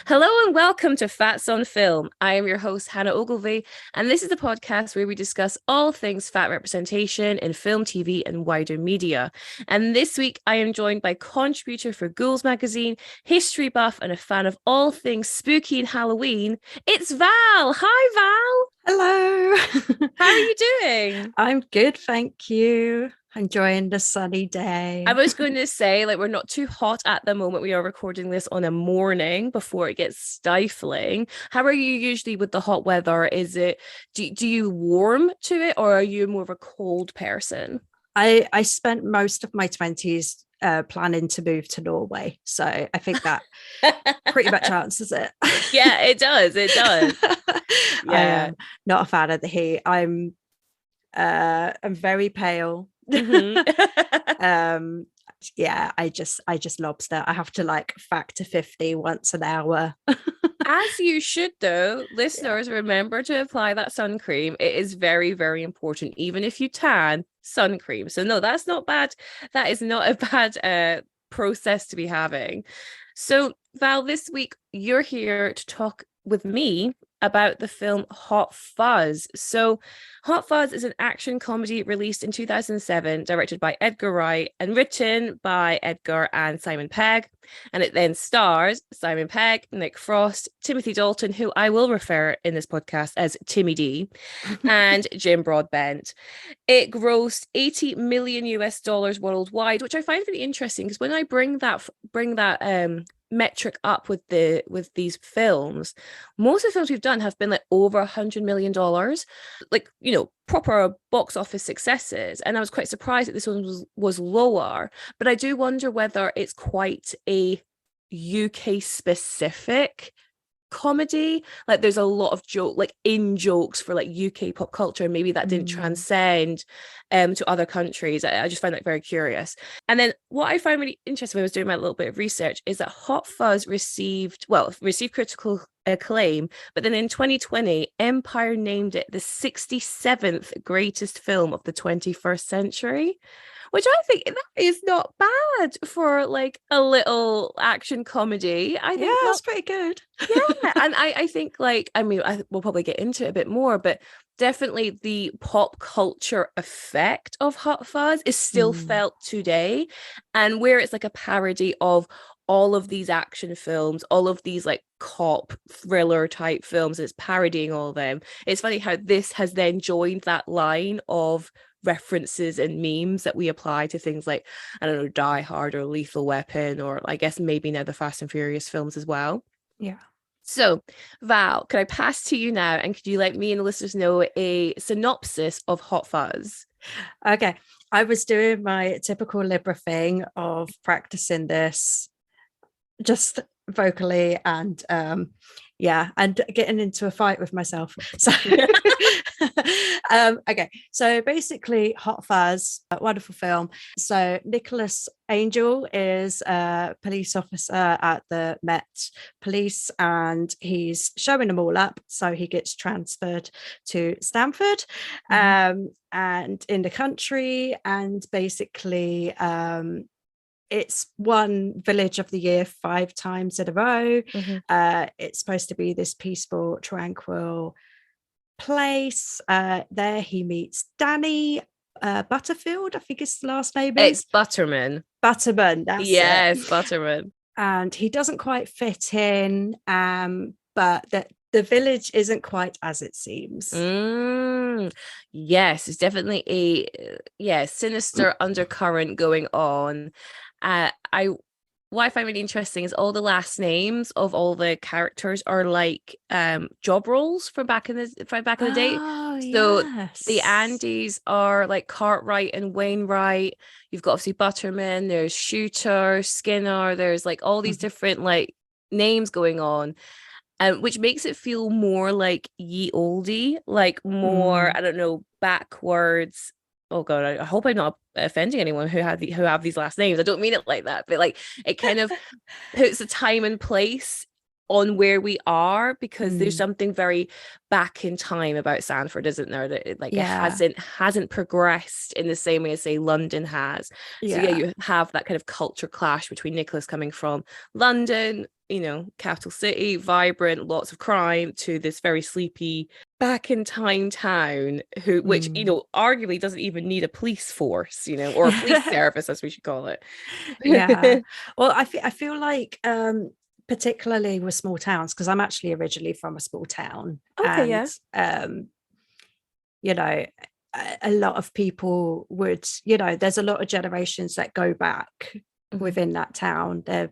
Hello and welcome to Fats on Film. I am your host, Hannah Ogilvie, and this is the podcast where we discuss all things fat representation in film, TV, and wider media. And this week, I am joined by contributor for Ghouls Magazine, history buff, and a fan of all things spooky and Halloween. It's Val. Hi, Val. Hello. How are you doing? I'm good, thank you. Enjoying the sunny day. I was going to say, we're not too hot at the moment. We are recording this on a morning before it gets stifling. How are you usually with the hot weather? Do you warm to it, or are you more of a cold person? I spent most of my 20s planning to move to Norway. So I think that pretty much answers it. Yeah, it does. It does. Yeah. I am not a fan of the heat. I'm very pale. Mm-hmm. Yeah, I just lobster. I have to factor 50 once an hour. As you should, though. Listeners, remember to apply that sun cream. It is very, very important, even if you tan, sun cream. So no, that's not bad. That is not a bad process to be having. So Val, this week you're here to talk with me about the film Hot Fuzz. So Hot Fuzz is an action comedy released in 2007, directed by Edgar Wright and written by Edgar and Simon Pegg. And it then stars Simon Pegg, Nick Frost, Timothy Dalton, who I will refer in this podcast as Timmy D, and Jim Broadbent. It grossed $80 million worldwide, which I find really interesting because when I bring that metric up with these films, most of the films we've done have been over $100 million, proper box office successes, and I was quite surprised that this one was lower. But I do wonder whether it's quite a UK specific comedy. There's a lot of in jokes for UK pop culture, and maybe that didn't transcend to other countries. I just find that very curious. And then what I found really interesting when I was doing my little bit of research is that Hot Fuzz received critical acclaim, but then in 2020 Empire named it the 67th greatest film of the 21st century, which I think that is not bad for a little action comedy. I think that's pretty good. Yeah, and I think we'll probably get into it a bit more, but definitely the pop culture effect of Hot Fuzz is still felt today, and where it's a parody of all of these action films, all of these cop thriller type films, it's parodying all of them. It's funny how this has then joined that line of references and memes that we apply to things like, I don't know, Die Hard or Lethal Weapon, or I guess maybe now the Fast and Furious films as well. Yeah. So, Val, could I pass to you now, and could you let me and the listeners know a synopsis of Hot Fuzz? Okay. I was doing my typical Libra thing of practicing this just vocally and and getting into a fight with myself. So okay, so basically Hot Fuzz, a wonderful film. So Nicholas Angel is a police officer at the Met Police, and he's showing them all up, so he gets transferred to Stanford and in the country, and basically it's won Village of the Year 5 times in a row. It's supposed to be this peaceful, tranquil place. There he meets Danny Butterfield, I think his last name is. It's Butterman. That's yes, it. Butterman. And he doesn't quite fit in, but the village isn't quite as it seems. Yes, it's definitely a sinister undercurrent going on. What I find really interesting is all the last names of all the characters are job roles from back in the day. So yes. the Andys are Cartwright and Wainwright. You've got obviously Butterman, there's Shooter, Skinner, there's all these different names going on. Which makes it feel more ye oldie, more I don't know, backwards. Oh god, I hope I'm not offending anyone who have these last names. I don't mean it like that, but it kind of puts a time and place on where we are, because there's something very back in time about Sanford, isn't there? That it hasn't progressed in the same way as say London has. So you have that kind of culture clash between Nicholas coming from London, capital city, vibrant, lots of crime, to this very sleepy back in time town which arguably doesn't even need a police force, or a police service, as we should call it. Yeah. Well, I feel like particularly with small towns, because I'm actually originally from a small town, Okay, and a lot of people would, there's a lot of generations that go back within that town. So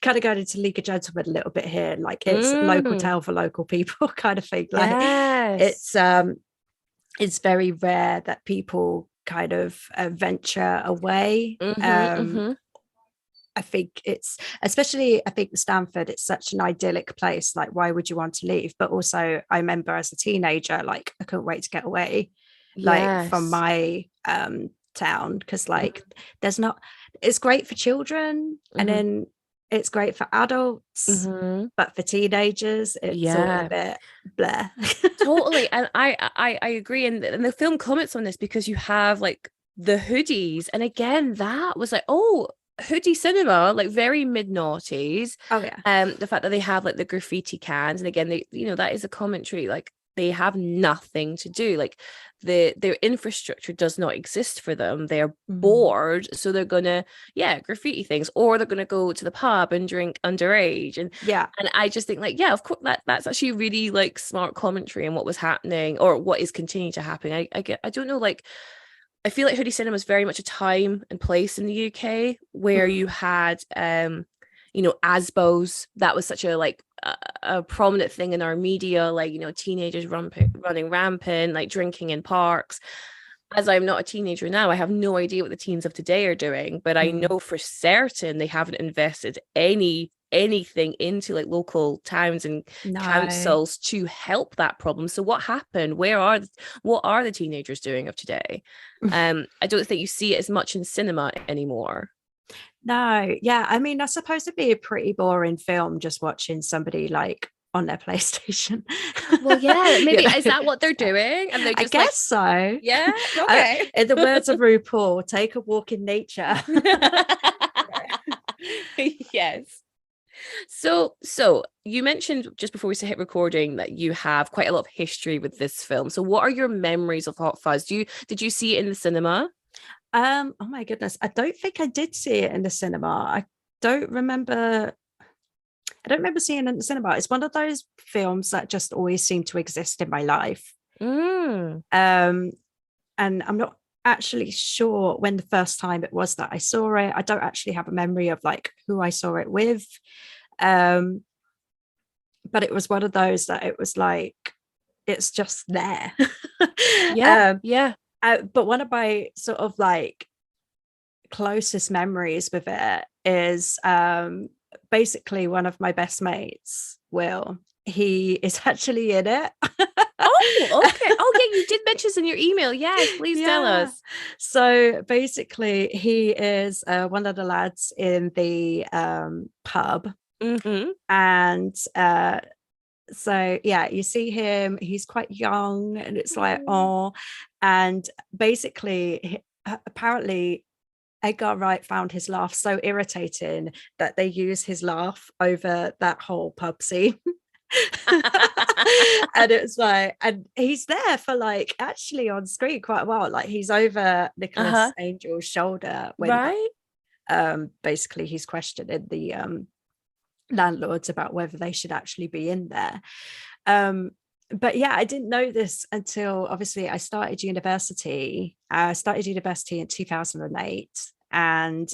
kind of going into League of Gentlemen a little bit here, like it's local town for local people kind of thing. Like it's very rare that people kind of venture away. I think especially Stanford, it's such an idyllic place. Like, why would you want to leave? But also, I remember as a teenager, like, I couldn't wait to get away, like, from my town, because like it's great for children, and then it's great for adults, but for teenagers, it's all a bit blah. Totally. And I agree. And the film comments on this because you have like the hoodies, and again, that was like, oh, hoodie cinema, like very mid-noughties. Oh yeah. The fact that they have like the graffiti cans, and again, they, that is a commentary, like they have nothing to do, like their infrastructure does not exist for them. They're bored, so they're gonna graffiti things, or they're gonna go to the pub and drink underage. And I just think like, of course, that's actually really like smart commentary on what was happening, or what is continuing to happen. I don't know, like I feel like hoodie cinema is very much a time and place in the UK where you had, ASBOs. That was such a like a prominent thing in our media, like, teenagers running rampant, like drinking in parks. As I'm not a teenager now, I have no idea what the teens of today are doing, but I know for certain they haven't invested anything into like local towns and councils to help that problem. So what happened? What are the teenagers doing of today? I don't think you see it as much in cinema anymore. No, yeah, I mean, that's supposed to be a pretty boring film, just watching somebody like on their PlayStation. Well, yeah, maybe is that what they're doing? And they just, I guess so. Yeah, okay. In the words of RuPaul, take a walk in nature. Yes. So you mentioned just before we hit recording that you have quite a lot of history with this film. So what are your memories of Hot Fuzz? Did you see it in the cinema? Oh my goodness, I don't think I did see it in the cinema. I don't remember seeing it in the cinema. It's one of those films that just always seem to exist in my life. And I'm not actually sure when the first time it was that I saw it. I don't actually have a memory of like who I saw it with. But it was one of those that it was like, it's just there. But one of my sort of like closest memories with it is basically one of my best mates, Will. He is actually in it. Oh, okay. Okay, you did mention this in your email. Yes, please tell us. So basically, he is one of the lads in the pub. And so yeah, you see him, he's quite young, and it's like, oh, and basically apparently Edgar Wright found his laugh so irritating that they use his laugh over that whole pub scene. And it's like, and he's there for like actually on screen quite a while, like he's over Nicholas Angel's shoulder when basically he's questioning the landlords about whether they should actually be in there. But yeah, I didn't know this until obviously I started university. I started university in 2008, and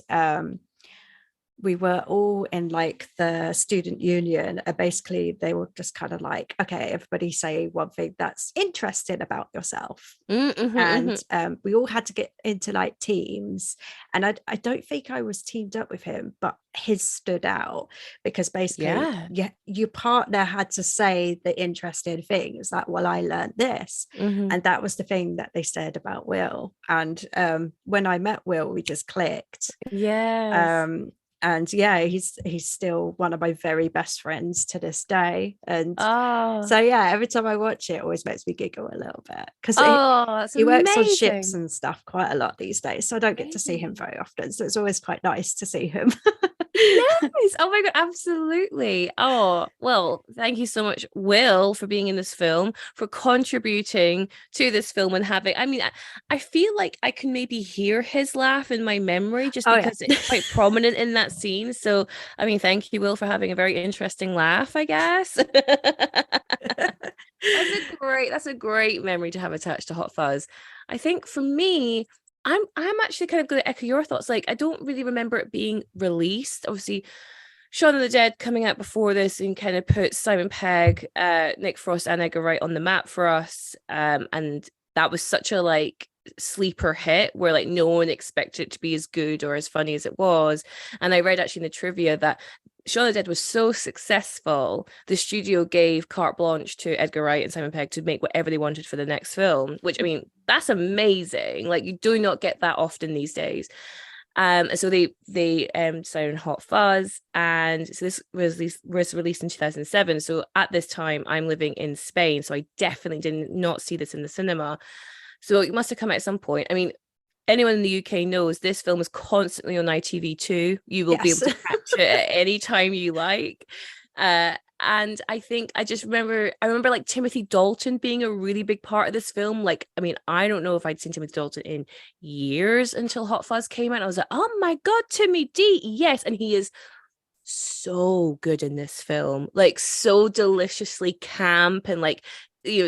we were all in like the student union. Basically, they were just kind of like, okay, everybody say one thing that's interesting about yourself. And we all had to get into like teams. And I don't think I was teamed up with him, but his stood out because basically, your partner had to say the interesting things like, well, I learned this. And that was the thing that they said about Will. And when I met Will, we just clicked. And yeah, he's still one of my very best friends to this day. And so yeah, every time I watch it, it always makes me giggle a little bit because he works on ships and stuff quite a lot these days, so I don't get to see him very often, so it's always quite nice to see him. Yes. Oh my God, absolutely. Oh, well, thank you so much, Will, for being in this film, for contributing to this film and having, I feel like I can maybe hear his laugh in my memory just Oh yeah. because it's quite prominent in that scene. So, thank you, Will, for having a very interesting laugh, I guess. That's a great memory to have attached to Hot Fuzz. I think for me, I'm actually kind of going to echo your thoughts. Like, I don't really remember it being released. Obviously, Shaun of the Dead coming out before this and kind of put Simon Pegg, Nick Frost, and Edgar Wright on the map for us. And that was such a like sleeper hit where like no one expected it to be as good or as funny as it was. And I read actually in the trivia that Shaun of the Dead was so successful, the studio gave carte blanche to Edgar Wright and Simon Pegg to make whatever they wanted for the next film, which that's amazing. Like, you do not get that often these days. So they decided on Hot Fuzz, and so this was released in 2007. So at this time, I'm living in Spain, so I definitely did not see this in the cinema. So it must have come out at some point. Anyone in the UK knows this film is constantly on ITV2. You will be able to catch it at any time you like. And I think I remember like Timothy Dalton being a really big part of this film. Like, I don't know if I'd seen Timothy Dalton in years until Hot Fuzz came out. I was like, oh my God, Timmy D. Yes. And he is so good in this film, like so deliciously camp and like,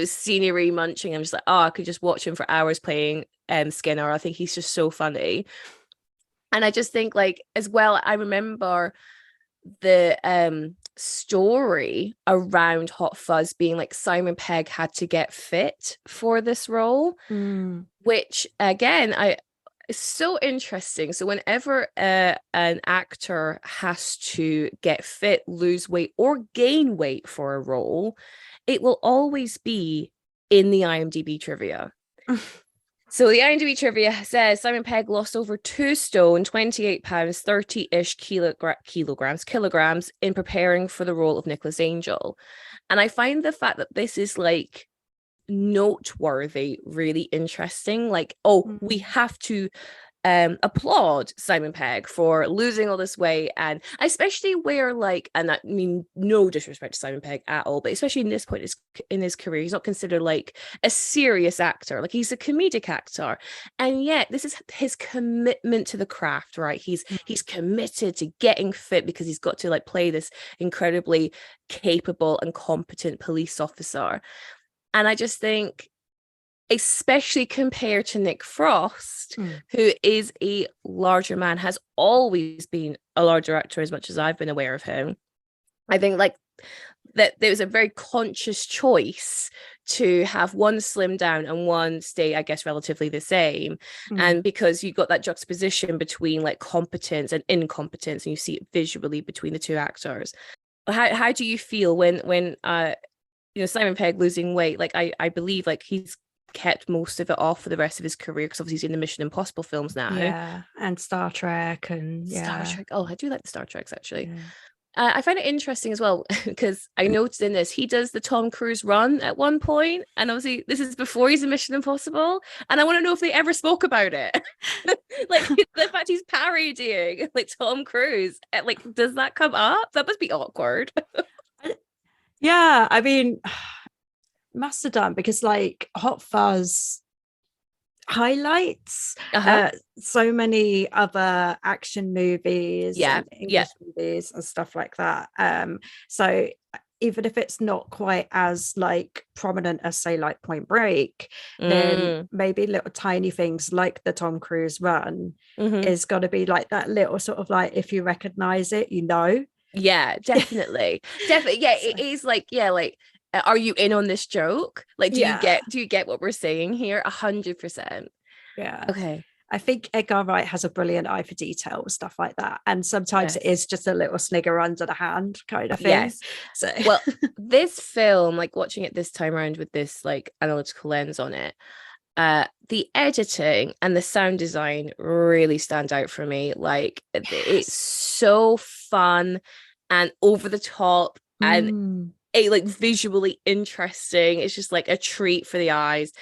scenery munching. I'm just like, oh, I could just watch him for hours playing Skinner. I think he's just so funny. And I just think like as well, I remember the story around Hot Fuzz being like Simon Pegg had to get fit for this role, which again, it's so interesting. So whenever an actor has to get fit, lose weight, or gain weight for a role, it will always be in the IMDb trivia. So the IMDb trivia says Simon Pegg lost over 2 stone, 28 pounds, 30-ish kilograms in preparing for the role of Nicholas Angel. And I find the fact that this is like noteworthy really interesting. Like, we have to applaud Simon Pegg for losing all this weight, and especially where like, and I mean no disrespect to Simon Pegg at all, but especially in this point in his career, he's not considered like a serious actor. Like, he's a comedic actor, and yet this is his commitment to the craft, right? He's committed to getting fit because he's got to like play this incredibly capable and competent police officer. And I just think, especially compared to Nick Frost, who is a larger man, has always been a larger actor as much as I've been aware of him. I think like that there was a very conscious choice to have one slim down and one stay, I guess, relatively the same. And because you got that juxtaposition between like competence and incompetence, and you see it visually between the two actors. How do you feel when Simon Pegg losing weight? Like, I believe like he's kept most of it off for the rest of his career because obviously he's in the Mission Impossible films now, and Star Trek, and Star Trek. Oh, I do like the Star Treks actually. I find it interesting as well because I noticed in this he does the Tom Cruise run at one point, and obviously this is before he's in Mission Impossible, and I want to know if they ever spoke about it. Like, the fact he's parodying like Tom Cruise, like, does that come up? That must be awkward. Yeah, I mean, must have done, because like Hot Fuzz highlights so many other action movies and English movies and stuff like that. So even if it's not quite as like prominent as say like Point Break, then maybe little tiny things like the Tom Cruise run is got to be like that little sort of like, if you recognize it, yeah, definitely. Yeah, it is like, like, are you in on this joke? Like, do you get what we're saying here? 100%. Yeah. Okay. I think Edgar Wright has a brilliant eye for detail, stuff like that. And sometimes it is just a little snigger under the hand kind of thing. Yes. So well, this film, like watching it this time around with this like analytical lens on it, the editing and the sound design really stand out for me. Like, it's so fun and over the top, and like visually interesting. It's just like a treat for the eyes.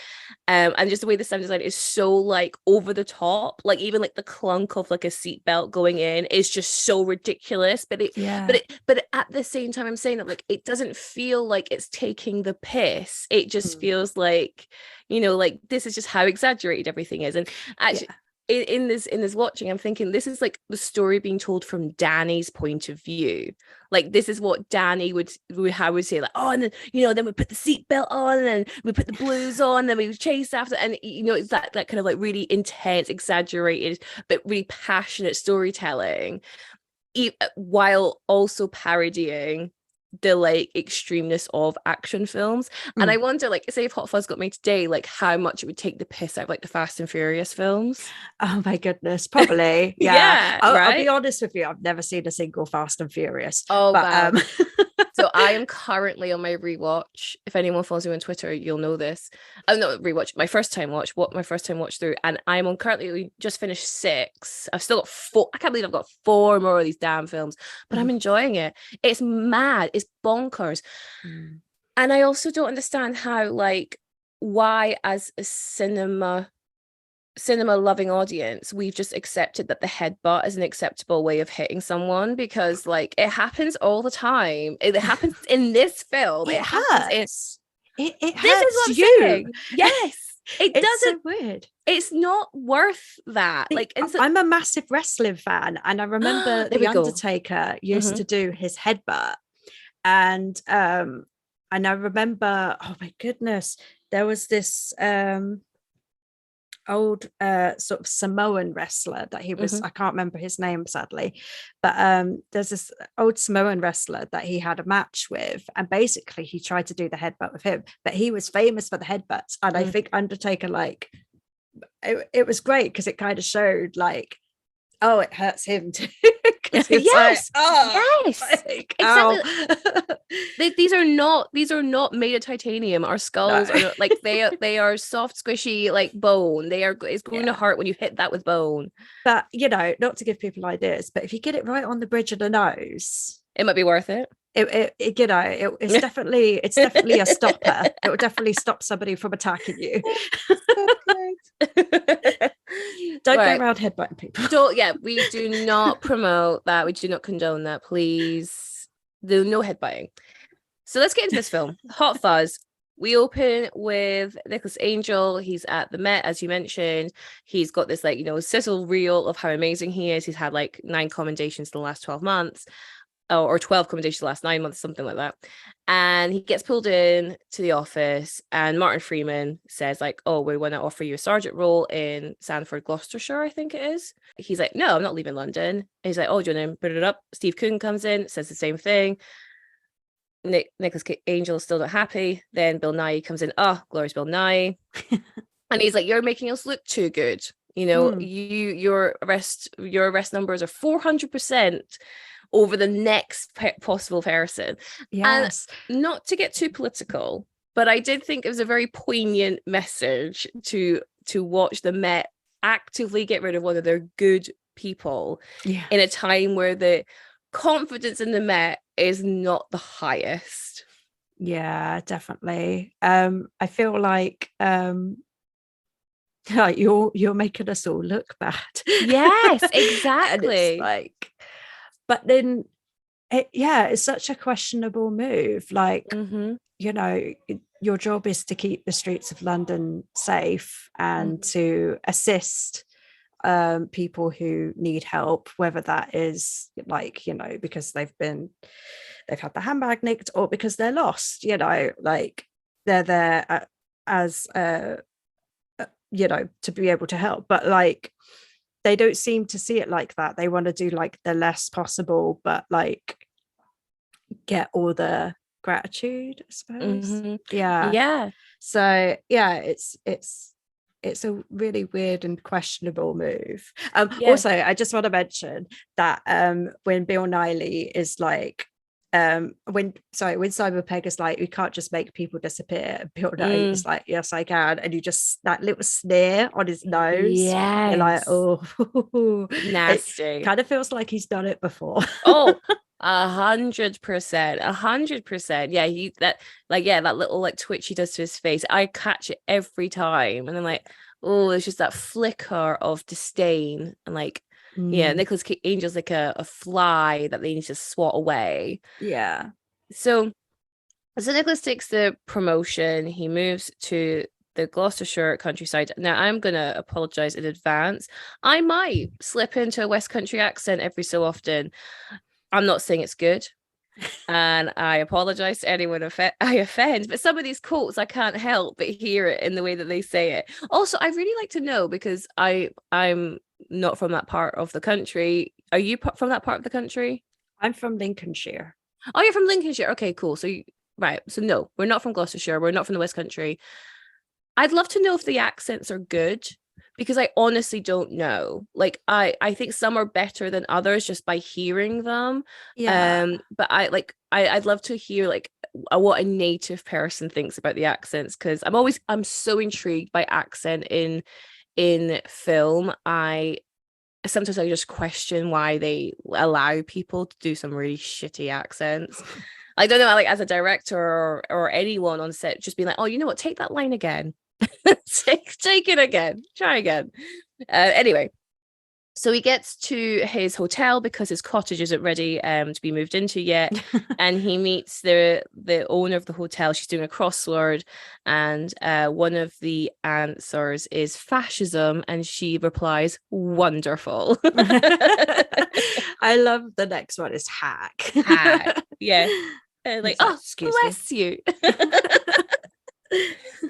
And just the way the sound design is so like over the top, like even like the clunk of like a seatbelt going in is just so ridiculous. But at the same time, I'm saying that like it doesn't feel like it's taking the piss. It just feels like, like this is just how exaggerated everything is. And actually, in this watching, I'm thinking this is like the story being told from Danny's point of view. Like this is what Danny would say, like, oh, and then then we put the seatbelt on, and then we put the blues on, and then we chase after, and it's that kind of like really intense, exaggerated, but really passionate storytelling, while also parodying the like extremeness of action films. And I wonder, like, say if Hot Fuzz got made today, like how much it would take the piss out of like the Fast and Furious films. Oh my goodness, probably. Yeah. I'll be honest with you, I've never seen a single Fast and Furious. Oh, but so I am currently on my rewatch. If anyone follows me on Twitter, you'll know this. I'm not rewatch, my first time watch through, and I'm on currently just finished 6. I've still got 4. I can't believe I've got 4 more of these damn films, but I'm enjoying it. It's mad, it's bonkers. And I also don't understand how, like, why as a cinema loving audience we've just accepted that the headbutt is an acceptable way of hitting someone, because like it happens all the time. It happens in this film. It hurts. It hurts. This is what I'm saying. Yes. It it's doesn't. So weird. It's not worth that. Like, I'm a massive wrestling fan, and I remember the Undertaker used to do his headbutt, and I remember, oh my goodness, there was this old sort of Samoan wrestler that he was, I can't remember his name sadly, but there's this old Samoan wrestler that he had a match with, and basically he tried to do the headbutt with him, but he was famous for the headbutts. And I think Undertaker, like, it was great because it kind of showed like, oh, it hurts him too. Yes, yes, like, exactly. These are not made of titanium. Our skulls are like they are soft, squishy, like bone. It's going to hurt when you hit that with bone. But not to give people ideas, but if you get it right on the bridge of the nose, it might be worth it. It's definitely a stopper. It will definitely stop somebody from attacking you. Don't go around headbutting people. We do not promote that. We do not condone that. Please, no headbutting. So let's get into this film, Hot Fuzz. We open with Nicholas Angel. He's at the Met, as you mentioned. He's got this sizzle reel of how amazing he is. He's had like 9 commendations in the last 12 months. Or 12 commendations the last 9 months, something like that. And he gets pulled in to the office, and Martin Freeman says like, oh, we want to offer you a sergeant role in Sanford, Gloucestershire, I think it is. He's like, no, I'm not leaving London. And he's like, oh, do you want to put it up? Steve Coogan comes in, says the same thing. Nicholas Angel is still not happy. Then Bill Nighy comes in. Oh, glorious Bill Nighy. And he's like, you're making us look too good. Your arrest numbers are 400% over the next possible person. Yes. And not to get too political, but I did think it was a very poignant message to watch the Met actively get rid of one of their good people in a time where the confidence in the Met is not the highest. Yeah, definitely. I feel like you're making us all look bad. Yes, exactly. It's like, but then it's such a questionable move. Like, your job is to keep the streets of London safe and to assist people who need help, whether that is like, because they've had the handbag nicked, or because they're lost, like they're there as to be able to help. But like, they don't seem to see it like that. They want to do like the less possible, but like get all the gratitude, I suppose. Yeah. So it's a really weird and questionable move. Also, I just want to mention that when Bill Nighy is like, when Simon Pegg is like, you can't just make people disappear, Bill Nighy is like, yes I can, and you just, that little sneer on his nose, you're like, oh, nasty. It kind of feels like he's done it before. Oh, 100%, 100%. Yeah, that little like twitch he does to his face. I catch it every time, and I'm like, oh, there's just that flicker of disdain, and like, yeah, Mm, Nicholas Angel's like a fly that they need to swat away. yeah. So, Nicholas takes the promotion. He moves to the Gloucestershire countryside. Now, I'm gonna apologize in advance. I might slip into a West Country accent every so often. I'm not saying it's good, and I apologize to anyone I offend, but some of these quotes I can't help but hear it in the way that they say it. Also, I really like to know, because I'm not from that part of the country. Are you from that part of the country? I'm from Lincolnshire. Oh, you're from Lincolnshire. Okay, cool. Right. So no, we're not from Gloucestershire. We're not from the West Country. I'd love to know if the accents are good, because I honestly don't know. Like, I think some are better than others just by hearing them. Yeah. But I'd love to hear like what a native person thinks about the accents, because I'm so intrigued by accent in film. I just question why they allow people to do some really shitty accents. I don't know, like as a director or anyone on set, just being like, oh, you know what, take that line again. take it again, try again. Anyway, so he gets to his hotel because his cottage isn't ready to be moved into yet, and he meets the owner of the hotel. She's doing a crossword, and one of the answers is fascism, and she replies, wonderful. I love the next one is hack. Hack. Yeah. Like, oh, excuse bless you.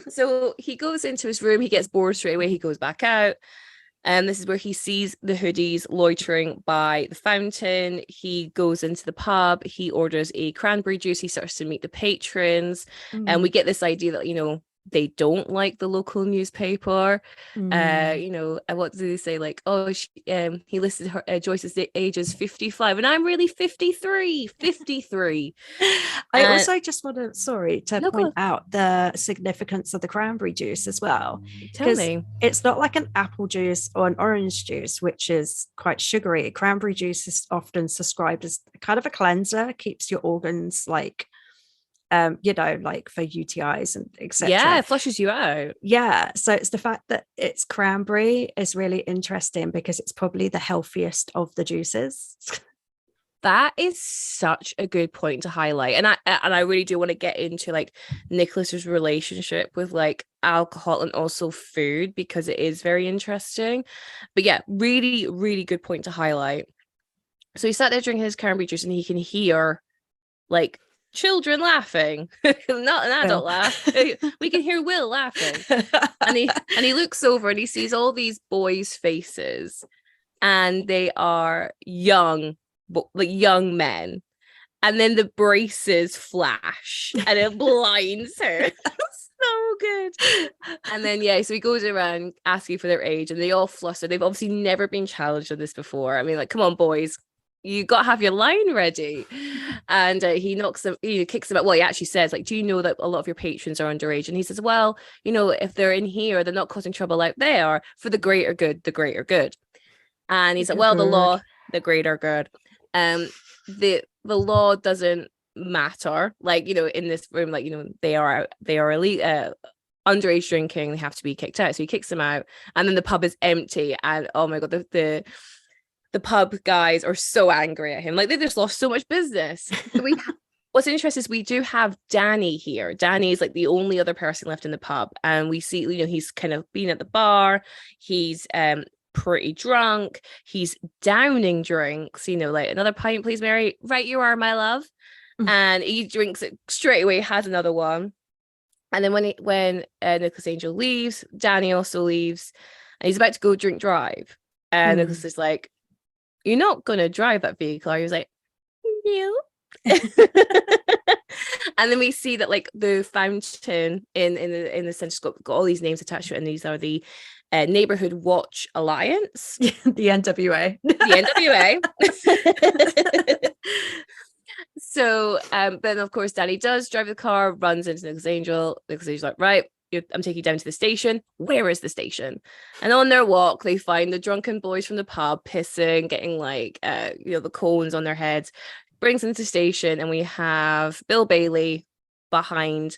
So he goes into his room, he gets bored straight away, he goes back out. And this is where he sees the hoodies loitering by the fountain. He goes into the pub, he orders a cranberry juice, he starts to meet the patrons. And we get this idea that, they don't like the local newspaper. What do they say? Like, oh, he listed her Joyce's age as 55, and I'm really 53. I also just want to No, point out the significance of the cranberry juice as well, tell me. it's not like an apple juice or an orange juice, which is quite sugary. Cranberry juice is often described as kind of a cleanser, keeps your organs like like for UTIs and etc. Yeah, it flushes you out. Yeah, so it's the fact that it's cranberry is really interesting because it's probably the healthiest of the juices. That is such a good point to highlight, and I really do want to get into like Nicholas's relationship with like alcohol and also food, because it is very interesting. But yeah, really, really good point to highlight. So he sat there drinking his cranberry juice, and he can hear like children laughing, not an adult laugh. We can hear Will laughing, and he looks over and he sees all these boys' faces, and they are young men, and then the braces flash and it blinds her. So good. And then so he goes around asking for their age, and they all fluster. They've obviously never been challenged on this before. I mean, like, come on, boys, you got to have your line ready. And he knocks them, kicks them out. Well, he actually says, like, do you know that a lot of your patrons are underage? And he says, well, if they're in here, they're not causing trouble out there, for the greater good. And he's like, well, the law, the greater good. The law doesn't matter. Like, in this room, like, they are elite, underage drinking, they have to be kicked out. So he kicks them out, and then the pub is empty. And oh my god, the pub guys are so angry at him, like they just lost so much business. What's interesting is we do have Danny here. Danny is like the only other person left in the pub, and we see he's kind of been at the bar. He's pretty drunk. He's downing drinks, like, another pint please, Mary. Right you are, my love. And he drinks it straight away, has another one. And then when Nicholas Angel leaves, Danny also leaves, and he's about to go drink drive, and Nicholas is like, you're not gonna drive that vehicle, are you? He was like, no. And then we see that like the fountain in the centroscope got all these names attached to it, and these are the Neighborhood Watch Alliance. The NWA. The NWA. So then of course Danny does drive the car, runs into Nicholas Angel. Nicholas Angel's like, right, I'm taking you down to the station. Where is the station? And on their walk, they find the drunken boys from the pub pissing, getting like the cones on their heads. brings into station, and we have Bill Bailey behind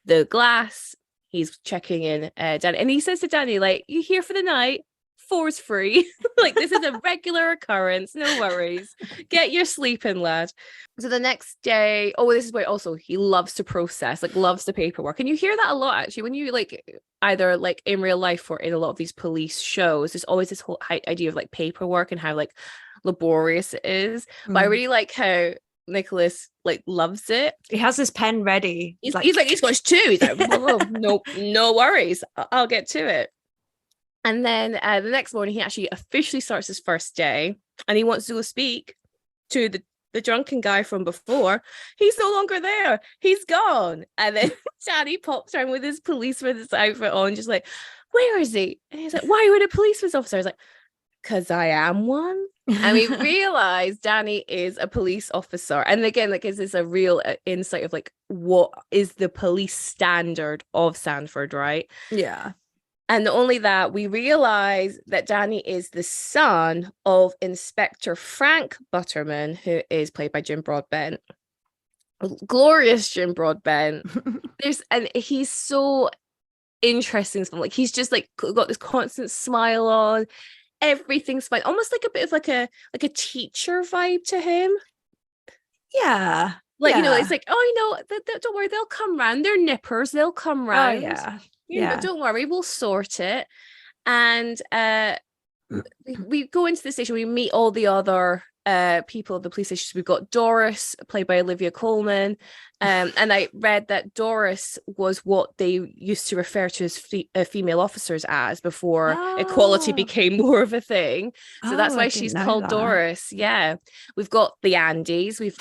the glass. He's checking in Danny, and he says to Danny, like, you here for the night? 4's free. Like, this is a regular occurrence, no worries, get your sleep in, lad. So the next day, this is where also he loves to process, like loves the paperwork, and you hear that a lot actually when you like either like in real life or in a lot of these police shows. There's always this whole idea of like paperwork and how like laborious it is. But I really like how Nicholas like loves it. He has his pen ready. He's like he's got his two. He's like, no worries, I'll get to it. And then the next morning, he actually officially starts his first day, and he wants to go speak to the drunken guy from before. He's no longer there. He's gone. And then Danny pops around with his policeman's outfit on, just like, where is he? And he's like, why are you a policeman's officer? I was like, because I am one. And we realize Danny is a police officer. And again, like, is this a real insight of like, what is the police standard of Sanford, right? Yeah. And not only that, we realize that Danny is the son of Inspector Frank Butterman, who is played by Jim Broadbent. Glorious Jim Broadbent. And he's so interesting. Like, he's just like got this constant smile on. Everything's fine. Almost like a bit of like a teacher vibe to him. Yeah. Like, you know, it's like, don't worry, they'll come round. They're nippers. They'll come round. Oh, yeah. But don't worry, we'll sort it. And we go into the station, we meet all the other people of the police station. We've got Doris, played by Olivia Colman, and I read that Doris was what they used to refer to as female officers as before equality became more of a thing. So that's why she's called Doris. Yeah, we've got the Andes. We've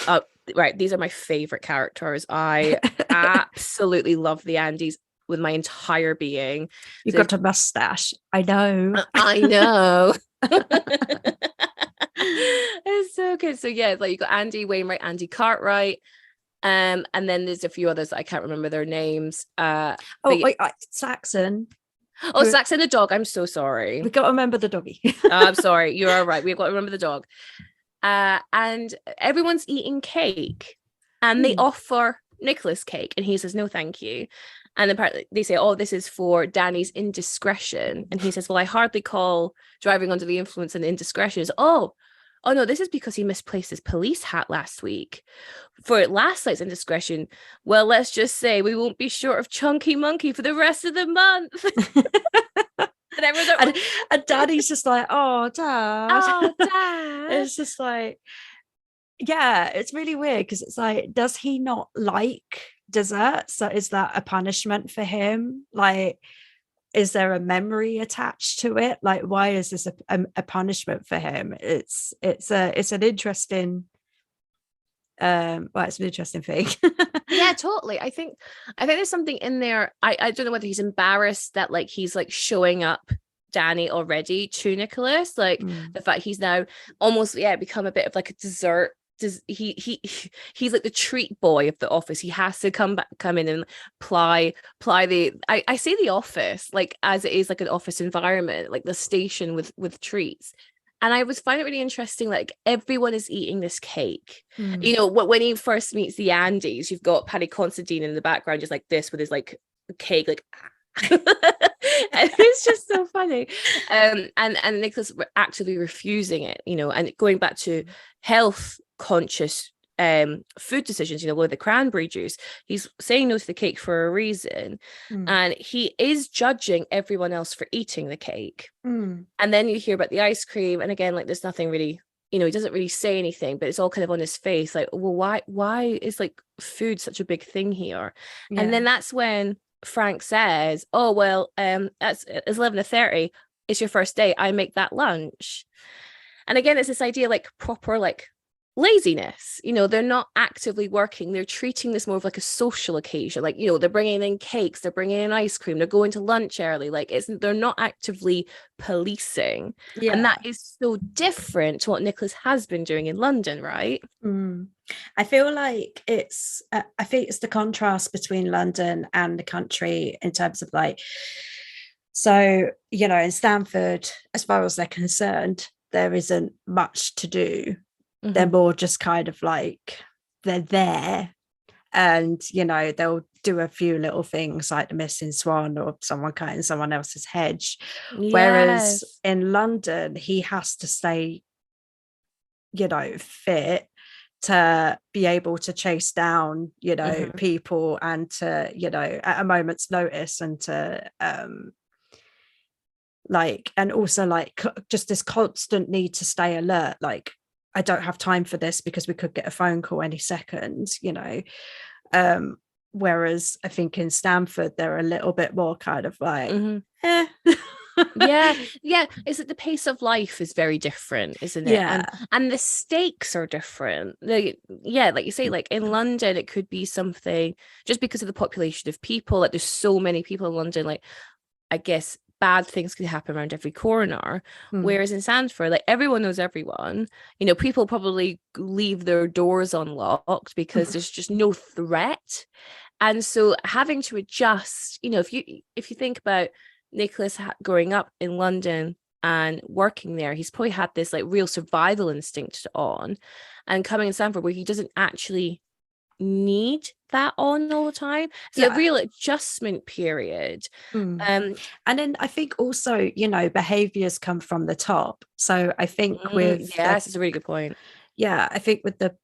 right, these are my favorite characters. I absolutely love the Andes with my entire being. You've got a mustache. I know. I know. It's so good. So yeah, like you got Andy Wainwright, Andy Cartwright, and then there's a few others that I can't remember their names. Saxon. Saxon the dog. I'm so sorry. We've got to remember the doggy. I'm sorry. You are right. We've got to remember the dog. And everyone's eating cake, and they offer Nicholas cake, and he says no, thank you. And apparently they say, this is for Danny's indiscretion. And he says, well, I hardly call driving under the influence an indiscretion. Is oh no, this is because he misplaced his police hat last week. For last night's indiscretion, well, let's just say we won't be short of Chunky Monkey for the rest of the month. and Daddy's just like, oh, Dad. Oh, Dad. It's just like, yeah, it's really weird because it's like, does he not like dessert? So is that a punishment for him? Like, is there a memory attached to it? Like, why is this a punishment for him? It's an interesting it's an interesting thing. Yeah, totally. I think there's something in there. I don't know whether he's embarrassed that like he's like showing up Danny already to Nicholas, like the fact he's now almost become a bit of like a dessert. He's like the treat boy of the office. He has to come in and ply the I say the office like as it is like an office environment, like the station with treats. And I was finding it really interesting, like everyone is eating this cake. You know, when he first meets the Andes, you've got Paddy Considine in the background just like this with his like cake, like and it's just so funny. And Nicholas actively refusing it, you know, and going back to health conscious food decisions, you know, with the cranberry juice, he's saying no to the cake for a reason, and he is judging everyone else for eating the cake. And then you hear about the ice cream, and again, like there's nothing really, you know, he doesn't really say anything, but it's all kind of on his face, like, well, why is like food such a big thing here? And then that's when Frank says, oh well, it's 11:30, it's your first day, I make that lunch. And again, it's this idea like proper like laziness, you know, they're not actively working, they're treating this more of like a social occasion, like, you know, they're bringing in cakes, they're bringing in ice cream, they're going to lunch early, like they're not actively policing. And that is so different to what Nicholas has been doing in London, right? I feel like I think it's the contrast between London and the country in terms of like, so, you know, in Stanford, as far as they're concerned, there isn't much to do. They're more just kind of like, they're there, and they'll do a few little things like the missing swan or someone cutting someone else's hedge. Whereas Yes. in London, he has to stay fit to be able to chase down people, and to at a moment's notice, and to and also like just this constant need to stay alert, like I don't have time for this because we could get a phone call any second. Whereas I think in Stanford they're a little bit more kind of like yeah, it's that the pace of life is very different, isn't it? Yeah. And the stakes are different. Like you say, like in London it could be something just because of the population of people, like there's so many people in London, like I guess bad things could happen around every corner. Whereas in Stanford, like everyone knows everyone, people probably leave their doors unlocked because there's just no threat. And so having to adjust, if you think about Nicholas growing up in London and working there, he's probably had this like real survival instinct on, and coming in Stanford where he doesn't actually need that on all the time. So a real adjustment period. And then I think also, behaviors come from the top. So I think with yes, it's a really good point. Yeah, I think with the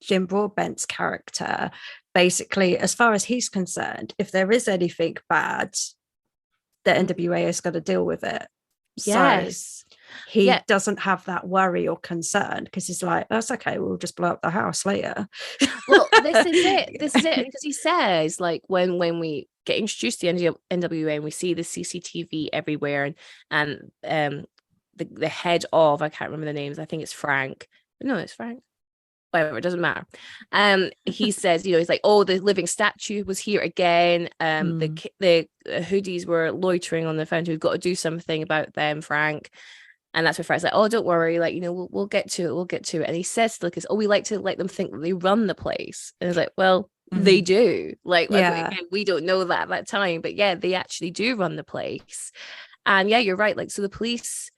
Jim Broadbent's character, basically, as far as he's concerned, if there is anything bad, the NWA is going to deal with it. Yes. So he doesn't have that worry or concern because he's like, that's okay, we'll just blow up the house later. Well, this is it because he says, like, when we get introduced to the NWA and we see the CCTV everywhere, and the head of, I can't remember the names, I think it's Frank, no, it's Frank, whatever, it doesn't matter. He says, he's like, oh, the living statue was here again. The hoodies were loitering on the fountain. We've got to do something about them, Frank. And that's where Frank's like, oh, don't worry, like, we'll get to it. And he says to Lucas, oh, we like to let them think that they run the place. And it's like, well, they do. Like, again, we don't know that at that time, but yeah, they actually do run the place. And yeah, you're right. Like, so the police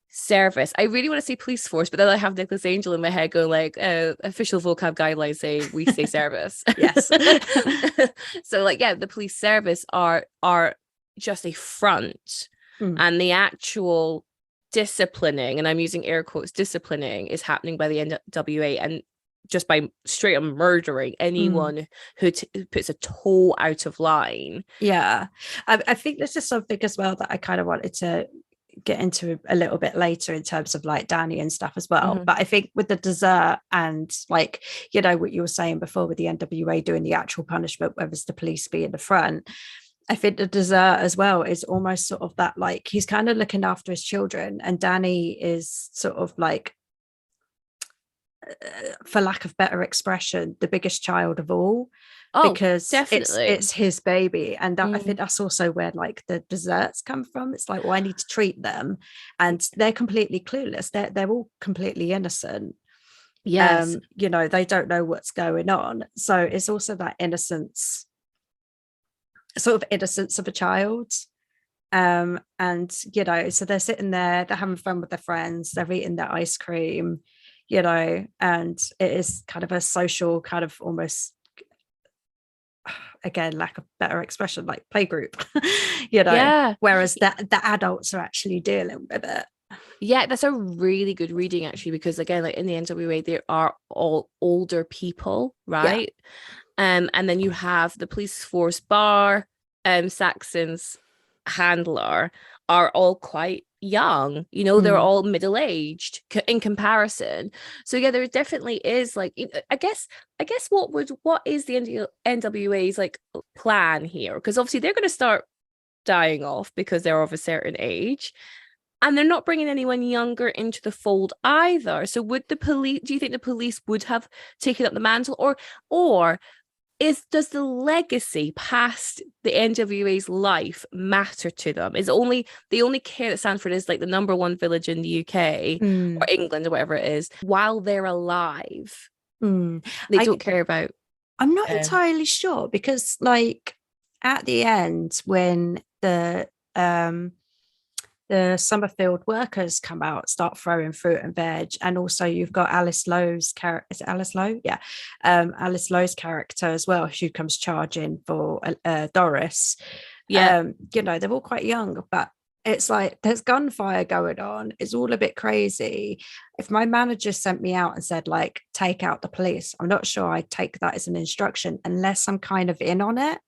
service, I really want to say police force, but then I have Nicholas Angel in my head going like, official vocab guidelines say we say service. Yes. So like, yeah, the police service are just a front, and the actual disciplining, and I'm using air quotes, disciplining, is happening by the NWA, and just by straight up murdering anyone who puts a toe out of line. Yeah, I think there's just something as well that I kind of wanted to get into a little bit later in terms of like Danny and stuff as well. But I think with the dessert and like, what you were saying before with the NWA doing the actual punishment, whether it's the police be in the front, I think the dessert as well is almost sort of that, like he's kind of looking after his children, and Danny is sort of like, for lack of better expression, the biggest child of all. Because definitely it's his baby. And I think that's also where like the desserts come from. It's like, well, I need to treat them, and they're completely clueless. They're all completely innocent. Yes. They don't know what's going on. So it's also that innocence of a child. And so they're sitting there, they're having fun with their friends, they're eating their ice cream, and it is kind of a social kind of almost, again, lack of better expression, like playgroup, whereas the adults are actually dealing with it. Yeah, that's a really good reading actually, because again, like in the NWA, there are all older people, right? And then you have the police force bar, Saxon's handler are all quite young, they're all middle-aged in comparison. So yeah, there definitely is like, I guess what is the NWA's like plan here? Because obviously they're going to start dying off because they're of a certain age, and they're not bringing anyone younger into the fold either. So do you think the police would have taken up the mantle, or does the legacy past the NWA's life matter to them? Is they only care that Stanford is like the number one village in the UK or England or whatever it is while they're alive? They don't care about. I'm not entirely sure, because like at the end when the the Summerfield workers come out, start throwing fruit and veg. And also you've got Alice Lowe's character. Is it Alice Lowe? Yeah. Alice Lowe's character as well. She comes charging for Doris. Yeah. They're all quite young, but it's like there's gunfire going on. It's all a bit crazy. If my manager sent me out and said, like, take out the police, I'm not sure I'd take that as an instruction unless I'm kind of in on it.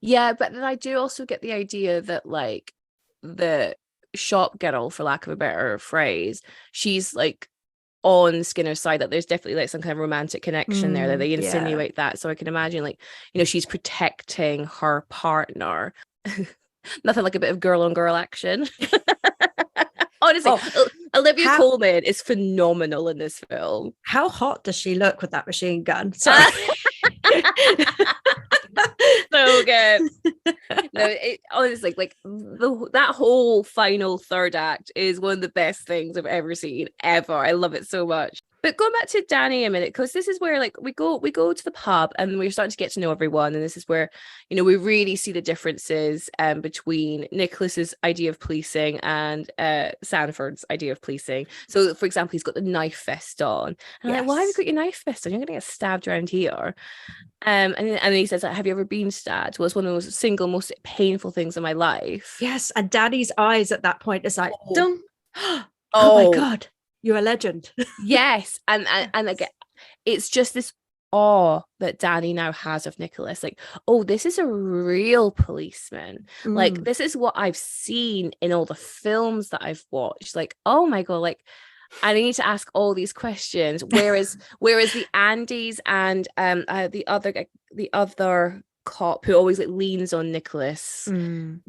Yeah, but then I do also get the idea that, like, the shop girl, for lack of a better phrase, she's like on Skinner's side, that there's definitely like some kind of romantic connection there, that they insinuate that. So I can imagine, like, she's protecting her partner. Nothing like a bit of girl on girl action. Honestly, Olivia Colman is phenomenal in this film. How hot does she look with that machine gun? Sorry. So good. No, it honestly, like, that whole final third act is one of the best things I've ever seen ever. I love it so much. But going back to Danny a minute, because this is where, like, we go to the pub and we're starting to get to know everyone, and this is where, we really see the differences between Nicholas's idea of policing and Sanford's idea of policing. So, for example, he's got the knife vest on. And I'm like, why have you got your knife vest on? You're gonna get stabbed around here. And then he says, like, have you ever been stabbed? Well, it's one of those single most painful things in my life. Yes, and Danny's eyes at that point is like, dum. Oh my God. You're a legend. Yes. And again, it's just this awe that Danny now has of Nicholas. Like, oh, this is a real policeman. Like, this is what I've seen in all the films that I've watched. Like, oh my God, like, I need to ask all these questions. Whereas the Andys and the other cop who always, like, leans on Nicholas,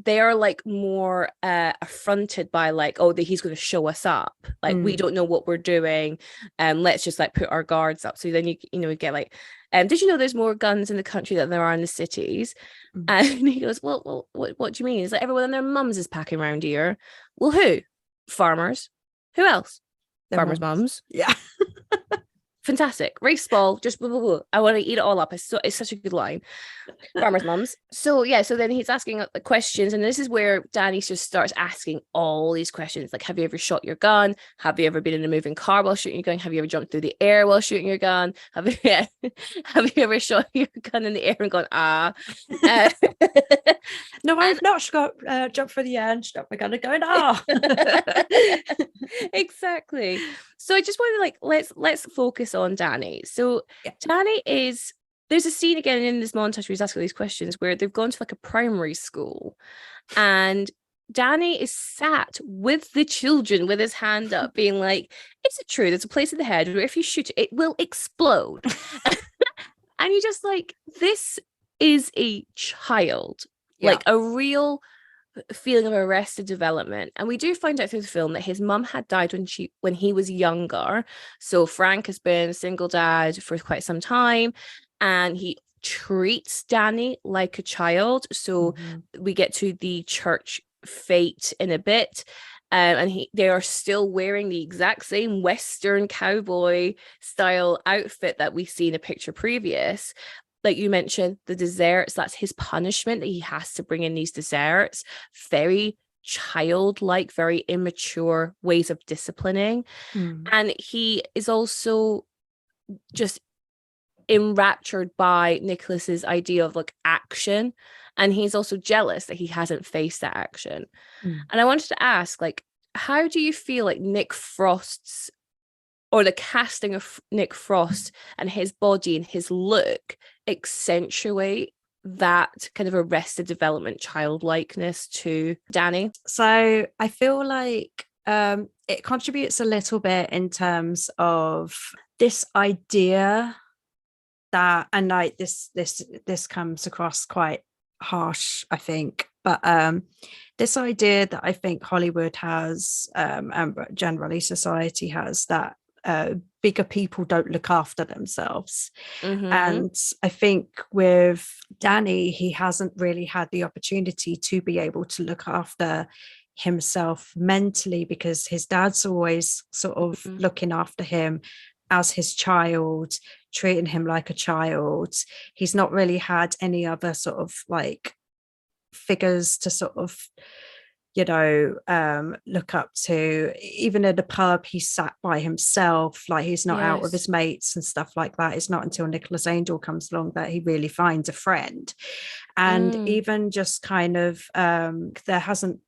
they are, like, more affronted by, like, oh, he's going to show us up, like, we don't know what we're doing, let's just, like, put our guards up. So then you get, like, did you know there's more guns in the country than there are in the cities? And he goes, well, what do you mean? It's like, everyone and their mums is packing around here. Well, who? Farmers. Who else? Farmers' mums. Yeah. Fantastic. Race ball, just blah, blah, blah. I want to eat it all up. It's such a good line. Farmers' mums. So yeah, so then he's asking the questions, and this is where Danny just starts asking all these questions. Like, have you ever shot your gun? Have you ever been in a moving car while shooting your gun? Have you ever jumped through the air while shooting your gun? Have you ever shot your gun in the air and gone, ah? No, I've not jumped through the air and shot my gun and going, ah. Exactly. So I just wanted to, like, let's focus on Danny. So Danny there's a scene again in this montage where he's asking these questions where they've gone to, like, a primary school, and Danny is sat with the children with his hand up being like, is it true there's a place in the head where if you shoot it will explode? And you're just like, this is a child, like a real feeling of arrested development. And we do find out through the film that his mum had died when he was younger. So Frank has been a single dad for quite some time, and he treats Danny like a child. So we get to the church fete in a bit, and they are still wearing the exact same Western cowboy style outfit that we see in a picture previous. Like you mentioned, the desserts, that's his punishment, that he has to bring in these desserts. Very childlike, very immature ways of disciplining. And he is also just enraptured by Nicholas's idea of, like, action. And he's also jealous that he hasn't faced that action. And I wanted to ask, like, how do you feel like Nick Frost's, or the casting of Nick Frost and his body and his look accentuate that kind of arrested development childlikeness to Danny? So I feel like it contributes a little bit in terms of this idea that, and like this comes across quite harsh, I think, but this idea that I think Hollywood has, and generally society has, that bigger people don't look after themselves. And I think with Danny, he hasn't really had the opportunity to be able to look after himself mentally, because his dad's always sort of looking after him as his child, treating him like a child. He's not really had any other sort of, like, figures to sort of look up to. Even in the pub, he sat by himself, like he's not out with his mates and stuff like that. It's not until Nicholas Angel comes along that he really finds a friend. And even just kind of there hasn't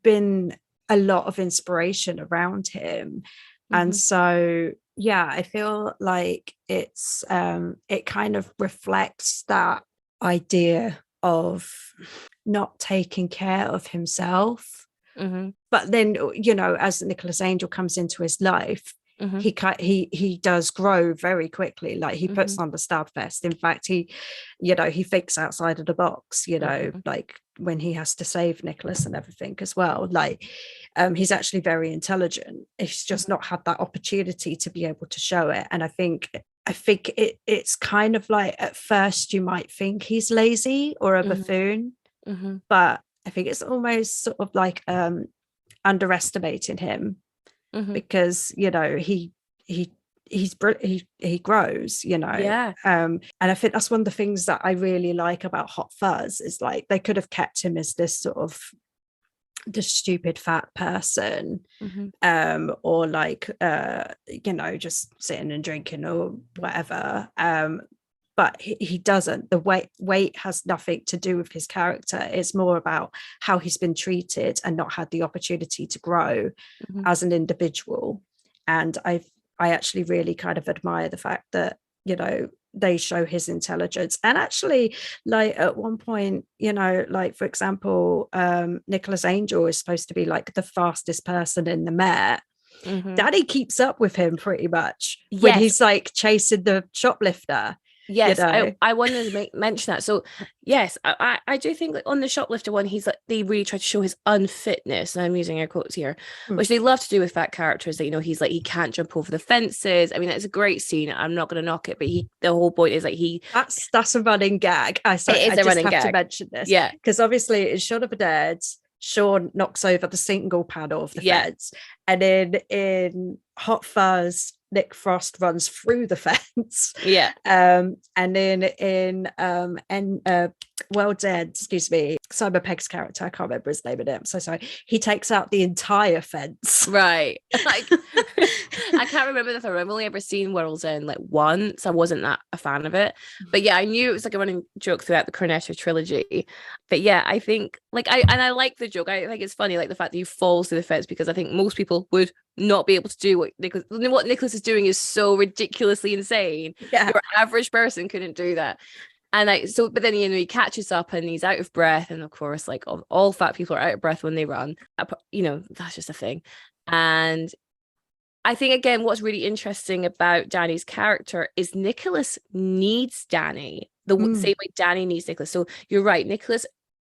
been a lot of inspiration around him. And so I feel like it's it kind of reflects that idea of not taking care of himself. But then, as Nicholas Angel comes into his life, he does grow very quickly. Like he puts on the stab vest. In fact, he thinks outside of the box, like when he has to save Nicholas and everything as well. Like he's actually very intelligent. He's just not had that opportunity to be able to show it. And I think it's kind of like, at first you might think he's lazy or a buffoon, but I think it's almost sort of like underestimating him, because he grows, and I think that's one of the things that I really like about Hot Fuzz is, like, they could have kept him as this sort of the stupid fat person, or like just sitting and drinking or whatever, but he doesn't. The weight has nothing to do with his character. It's more about how he's been treated and not had the opportunity to grow as an individual. And I actually really kind of admire the fact that they show his intelligence. And actually, like, at one point, like, for example, Nicholas Angel is supposed to be like the fastest person in the Met. Daddy keeps up with him pretty much when he's like chasing the shoplifter. Yes, I wanted to mention that. So yes, I do think, like, on the shoplifter one, he's like, they really try to show his unfitness, and I'm using air quotes here, which they love to do with fat characters, that he's like, he can't jump over the fences. I mean, it's a great scene, I'm not going to knock it, but the whole point is, like, that's a running gag. I just have to mention this, because obviously in Shaun of the Dead, Shaun knocks over the single panel of the fence, and in Hot Fuzz, Nick Frost runs through the fence. And then in Well Dead, Simon Pegg's character, I can't remember his name in it, I'm so sorry, he takes out the entire fence. Right. Like, I can't remember the film. I've only ever seen World's End like once. I wasn't that a fan of it. But I knew it was like a running joke throughout the Cornetto trilogy. But I think, like, I like the joke. I think it's funny, like, the fact that he falls through the fence, because I think most people would not be able to do what Nicholas is doing is so ridiculously insane. Your average person couldn't do that. And but then he catches up and he's out of breath, and of course, like, all fat people are out of breath when they run. That's just a thing. And I think, again, what's really interesting about Danny's character is Nicholas needs Danny the same way Danny needs Nicholas. So you're right, Nicholas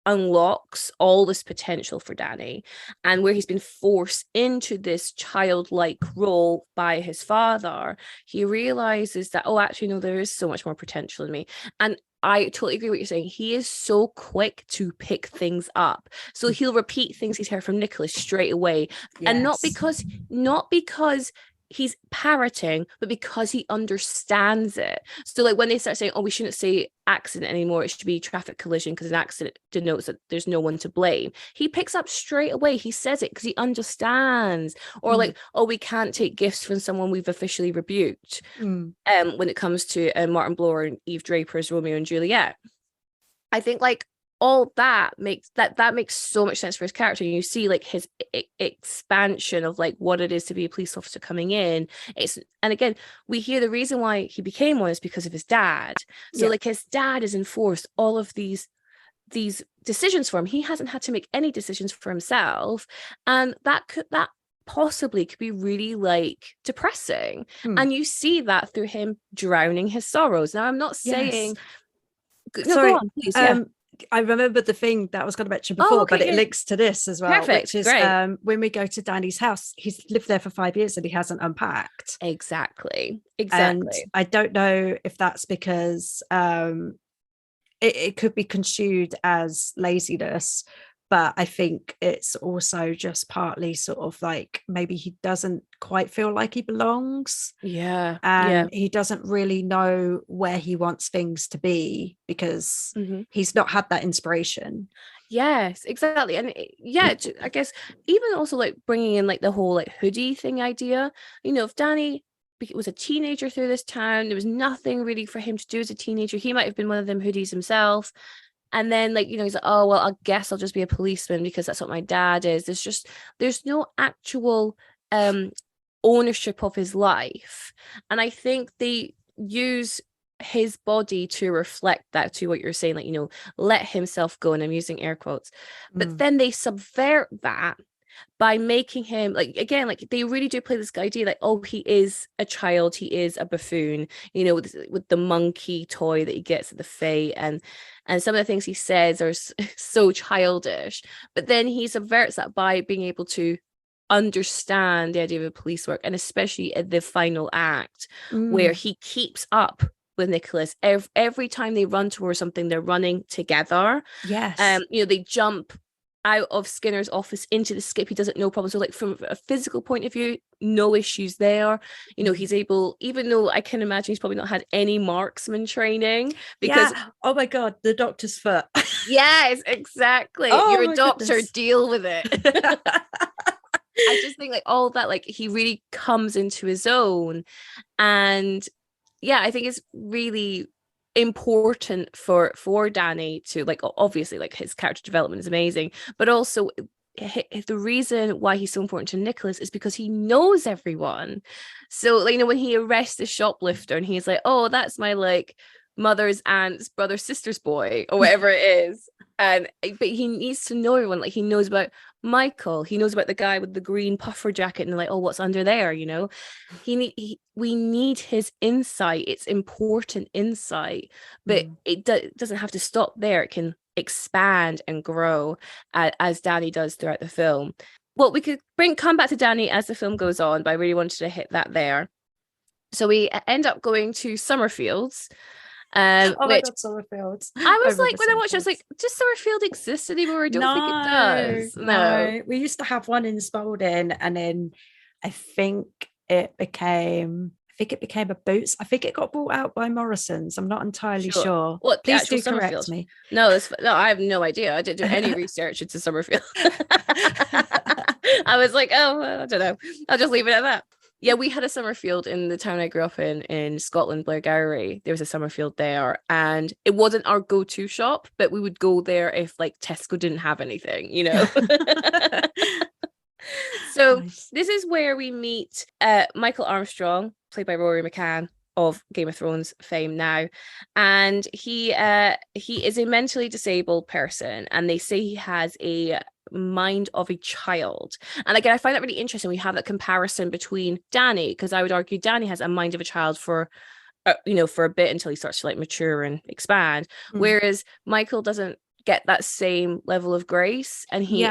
unlocks all this potential for Danny, and where he's been forced into this childlike role by his father, he realizes that, oh, actually, no, there is so much more potential in me. And I totally agree with what you're saying. He is so quick to pick things up. So he'll repeat things he's heard from Nicholas straight away. And not because he's parroting, but because he understands it. So, like, when they start saying, oh, we shouldn't say accident anymore, it should be traffic collision because an accident denotes that there's no one to blame, he picks up straight away. He says it because he understands. Or like, oh, we can't take gifts from someone we've officially rebuked, when it comes to Martin Blower and Eve Draper's Romeo and Juliet. I think, like, all that makes so much sense for his character. And you see, like, his expansion of, like, what it is to be a police officer coming in. And again, we hear the reason why he became one is because of his dad. So like, his dad has enforced all of these decisions for him. He hasn't had to make any decisions for himself, and that possibly could be really, like, depressing. And you see that through him drowning his sorrows. Now, I'm not saying sorry, go on, please. I remember the thing that I was going to mention before, but it links to this as well. Perfect, which is when we go to Danny's house, he's lived there for 5 years and he hasn't unpacked. Exactly. And I don't know if that's because it could be construed as laziness, but I think it's also just partly sort of like maybe he doesn't quite feel like he belongs. Yeah. And he doesn't really know where he wants things to be because he's not had that inspiration. Yes, exactly. And I guess even also like bringing in like the whole like hoodie thing idea, if Danny was a teenager through this town, there was nothing really for him to do as a teenager. He might have been one of them hoodies himself. And then like, he's like, oh, well, I guess I'll just be a policeman because that's what my dad is. There's no actual ownership of his life. And I think they use his body to reflect that, to what you're saying, like, let himself go, and I'm using air quotes. But then they subvert that by making him, like, again, like they really do play this idea like, oh, he is a child, he is a buffoon, with the monkey toy that he gets at the fete, and some of the things he says are so childish. But then he subverts that by being able to understand the idea of police work, and especially at the final act where he keeps up with Nicholas. Every time they run towards something, they're running together. Yes. They jump out of Skinner's office into the skip. He does it no problem. So like from a physical point of view, no issues there. He's able, even though I can imagine he's probably not had any marksman training, because oh my god, the doctor's foot. Yes, exactly. You're a doctor, goodness. Deal with it. I just think like all that, like he really comes into his own. And I think it's really important for Danny to, like, obviously like his character development is amazing, but also the reason why he's so important to Nicholas is because he knows everyone. So like, when he arrests the shoplifter and he's like, oh, that's my like mother's aunt's brother sister's boy or whatever it is, but he needs to know everyone. Like he knows about Michael, he knows about the guy with the green puffer jacket, and they're like, oh, what's under there? We need his insight. It's important insight, but it doesn't have to stop there. It can expand and grow as Danny does throughout the film. Well, we could come back to Danny as the film goes on, but I really wanted to hit that there. So we end up going to Summerfields. Oh my god, Summerfields. I was like, when I watched it, I was like, does Summerfield exist anymore? I don't think it does. No. We used to have one in Spalding, and then I think it became a Boots. I think it got bought out by Morrison's. I'm not entirely sure. What, please do correct me. No, I have no idea. I didn't do any research into Summerfield. I was like, oh, I don't know. I'll just leave it at that. Yeah, we had a Summerfield in the town I grew up in Scotland, Blairgowrie. There was a Summerfield there, and it wasn't our go-to shop, but we would go there if like Tesco didn't have anything, So nice. This is where we meet Michael Armstrong, played by Rory McCann of Game of Thrones fame now, and he is a mentally disabled person, and they say he has a mind of a child. And again, I find that really interesting. We have that comparison between Danny, because I would argue Danny has a mind of a child for for a bit until he starts to like mature and expand, whereas Michael doesn't get that same level of grace, and he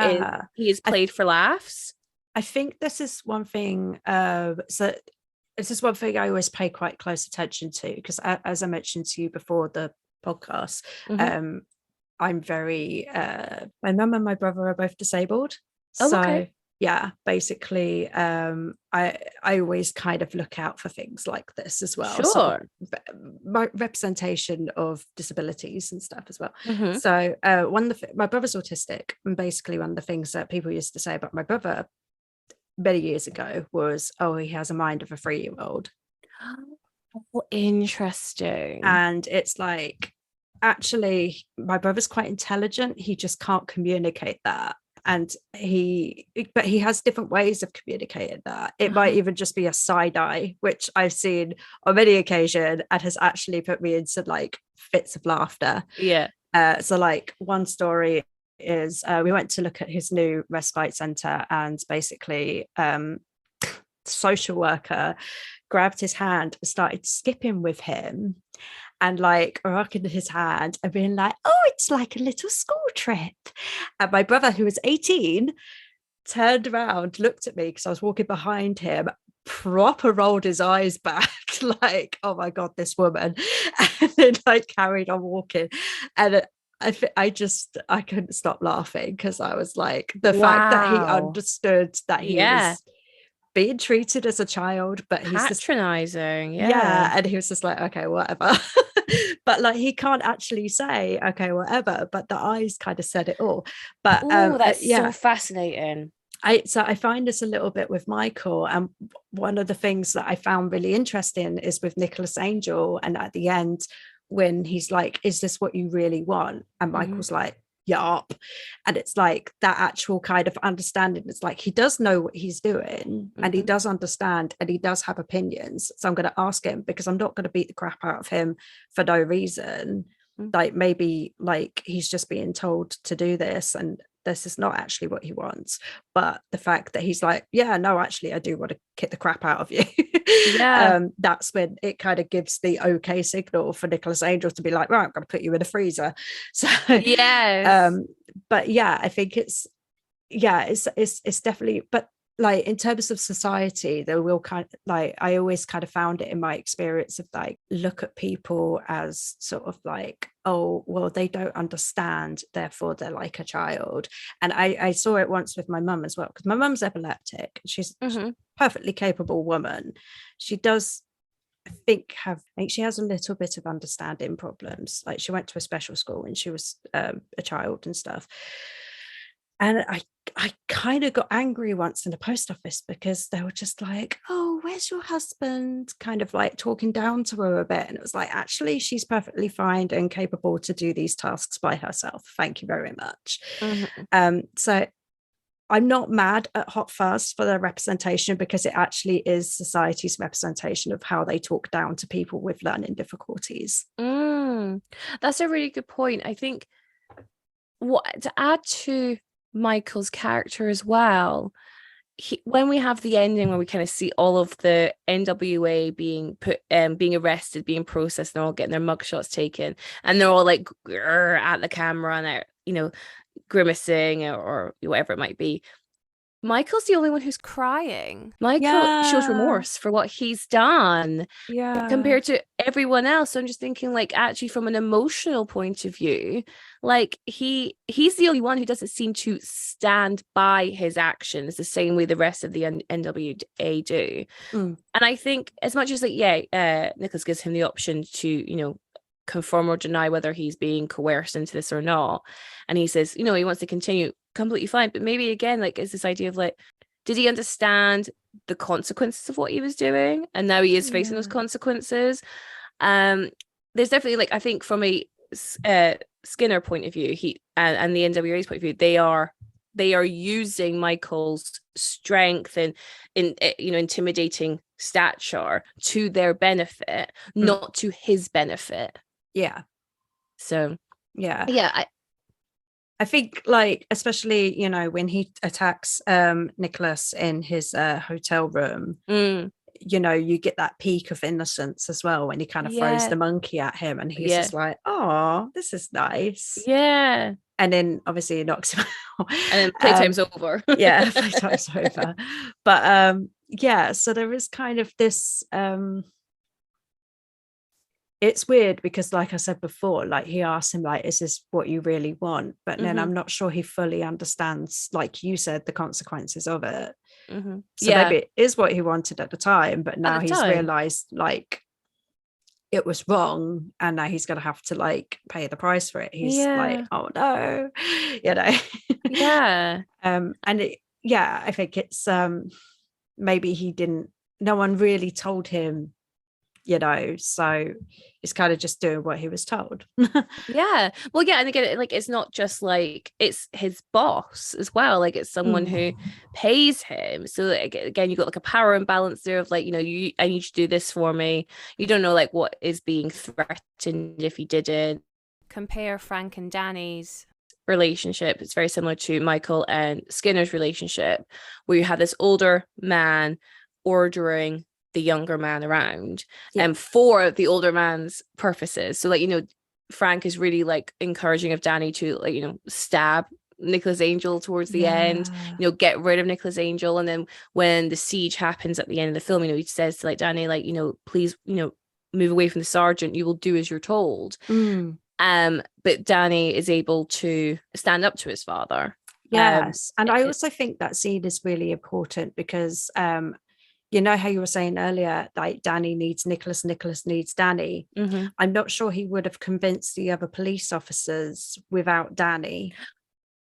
is played for laughs. I think this is one thing this is one thing I always pay quite close attention to, because as I mentioned to you before the podcast, I'm very my mum and my brother are both disabled. Yeah, basically I always kind of look out for things like this as well. Sure. My representation of disabilities and stuff as well. So my brother's autistic, and basically one of the things that people used to say about my brother many years ago was, oh, he has a mind of a 3-year-old. Oh, interesting. And it's like, actually my brother's quite intelligent, he just can't communicate that, and he has different ways of communicating that. It might even just be a side eye, which I've seen on many occasions and has actually put me into like fits of laughter. So like one story is we went to look at his new respite center, and basically social worker grabbed his hand and started skipping with him, and like rocking his hand and being like, oh, it's like a little school trip. And my brother, who was 18, turned around, looked at me because I was walking behind him, proper rolled his eyes back like, oh my god, this woman, and then like carried on walking. And I couldn't stop laughing because I was like, the fact that he Wow. understood that he Yeah. was being treated as a child, but he's just, Patronizing. yeah, Yeah. and he was just like, okay, whatever. But like he can't actually say okay, whatever, but the eyes kind of said it all. But Oh, that's so yeah, fascinating. I find this a little bit with Michael, and one of the things that I found really interesting is with Nicholas Angel, and at the end when he's like, is this what you really want? And Michael's like, yup. And it's like that actual kind of understanding. It's like he does know what he's doing, and he does understand, and he does have opinions. So I'm going to ask him, because I'm not going to beat the crap out of him for no reason. Like maybe like he's just being told to do this, and this is not actually what he wants. But the fact that he's like, yeah, no, actually I do want to kick the crap out of you. Yeah. That's when it kind of gives the okay signal for Nicholas Angel to be like, right, I'm going to put you in the freezer. So Yes. but yeah, I think it's definitely, but like in terms of society, there will kind of like, I always kind of found it in my experience of like, look at people as sort of like, oh, well, they don't understand, therefore they're like a child. And I saw it once with my mum as well, because my mum's epileptic. She's a perfectly capable woman. She does, I think she has a little bit of understanding problems. Like she went to a special school when she was a child and stuff. And I kind of got angry once in the post office because they were just like, oh, where's your husband? Kind of like talking down to her a bit. And it was like, actually, she's perfectly fine and capable to do these tasks by herself. Thank you very much. So I'm not mad at Hot Fuzz for their representation, because it actually is society's representation of how they talk down to people with learning difficulties. That's a really good point. I think what to add to Michael's character as well, when we have the ending where we kind of see all of the NWA being being arrested, being processed, and they're all getting their mugshots taken, and they're all like at the camera, and they're grimacing or whatever it might be. Michael's the only one who's crying. Michael shows remorse for what he's done, compared to everyone else. So I'm just thinking, like, actually from an emotional point of view, like he's the only one who doesn't seem to stand by his actions the same way the rest of the NWA do. And I think as much as Nicholas gives him the option to confirm or deny whether he's being coerced into this or not, and he says he wants to continue, completely fine. But maybe again, like, is this idea of like, did he understand the consequences of what he was doing, and now he is facing those consequences? There's definitely, like, I think from a Skinner point of view, he and the NWA's point of view, they are using Michael's strength and intimidating stature to their benefit, not to his benefit. So I think, like, especially when he attacks Nicholas in his hotel room, you get that peak of innocence as well when he kind of throws the monkey at him, and he's just like, oh, this is nice. And then obviously he knocks him out, and then playtime's over. Playtime's over. But so there is kind of this it's weird because, like I said before, like he asked him, like, is this what you really want? But then I'm not sure he fully understands, like you said, the consequences of it. So maybe it is what he wanted at the time, but now he's realized, like, it was wrong, and now he's gonna have to, like, pay the price for it. He's like, oh no, I think it's maybe no one really told him, so it's kind of just doing what he was told. And again, like, it's not just like it's his boss as well, like it's someone who pays him. So like, again, you got like a power imbalance there of like, I need you to do this for me. You don't know like what is being threatened if he didn't. Compare Frank and Danny's relationship. It's very similar to Michael and Skinner's relationship, where you have this older man ordering the younger man around, and for the older man's purposes. So like, Frank is really like encouraging of Danny to like, stab Nicholas Angel towards the end, get rid of Nicholas Angel. And then when the siege happens at the end of the film, he says to like Danny, like, please, move away from the sergeant, you will do as you're told. But Danny is able to stand up to his father. Yes. And I also think that scene is really important because you know how you were saying earlier, like Danny needs Nicholas, Nicholas needs Danny. Mm-hmm. I'm not sure he would have convinced the other police officers without Danny.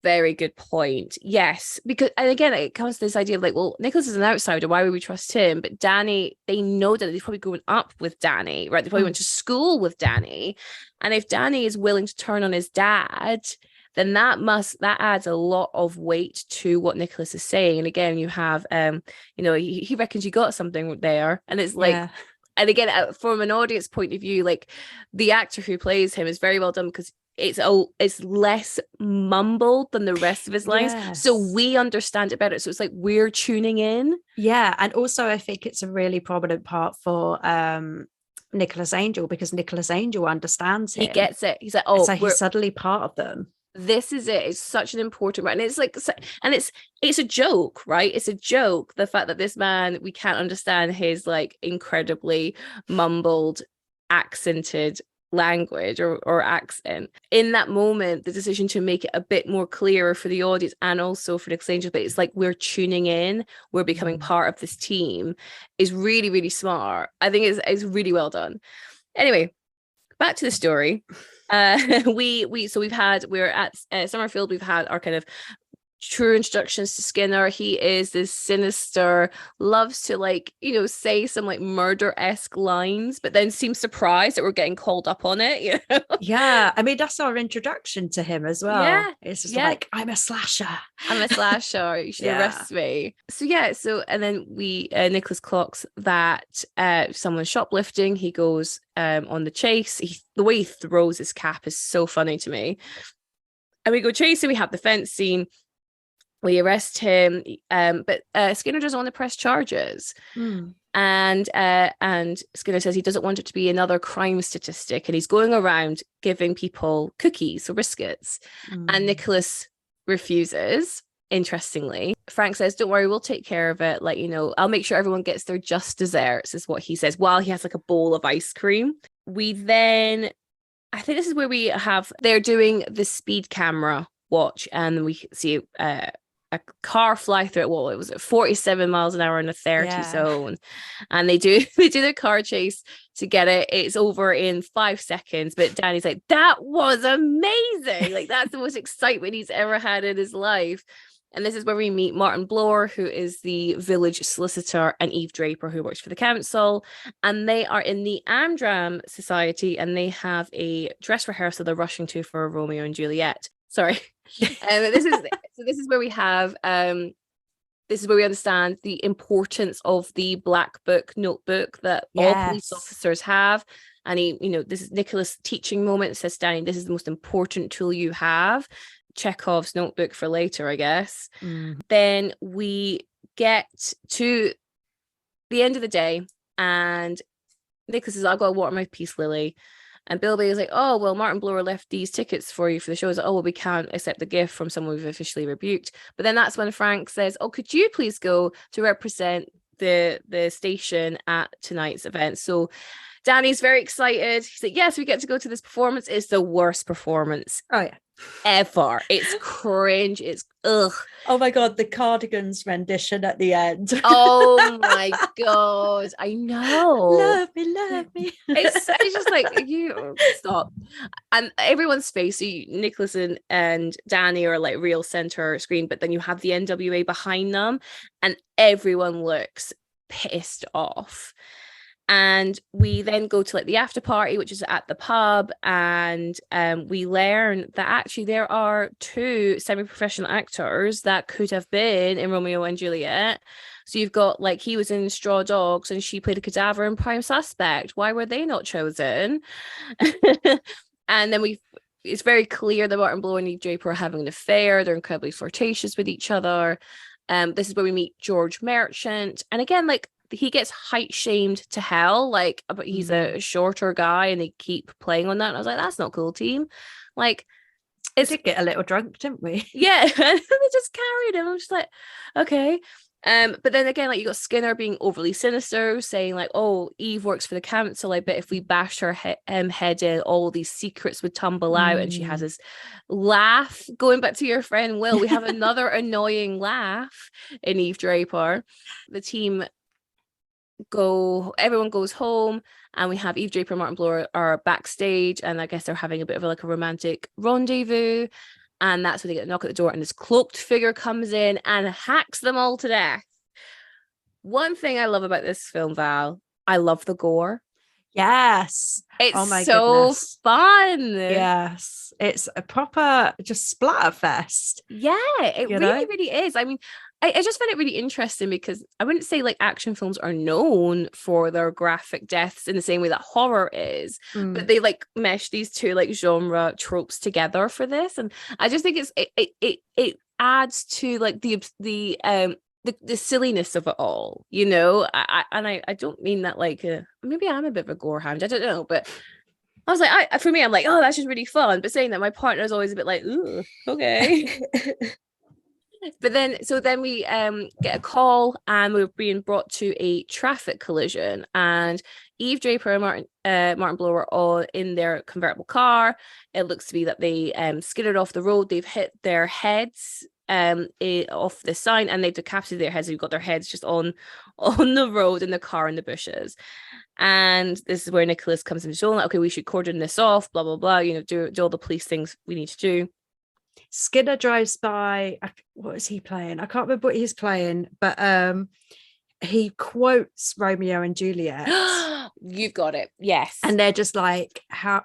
Very good point. Yes, because, and again, it comes to this idea of like, well, Nicholas is an outsider. Why would we trust him? But Danny, they know that they've probably grown up with Danny, right? They probably went to school with Danny. And if Danny is willing to turn on his dad, then that adds a lot of weight to what Nicholas is saying. And again, you have, he reckons you got something there. And it's like, Yeah. and again, from an audience point of view, like the actor who plays him is very well done because it's less mumbled than the rest of his lines. Yes. So we understand it better. So it's like we're tuning in. Yeah. And also I think it's a really prominent part for Nicholas Angel, because Nicholas Angel understands him. He gets it. He's like, oh, so he's suddenly part of them. This is it. It's such an important, right? And it's like, and it's a joke, right? It's a joke. The fact that this man, we can't understand his like incredibly mumbled, accented language or accent. In that moment, the decision to make it a bit more clearer for the audience and also for Nicholas Angel, but it's like we're tuning in, we're becoming part of this team, is really, really smart. I think it's really well done. Anyway, back to the story. We're at Summerfield. We've had our kind of true introductions to Skinner. He is this sinister, loves to like, say some like murder-esque lines, but then seems surprised that we're getting called up on it. Yeah, I mean that's our introduction to him as well. Yeah, it's just like, I'm a slasher. You should arrest me. So and then Nicholas clocks that someone's shoplifting. He goes on the chase. The way he throws his cap is so funny to me. And we go chasing. We have the fence scene. We arrest him, but Skinner doesn't want to press charges. And Skinner says he doesn't want it to be another crime statistic, and he's going around giving people cookies or biscuits. And Nicholas refuses. Interestingly, Frank says, "Don't worry, we'll take care of it. Like, I'll make sure everyone gets their just desserts," is what he says, while he has like a bowl of ice cream. We then, I think this is where they're doing the speed camera watch, and we see a car fly through it. What was it? 47 miles an hour in a 30 zone. And they do their car chase to get it. It's over in 5 seconds. But Danny's like, that was amazing. Like, that's the most excitement he's ever had in his life. And this is where we meet Martin Bloor, who is the village solicitor, and Eve Draper, who works for the council. And they are in the Amdram Society, and they have a dress rehearsal they're rushing to for Romeo and Juliet. Sorry. This is where we have this is where we understand the importance of the black book notebook that all police officers have. And this is Nicholas' teaching moment. Says, Danny, this is the most important tool you have. Chekhov's notebook for later, I guess. Then we get to the end of the day, and Nicholas says, I'll go water my peace lily. And Bilby is like, oh, well, Martin Bloor left these tickets for you for the show. He's like, oh, well, we can't accept the gift from someone we've officially rebuked. But then that's when Frank says, oh, could you please go to represent the station at tonight's event? So Danny's very excited. He's like, yes, we get to go to this performance. It's the worst performance ever. It's cringe. It's ugh. Oh my god, the Cardigans rendition at the end. Oh my god, I know. Love me. It's just like, you stop. And everyone's face, so Nicholas and Danny are like real center screen, but then you have the NWA behind them, and everyone looks pissed off. And we then go to like the after party, which is at the pub, and we learn that actually there are 2 semi-professional actors that could have been in Romeo and Juliet. So you've got like, he was in Straw Dogs and she played a cadaver in Prime Suspect. Why were they not chosen? And then it's very clear that Martin Bloor and Eve Draper are having an affair. They're incredibly flirtatious with each other. This is where we meet George Merchant, and again, like, he gets height shamed to hell, like, but he's a shorter guy, and they keep playing on that. And I was like, that's not cool, team. Like, we did get a little drunk, didn't we? Yeah, and they just carried him. I'm just like, okay. But then again, like you got Skinner being overly sinister, saying like, "Oh, Eve works for the council. I bet if we bashed her head in, all these secrets would tumble out." And she has this laugh. Going back to your friend Will, we have another annoying laugh in Eve Draper. The team everyone goes home, and we have Eve Draper and Martin Blower are backstage, and I guess they're having a bit of like a romantic rendezvous. And that's when they get a knock at the door, and this cloaked figure comes in and hacks them all to death. One thing I love about this film, Val, I love the gore. Yes. It's oh my so goodness. fun. Yes. It's a proper just splatter fest. Yeah, it really is. I mean, I just find it really interesting because I wouldn't say like action films are known for their graphic deaths in the same way that horror is, but they like mesh these two like genre tropes together for this, and I just think it adds to like the silliness of it all, you know. I don't mean that like maybe I'm a bit of a gore hound, I don't know, but I was like, for me, I'm like, oh, that's just really fun. But saying that, my partner is always a bit like, ooh, okay. But then we get a call, and we're being brought to a traffic collision, and Eve Draper and Martin Blower are all in their convertible car. It looks to be that they skidded off the road. They've hit their heads off the sign, and they've decapitated their heads. They've got their heads just on the road in the car in the bushes. And this is where Nicholas comes into show, like, okay, we should cordon this off, blah blah blah, you know, do all the police things we need to do. Skinner drives by. What is he playing? I can't remember what he's playing, but he quotes Romeo and Juliet. You've got it. Yes. And they're just like, how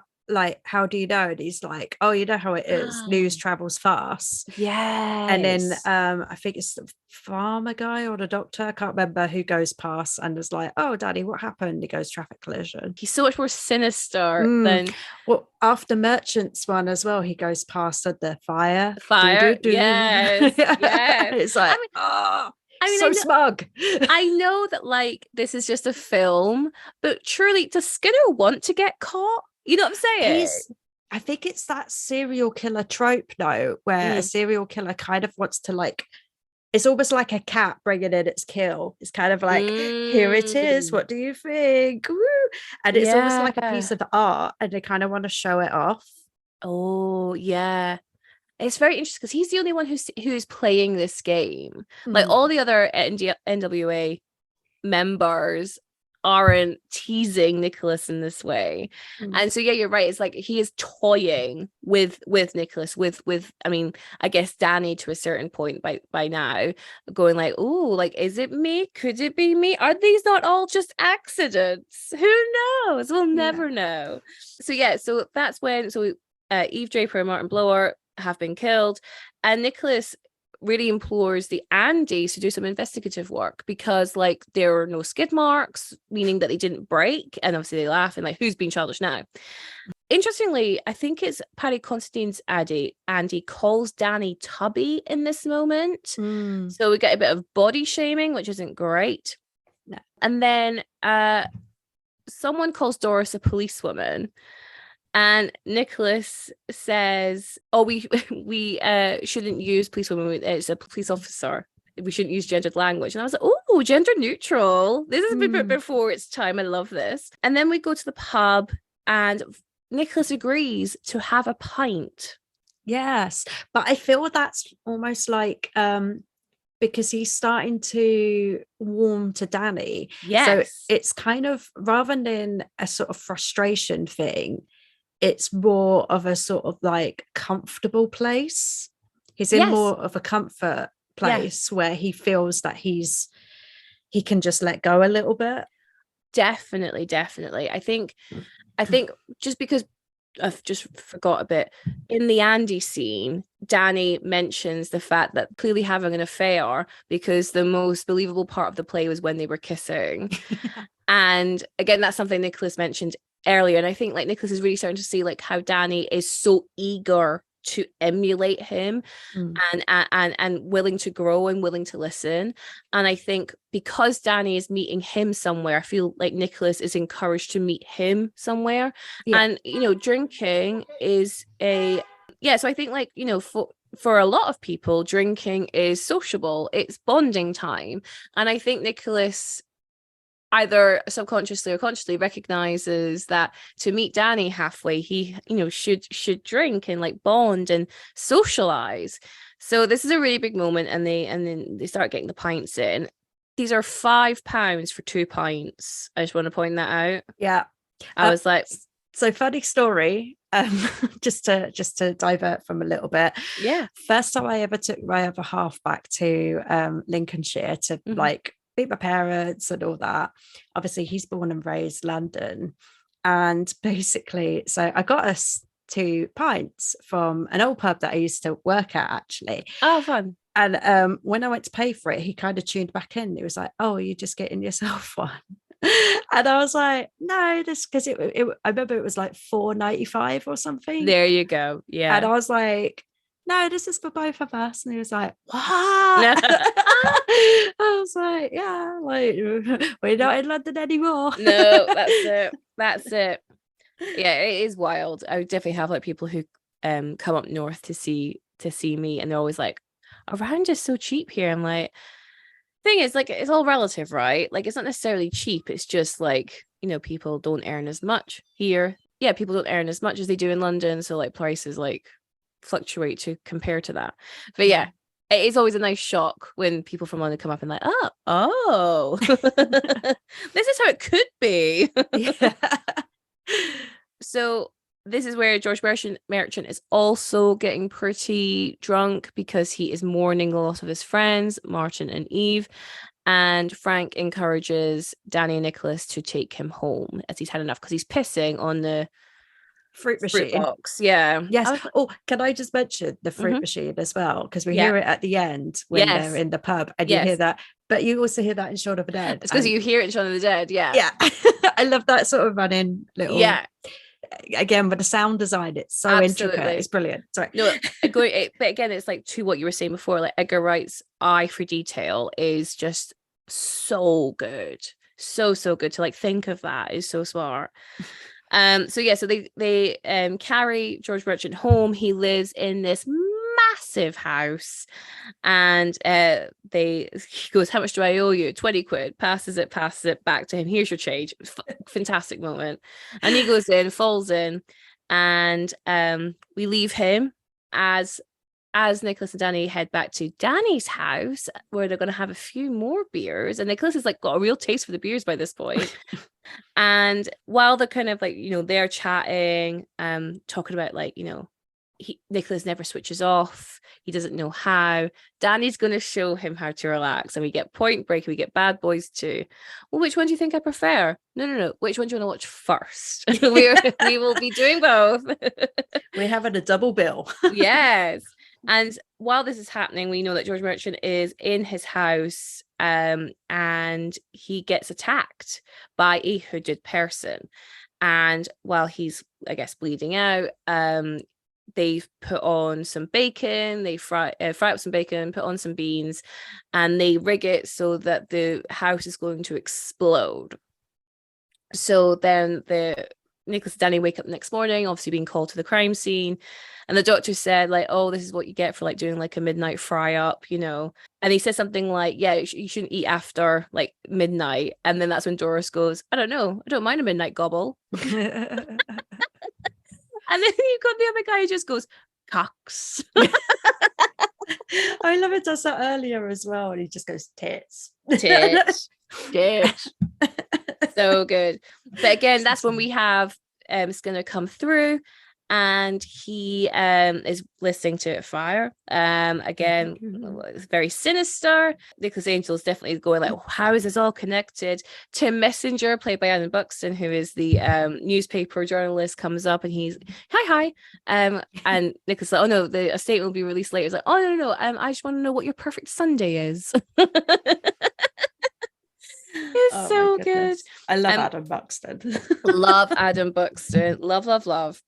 do you know? And he's like, oh, you know how it is. News travels fast. Yeah. And then I think it's the farmer guy or the doctor, I can't remember, who goes past and is like, oh, Daddy, what happened? He goes, traffic collision. He's so much more sinister than after Merchant's one as well. He goes past at the fire. Yes. Yes. It's like, so smug. I know that like this is just a film, but truly, does Skinner want to get caught? You know what I'm saying? I think it's that serial killer trope, though, where a serial killer kind of wants to like, it's almost like a cat bringing in its kill. It's kind of like, here it is. What do you think? Woo! And it's almost like a piece of art, and they kind of want to show it off. Oh, yeah. It's very interesting because he's the only one who's playing this game. Like all the other NWA members aren't teasing Nicholas in this way. And so yeah, you're right, it's like he is toying with Nicholas, with I mean, I guess Danny to a certain point by now, going like, oh, like, is it me? Could it be me? Are these not all just accidents? Who knows? We'll never know. So yeah, so that's when Eve Draper and Martin Blower have been killed, and Nicholas really implores the Andys to do some investigative work because like there are no skid marks, meaning that they didn't break, and obviously they laugh and like, who's being childish now? Interestingly, I think it's Paddy Considine's Andy calls Danny Tubby in this moment. So we get a bit of body shaming, which isn't great. No. And then someone calls Doris a policewoman. And Nicholas says, oh, we shouldn't use policewoman. It's a police officer. We shouldn't use gendered language. And I was like, oh, gender neutral. This is a bit before its time. I love this. And then we go to the pub, and Nicholas agrees to have a pint. Yes. But I feel that's almost like because he's starting to warm to Danny. Yes. So it's kind of, rather than a sort of frustration thing, it's more of a sort of like comfortable place. He's in more of a comfort place where he feels that he can just let go a little bit. Definitely. I think just because I've just forgot a bit, in the Andy scene, Danny mentions the fact that clearly having an affair, because the most believable part of the play was when they were kissing. And again, that's something Nicholas mentioned earlier, and I think like Nicholas is really starting to see like how Danny is so eager to emulate him and willing to grow and willing to listen. And I think because Danny is meeting him somewhere, I feel like Nicholas is encouraged to meet him somewhere. And you know, drinking is a yeah, so I think like, you know, for a lot of people, drinking is sociable, it's bonding time. And I think Nicholas either subconsciously or consciously recognizes that to meet Danny halfway, he, you know, should drink and like bond and socialize. So this is a really big moment, and then they start getting the pints in. These are £5 for 2 pints. I just want to point that out. Yeah. I was like, so funny story. Just to divert from a little bit. Yeah. First time I ever took my other half back to Lincolnshire to like meet my parents and all that. Obviously, he's born and raised London, and basically, so I got us 2 pints from an old pub that I used to work at, actually. Oh, fun. And when I went to pay for it, he kind of tuned back in. He was like, "Oh, you're just getting yourself one." And I was like, "No, this," because it I remember it was like $4.95 or something. There you go. Yeah. And I was like, "No, this is for both of us." And he was like, "What?" I was like, "Yeah, like we're not in London anymore." No, that's it. Yeah, it is wild. I would definitely have like people who come up north to see me, and they're always like, "Around is so cheap here." I'm like, thing is, like, it's all relative, right? Like, it's not necessarily cheap, it's just like, you know, people don't earn as much here. Yeah, people don't earn as much as they do in London, so like prices like fluctuate to compare to that. But yeah, it is always a nice shock when people from London come up and like, oh this is how it could be. Yeah. So this is where George Merchant is also getting pretty drunk because he is mourning the loss of his friends, Martin and Eve. And Frank encourages Danny and Nicholas to take him home as he's had enough because he's pissing on the fruit machine box. Yeah. Yes. Can I just mention the fruit machine as well? Because we hear it at the end when they're in the pub, and you hear that, but you also hear that in Shaun of the Dead. It's because you hear it in Shaun of the Dead. Yeah. Yeah. I love that sort of running little. Yeah. Again, but the sound design, it's so intricate. It's brilliant. Sorry. No, but again, it's like to what you were saying before, like Edgar Wright's eye for detail is just so good. So good to like think of that is so smart. So they carry George Merchant home. He lives in this massive house, and he goes, "How much do I owe you?" 20 quid. Passes it back to him. "Here's your change." Fantastic moment. And he goes in, falls in, and we leave him as Nicholas and Danny head back to Danny's house, where they're going to have a few more beers. And Nicholas has like got a real taste for the beers by this point. And while they're kind of like, you know, they're chatting, talking about like, you know, Nicholas never switches off. He doesn't know how. Danny's going to show him how to relax. And we get Point Break, we get Bad Boys 2. Well, which one do you think I prefer? No. Which one do you want to watch first? we will be doing both. We're having a double bill. Yes. And while this is happening, we know that George Merchant is in his house, and he gets attacked by a hooded person. And while he's, I guess, bleeding out, they've put on some bacon, they fry up some bacon, put on some beans, and they rig it so that the house is going to explode. So then Nicholas and Danny wake up the next morning, obviously being called to the crime scene. And the doctor said, like, "Oh, this is what you get for like doing like a midnight fry up, you know." And he says something like, "Yeah, you shouldn't eat after like midnight." And then that's when Doris goes, "I don't know. I don't mind a midnight gobble." And then you've got the other guy who just goes, "Cocks." I love it, does that earlier as well. And he just goes, "Tits." Tits. So good. But again, that's when we have Skinner come through, and he is listening to a fire. Again, it's very sinister. Nicholas Angel is definitely going like, how is this all connected? Tim Messenger, played by Adam Buxton, who is the newspaper journalist, comes up and he's hi. And Nicholas is like, "Oh no, a statement will be released later." He's like, "Oh no, I just want to know what your perfect Sunday is." It's so good. I love Adam Buxton. Love Adam Buxton. Love.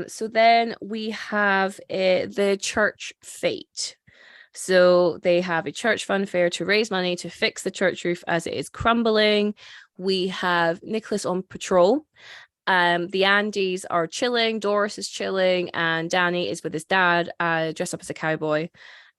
So then we have the church fete. So they have a church fun fair to raise money to fix the church roof as it is crumbling. We have Nicholas on patrol, The Andes are chilling, Doris is chilling, and Danny is with his dad, dressed up as a cowboy.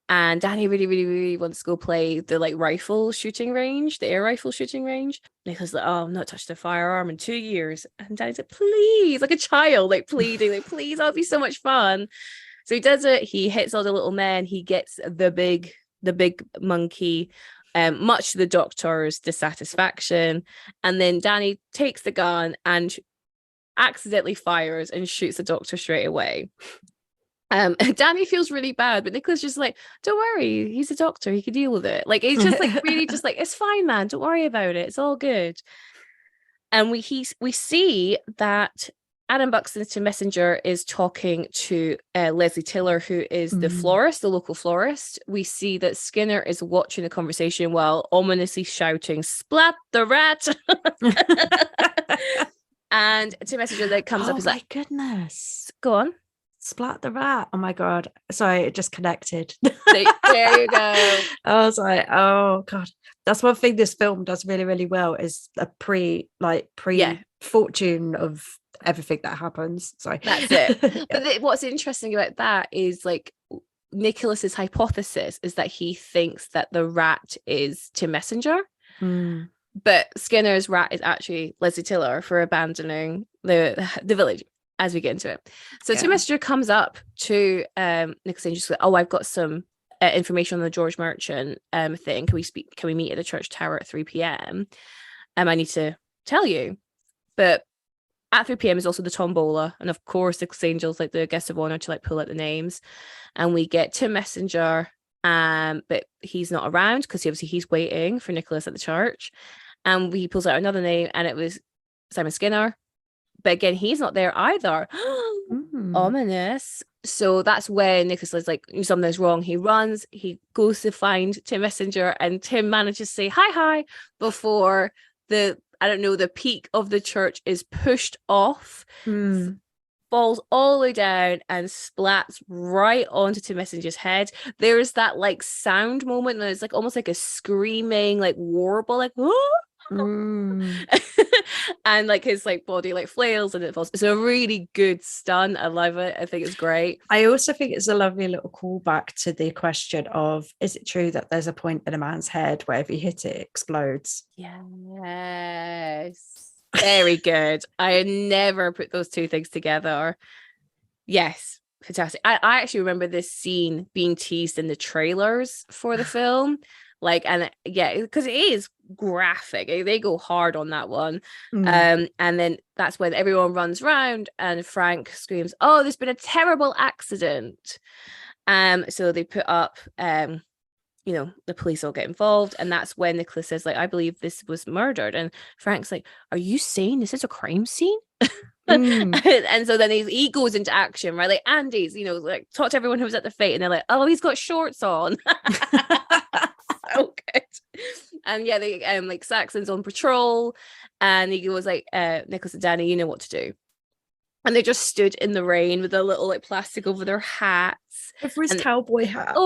And Danny really, really, really wants to go play the like rifle shooting range, the air rifle shooting range. Nicholas like, oh, I've not touched a firearm in 2 years. And Danny's like, please, like a child, like pleading, like, please, that'll be so much fun. So he does it. He hits all the little men. He gets the big monkey, much to the doctor's dissatisfaction. And then Danny takes the gun and accidentally fires and shoots the doctor straight away. Danny feels really bad, but Nicholas just like, don't worry, he's a doctor, he can deal with it. Like, he's just like really just like, it's fine, man, don't worry about it, it's all good. And we see that Adam Buxton's to Messenger is talking to Leslie Tiller, who is the florist, the local florist. We see that Skinner is watching the conversation while ominously shouting, "Splat the rat!" And to Messenger that comes up is like, goodness, go on. Splat the rat. Oh my god. Sorry, it just connected. There you go. I was like, oh god. That's one thing this film does really, really well, is a fortune of everything that happens. Sorry. That's it. But what's interesting about that is like Nicholas's hypothesis is that he thinks that the rat is Tim Messenger. But Skinner's rat is actually Leslie Tiller for abandoning the village. As we get into it. So Tim Messenger comes up to Nicholas and just like, oh, I've got some information on the George Merchant thing. Can we meet at the church tower at 3 p.m? I need to tell you. But at 3 p.m. is also the tombola. And of course, Nicholas Angel's like the guest of honor to like pull out the names. And we get Tim Messenger, but he's not around because he's waiting for Nicholas at the church. And he pulls out another name, and it was Simon Skinner. But again, he's not there either. Ominous. So that's when Nicholas is like, something's wrong. He runs, he goes to find Tim Messenger, and Tim manages to say hi before the peak of the church is pushed off, falls all the way down and splats right onto Tim Messenger's head. There's that like sound moment, and it's like almost like a screaming like warble, like whoa. And like his like body like flails and it falls. It's a really good stun. I love it. I think it's great. I also think it's a lovely little callback to the question of, is it true that there's a point in a man's head where if you hit it explodes? Yes, very good. I never put those two things together. Yes, fantastic. I actually remember this scene being teased in the trailers for the film. Like, and yeah, because it is graphic. They go hard on that one. And then that's when everyone runs round and Frank screams, oh, there's been a terrible accident. So they put up, the police all get involved. And that's when Nicholas says, like, I believe this was murdered. And Frank's like, are you saying this is a crime scene? And so then he goes into action, right? Like Andy's, like talk to everyone who was at the fete, and they're like, oh, he's got shorts on. So good. And yeah, they like Saxon's on patrol, and he was like, Nicholas and Danny, you know what to do. And they just stood in the rain with a little like plastic over their hats. Over his cowboy hat.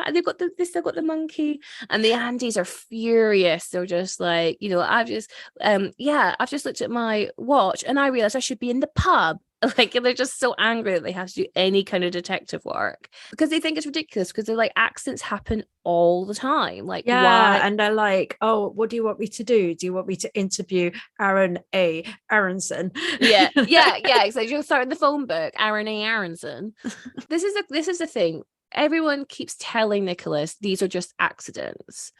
And they still got the monkey. And the Andes are furious. They're just like, I've just looked at my watch and I realized I should be in the pub. Like, they're just so angry that they have to do any kind of detective work because they think it's ridiculous, because they're like, accidents happen all the time. Like, why? And they're like, oh, what do you want me to do? Do you want me to interview Aaron A. Aronson? Yeah. So you'll start in the phone book, Aaron A. Aronson. This is the thing. Everyone keeps telling Nicholas these are just accidents.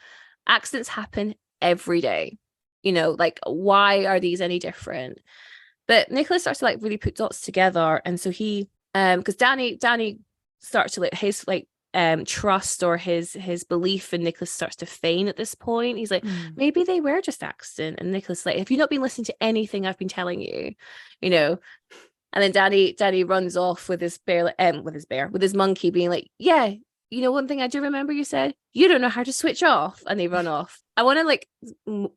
Accidents happen every day. Like, why are these any different? But Nicholas starts to like really put dots together, and so he, because Danny starts to like his like trust or his belief in Nicholas starts to wane at this point. He's like, maybe they were just accident, and Nicholas like, have you not been listening to anything I've been telling you? And then Danny runs off with his monkey, being like, yeah, you know, one thing I do remember you said, you don't know how to switch off, and they run off. I want to like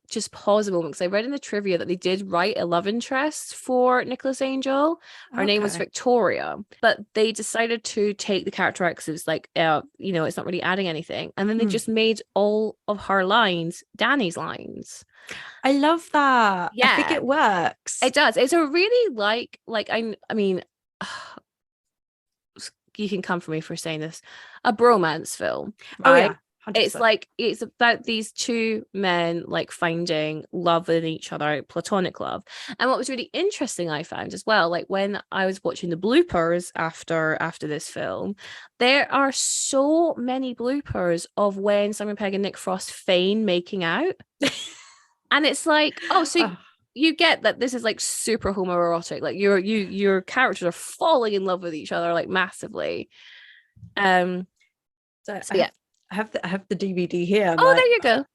just pause a moment because I read in the trivia that they did write a love interest for Nicholas Angel. Her name was Okay. Victoria, but they decided to take the character out because it was like, you know, it's not really adding anything. And then they just made all of her lines Danny's lines. I love that. I think Yeah. it works. It does. It's a really like I mean, you can come for me for saying this, a bromance film, Oh right? yeah. 100%. It's like, it's about these two men like finding love in each other, platonic love. And what was really interesting, I found as well, like when I was watching the bloopers after this film, there are so many bloopers of when Simon Pegg and Nick Frost feign making out. And it's like, oh, so you get that this is like super homoerotic, like your characters are falling in love with each other like massively. So yeah, I have the DVD here. Oh, there you go.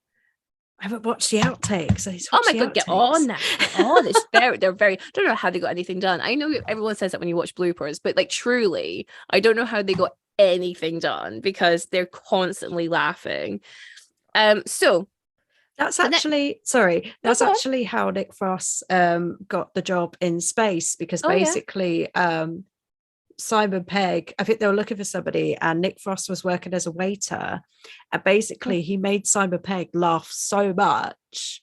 I haven't watched the outtakes. Oh my god, get on now. Get on. They're very, I don't know how they got anything done. I know everyone says that when you watch bloopers, but like truly, I don't know how they got anything done because they're constantly laughing. So that's actually actually how Nick Frost got the job in space, because basically Simon Pegg, I think they were looking for somebody, and Nick Frost was working as a waiter, and basically he made Simon Pegg laugh so much,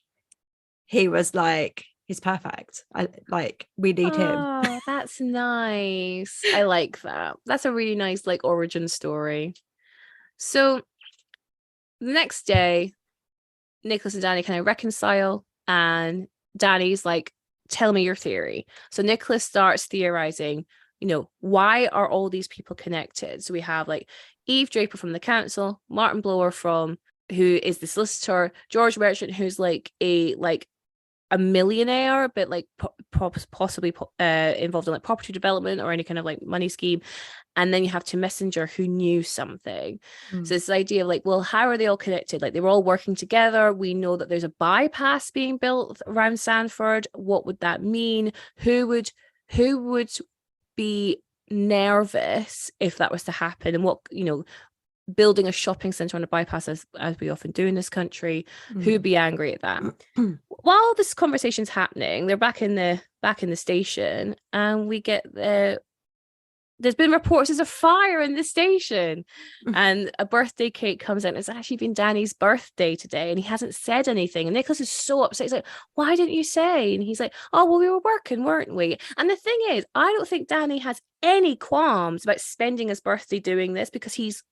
he was like, he's perfect. We need him. Oh, that's nice. I like that. That's a really nice like origin story. So the next day, Nicholas and Danny kind of reconcile, and Danny's like, tell me your theory. So Nicholas starts theorizing, you know, why are all these people connected? So we have like Eve Draper from the council, Martin Blower who is the solicitor, George Merchant, who's like a millionaire, but like possibly involved in like property development or any kind of like money scheme. And then you have Tim Messenger, who knew something. So this idea of like, well, how are they all connected? Like, they were all working together. We know that there's a bypass being built around Sanford. What would that mean? Who would be nervous if that was to happen? And what, you know, building a shopping center on a bypass, as we often do in this country, who'd be angry at that? While this conversation's happening, they're back in the station, and we get there's been reports there's a fire in the station, and a birthday cake comes out. It's actually been Danny's birthday today, and he hasn't said anything. And Nicholas is so upset. He's like, why didn't you say? And he's like, oh, well, we were working, weren't we? And the thing is, I don't think Danny has any qualms about spending his birthday doing this, because he's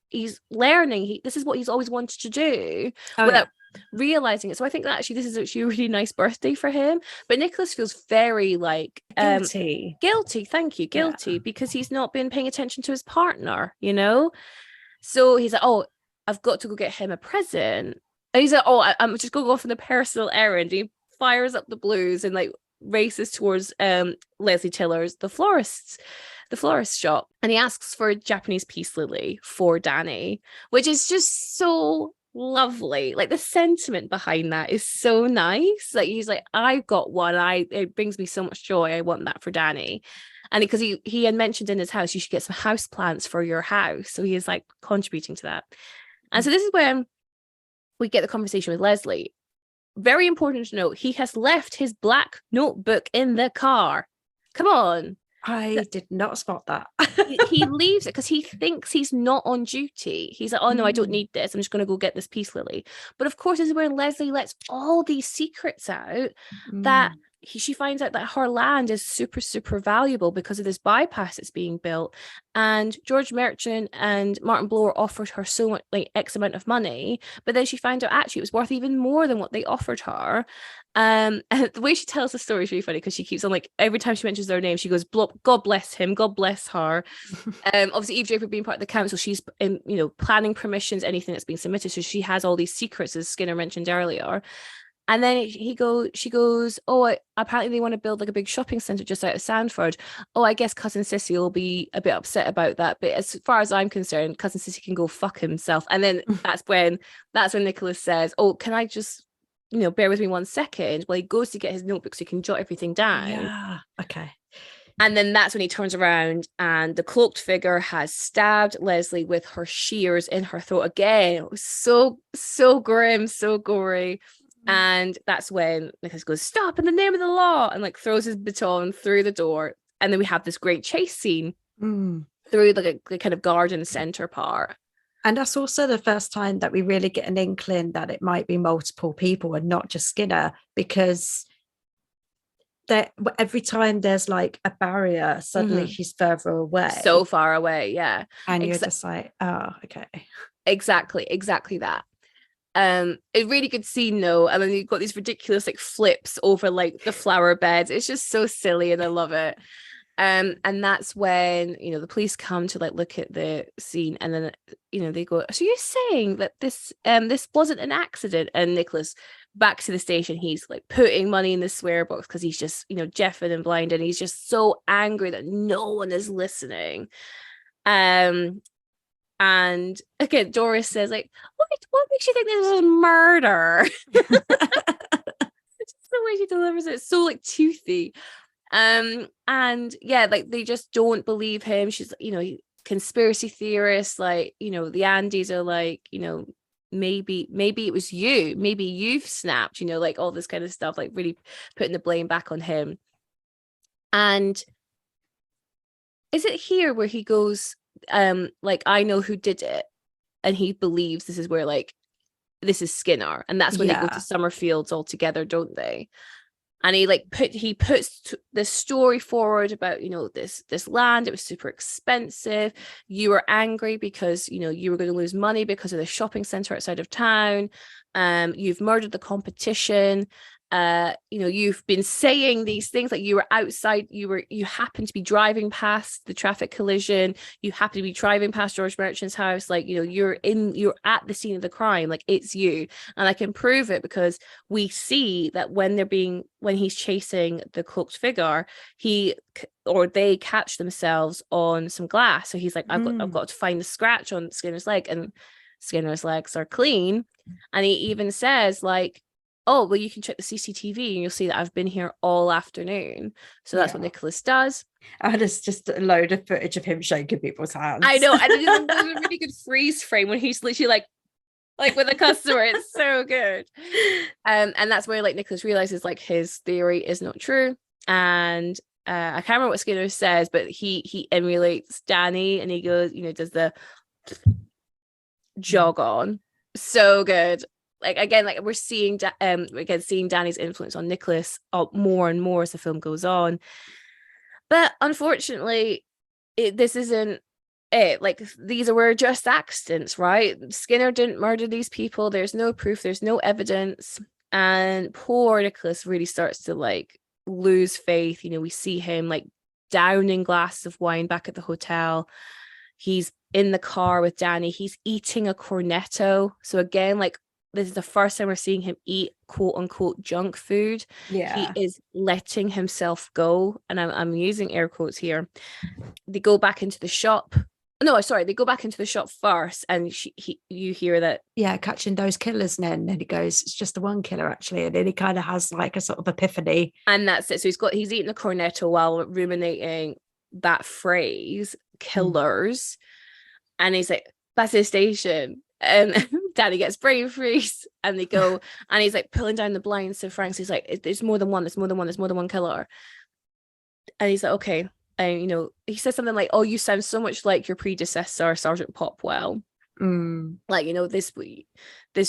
learning. This is what he's always wanted to do without realizing it. So I think that actually this is actually a really nice birthday for him. But Nicholas feels very like guilty. Thank you, guilty, because he's not been paying attention to his partner, you know. So he's like, oh, I've got to go get him a present. And he's like, oh, I'm just gonna go off on a personal errand. He fires up the blues and like races towards Leslie Tiller's the florist shop, and he asks for a Japanese peace lily for Danny, which is just so lovely. Like, the sentiment behind that is so nice. Like, he's like, I've got one, it brings me so much joy, I want that for Danny. And because he had mentioned in his house, you should get some house plants for your house, so he is like contributing to that. And so this is when we get the conversation with Leslie. Very important to note, he has left his black notebook in the car. Come on. I did not spot that. he leaves it because he thinks he's not on duty. He's like, oh no, I don't need this. I'm just going to go get this peace lily. But of course, this is where Leslie lets all these secrets out that she finds out that her land is super, super valuable because of this bypass that's being built. And George Merchant and Martin Blower offered her so much, like X amount of money, but then she found out actually it was worth even more than what they offered her. And the way she tells the story is really funny, because she keeps on, like, every time she mentions their name, she goes, God bless him, God bless her. Obviously, Eve Draper being part of the council, she's planning permissions, anything that's being submitted, so she has all these secrets, as Skinner mentioned earlier. And then she goes, oh, apparently they want to build like a big shopping centre just out of Sanford. Oh, I guess Cousin Sissy will be a bit upset about that. But as far as I'm concerned, Cousin Sissy can go fuck himself. And then that's when Nicholas says, oh, can I just, bear with me 1 second? Well, he goes to get his notebook so he can jot everything down. Yeah, okay. And then that's when he turns around and the cloaked figure has stabbed Leslie with her shears in her throat again. It was so grim, so gory. And that's when Nicholas goes, "Stop in the name of the law," and like throws his baton through the door. And then we have this great chase scene through the kind of garden center part. And that's also the first time that we really get an inkling that it might be multiple people and not just Skinner, because every time there's like a barrier, suddenly he's further away. So far away, yeah. And you're just like, oh, okay. Exactly that. A really good scene though, and then you've got these ridiculous like flips over like the flower beds. It's just so silly and I love it. And that's when, you know, the police come to like look at the scene, and then, you know, they go, "So you're saying that this wasn't an accident?" And Nicholas, back to the station, he's like putting money in the swear box because he's just, you know, deaf and blind, and he's just so angry that no one is listening. And again, Doris says like, what makes you think this was murder? Just the way she delivers it, so like toothy. And yeah, like they just don't believe him. She's, you know, conspiracy theorists, like, you know, the Andes are like, you know, maybe it was you, maybe you've snapped, you know, like all this kind of stuff, like really putting the blame back on him. And is it here where he goes, like, "I know who did it," and he believes this is where like this is Skinner, and that's when they go to Summerfields all together, don't they? And he puts this story forward about, you know, this land, it was super expensive. You were angry because, you know, you were going to lose money because of the shopping center outside of town. You've murdered the competition. You know, you've been saying these things, like you were outside, you happened to be driving past the traffic collision, you happen to be driving past George Merchant's house, like, you know, you're at the scene of the crime, like it's you. And I can prove it because we see that when he's chasing the cloaked figure, they catch themselves on some glass. So he's like, I've got to find the scratch on Skinner's leg, and Skinner's legs are clean. And he even says like, "Oh, well, you can check the CCTV and you'll see that I've been here all afternoon." So that's what Nicholas does. And it's just a load of footage of him shaking people's hands. I know. And there's a really good freeze frame when he's literally like with a customer. It's so good. And that's where like Nicholas realizes like his theory is not true. And I can't remember what Skinner says, but he emulates Danny, and he goes, you know, does the jog on. So good. Like again, like we're seeing seeing Danny's influence on Nicholas more and more as the film goes on. But unfortunately, this isn't it. Like these were just accidents, right? Skinner didn't murder these people. There's no proof. There's no evidence. And poor Nicholas really starts to like lose faith. You know, we see him like downing glasses of wine back at the hotel. He's in the car with Danny. He's eating a cornetto. So again, like, this is the first time we're seeing him eat quote unquote junk food. Yeah. He is letting himself go. And I'm using air quotes here. They go back into the shop. No, sorry, they go back into the shop first, and you hear that. Yeah, catching those killers. And then he goes, "It's just the one killer, actually." And then he kind of has like a sort of epiphany. And that's it. So he's eating a cornetto while ruminating that phrase, killers. And he's like, "That's the station." And Danny gets brain freeze, and they go, and he's like pulling down the blinds. So Frank's, he's like, "There's more than one. There's more than one. There's more than one killer." And he's like, "Okay." And, you know, he says something like, "Oh, you sound so much like your predecessor, Sergeant Popwell." Like, you know, this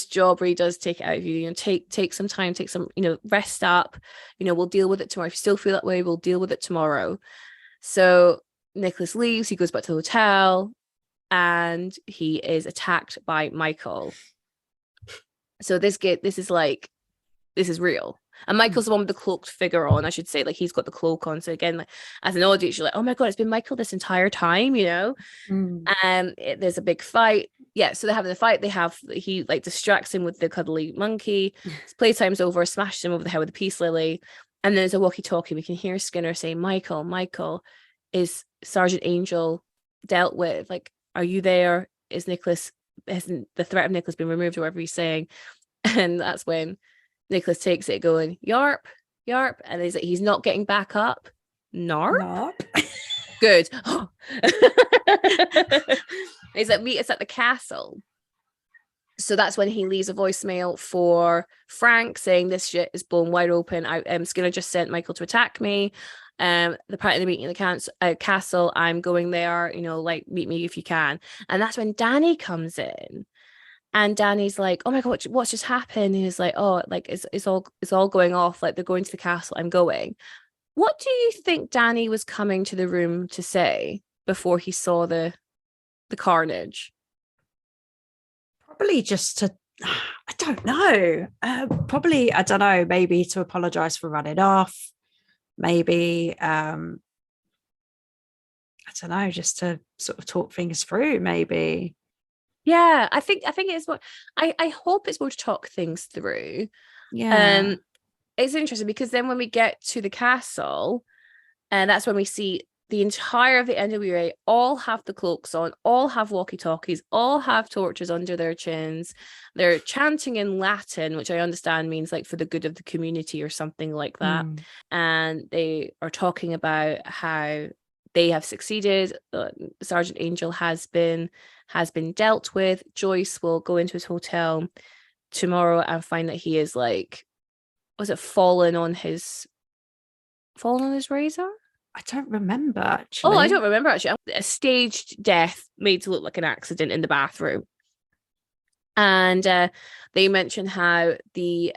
job really does take it out of you. You know, take some time, take some, you know, rest up. You know, we'll deal with it tomorrow. If you still feel that way, we'll deal with it tomorrow. So Nicholas leaves. He goes back to the hotel, and he is attacked by Michael. So this is real. And Michael's the one with the cloaked figure on, I should say. Like, he's got the cloak on. So again, like, as an audience, you're like, "Oh my God, it's been Michael this entire time," you know? There's a big fight. Yeah, so they have the fight. He like distracts him with the cuddly monkey. His playtime's over, smashes him over the head with a peace lily. And then there's a walkie-talkie. We can hear Skinner say, Michael, is Sergeant Angel dealt with? Like, are you there? Is Nicholas, hasn't the threat of Nicholas been removed, or whatever he's saying? And that's when Nicholas takes it, going, "Yarp," and he's like, he's not getting back up. Narp? Narp. Good. It's at the castle. So that's when he leaves a voicemail for Frank saying this shit is blown wide open. Skinner just sent Michael to attack me. The part of the meeting in the castle, I'm going there, like, meet me if you can. And that's when Danny comes in. And Danny's like, oh my God, what's just happened? And he's like, oh, like it's all going off. Like, they're going to the castle. I'm going. What do you think Danny was coming to the room to say before he saw the carnage? Probably just to, I don't know. Probably, I don't know, maybe to apologize for running off. Maybe, I don't know, just to sort of talk things through, maybe. Yeah, I think it's what I hope it's more to talk things through. Yeah. It's interesting because then when we get to the castle, and that's when we see the entire of the NWA all have the cloaks on, all have walkie-talkies, all have torches under their chins. They're chanting in Latin, which I understand means like for the good of the community or something like that. And they are talking about how they have succeeded. Sergeant Angel has been dealt with. Joyce will go into his hotel tomorrow and find that he is like, was it fallen on his razor? I don't remember, actually. Oh, I don't remember, actually. A staged death made to look like an accident in the bathroom. And they mention how the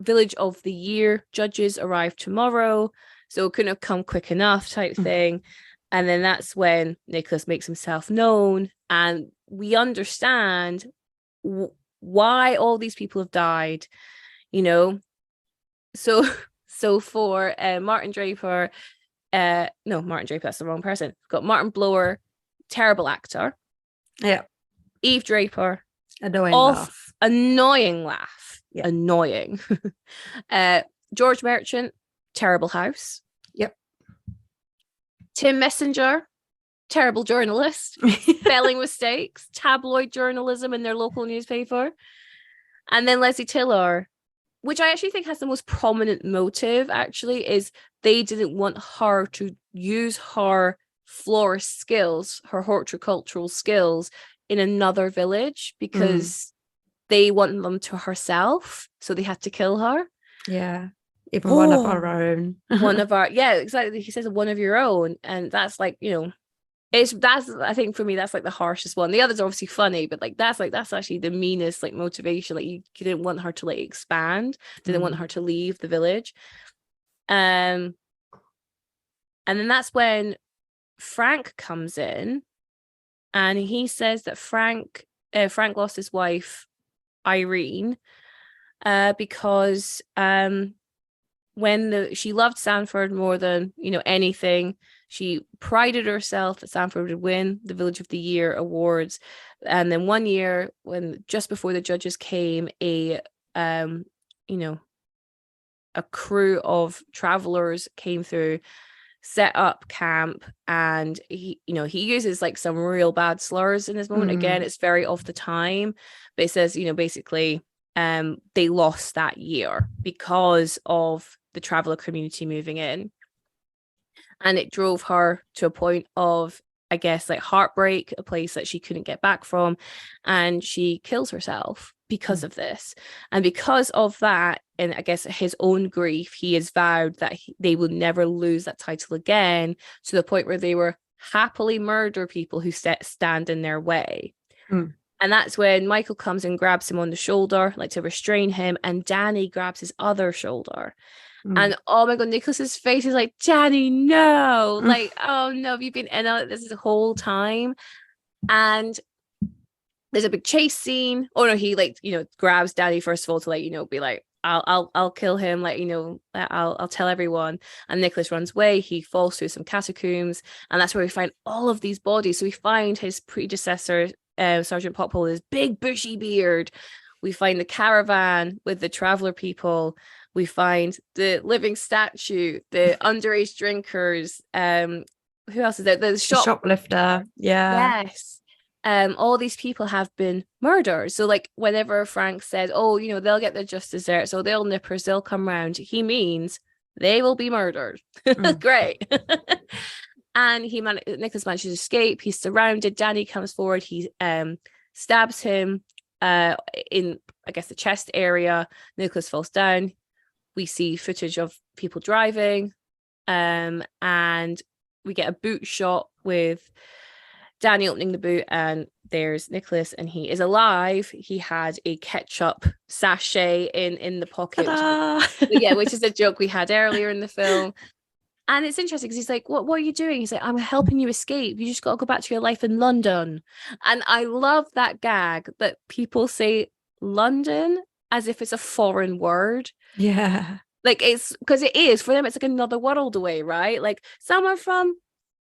Village of the Year judges arrive tomorrow, so it couldn't have come quick enough type thing. And then that's when Nicholas makes himself known, and we understand why all these people have died, So for Martin Draper, Martin Draper, that's the wrong person. We've got Martin Blower, terrible actor. Yeah. Eve Draper, annoying laugh. Yeah. Annoying. George Merchant, terrible house. Yep. Tim Messenger, terrible journalist, spelling mistakes, tabloid journalism in their local newspaper. And then Leslie Tiller, which I actually think has the most prominent motive, actually, is they didn't want her to use her florist skills, her horticultural skills, in another village because they wanted them to herself, so they had to kill her. Yeah. Even one of our own. Yeah, exactly. He says one of your own, and that's like, that's I think for me that's like the harshest one. The others are obviously funny, but like that's actually the meanest like motivation. Like you didn't want her to like expand, didn't want her to leave the village. And then that's when Frank comes in, and he says that Frank lost his wife Irene because when she loved Sanford more than anything. She prided herself that Sanford would win the Village of the Year awards. And then one year, when just before the judges came, a crew of travelers came through, set up camp, and he uses like some real bad slurs in this moment. Again, it's very off the time, but it says, basically, they lost that year because of the traveler community moving in. And it drove her to a point of, I guess, like heartbreak, a place that she couldn't get back from. And she kills herself because of this. And because of that, and I guess his own grief, he has vowed that they will never lose that title again, to the point where they will happily murder people who stand in their way. And that's when Michael comes and grabs him on the shoulder, like to restrain him. And Danny grabs his other shoulder. And oh my God, Nicholas's face is like, Danny, no, like, oh no, have you been in on this the whole time? And there's a big chase scene. Oh no, he like, grabs Danny first of all to like, be like, I'll kill him, like, I'll tell everyone. And Nicholas runs away. He falls through some catacombs, and that's where we find all of these bodies. So we find his predecessor, Sergeant Pophole, with his big bushy beard. We find the caravan with the traveler people. We find the living statue, the underage drinkers. Who else is there? The shoplifter. Yeah. Yes. All these people have been murdered. So like whenever Frank says, oh, they'll get their just desserts, so they'll nippers, they'll come round, he means they will be murdered. Great. And Nicholas manages to escape. He's surrounded. Danny comes forward. He stabs him in, I guess, the chest area. Nicholas falls down. We see footage of people driving, and we get a boot shot with Danny opening the boot, and there's Nicholas, and he is alive. He had a ketchup sachet in the pocket, which is a joke we had earlier in the film. And it's interesting because he's like, what are you doing? He's like, I'm helping you escape. You just got to go back to your life in London. And I love that gag that people say London as if it's a foreign word. Yeah. Like, it's because it is for them. It's like another world away, right? Like, someone from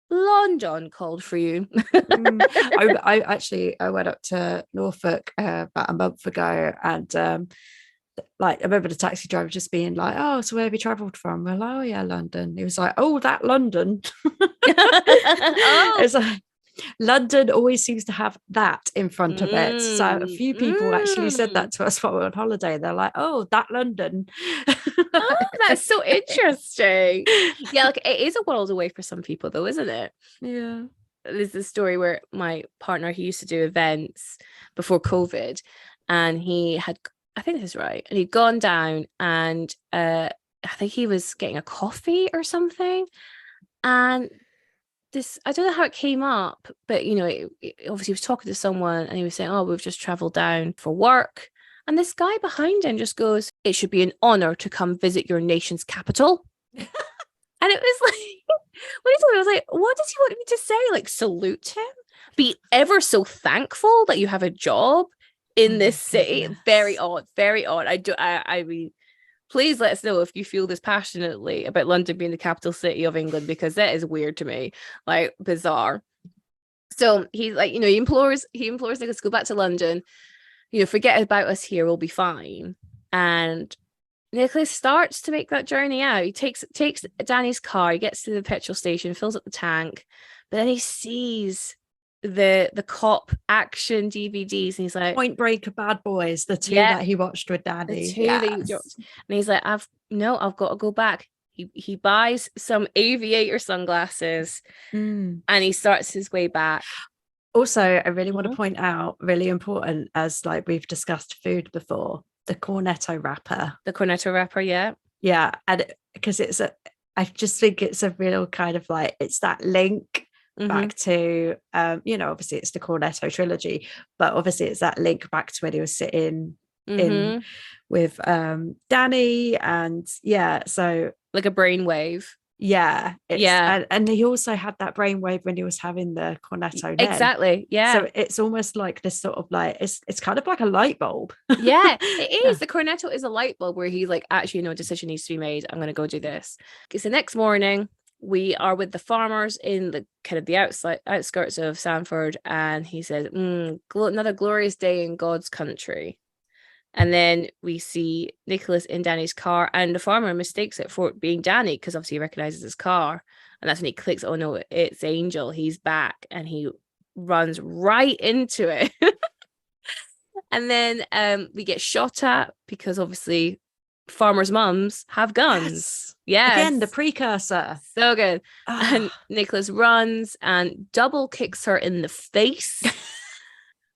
London called for you. I went up to Norfolk about a month ago, and like, I remember the taxi driver just being like, oh, so where have you travelled from? We're like, oh yeah, London. He was like, oh, that London. It's like, London always seems to have that in front of it. So a few people actually said that to us while we were on holiday. They're like, oh, that London. Oh, that's so interesting. Yeah, like, it is a world away for some people though, isn't it? Yeah. There's this story where my partner, he used to do events before COVID, and he had, I think this is right, and he'd gone down, and I think he was getting a coffee or something, and this, I don't know how it came up, but you know, obviously he was talking to someone, and he was saying, oh, we've just traveled down for work, and this guy behind him just goes, it should be an honor to come visit your nation's capital. And it was like, when he told me, I was like, what does he want me to say? Like, salute him? Be ever so thankful that you have a job in this city? Goodness. Very odd, very odd. I mean, please let us know if you feel this passionately about London being the capital city of England, because that is weird to me, like, bizarre. So he's like, you know, he implores Nicholas to go back to London, you know, forget about us here, we'll be fine. And Nicholas starts to make that journey out. He takes Danny's car, he gets to the petrol station, fills up the tank, but then he sees the cop action DVDs, and he's like, Point Break, Bad Boys, the two that he watched with Daddy. The two that he watched. And he's like, I've got to go back. He buys some aviator sunglasses, and he starts his way back. Also, I really want to point out, really important, as like we've discussed food before, the cornetto wrapper. The cornetto wrapper, yeah. Yeah, and because I just think it's a real kind of like, it's that link back to, you know, obviously it's the Cornetto trilogy, but obviously it's that link back to when he was sitting in with Danny, and yeah, so like a brainwave. Yeah, and he also had that brainwave when he was having the cornetto. Exactly, yeah. So it's almost like this sort of like, it's kind of like a light bulb. Yeah, it is. The cornetto is a light bulb where he's like, actually, no, decision needs to be made. I'm going to go do this. It's the next morning. We are with the farmers in the kind of the outskirts of Sanford, and he says, another glorious day in God's country. And then we see Nicholas in Danny's car, and the farmer mistakes it for being Danny because obviously he recognizes his car. And that's when he clicks, oh no, it's Angel. He's back. And he runs right into it. And then we get shot at because obviously farmers' mums have guns. Yes. Again, the precursor. So good. And Nicholas runs and double kicks her in the face.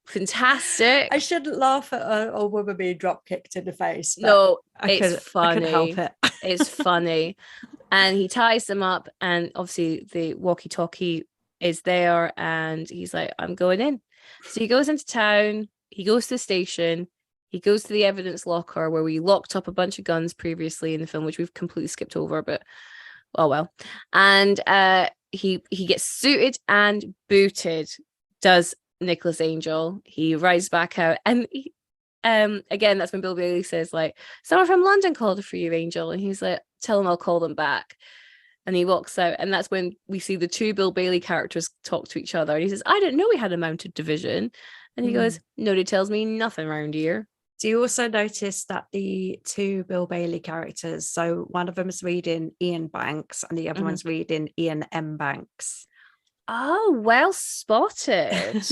Fantastic. I shouldn't laugh at a woman being drop kicked in the face. No, it's funny. I couldn't help it. It's funny. And he ties them up, and obviously the walkie-talkie is there, and he's like, I'm going in. So he goes into town, he goes to the station, he goes to the evidence locker where we locked up a bunch of guns previously in the film, which we've completely skipped over, but oh well. And he gets suited and booted, does Nicholas Angel. He rides back out, and he, again, that's when Bill Bailey says, like, someone from London called for you, Angel, and he's like, tell him I'll call them back. And he walks out, and that's when we see the two Bill Bailey characters talk to each other, and he says, I didn't know we had a mounted division. And he goes, nobody tells me nothing around here. Do you also notice that the two Bill Bailey characters, so one of them is reading Ian Banks and the other one's reading Ian M. Banks? Oh, well spotted.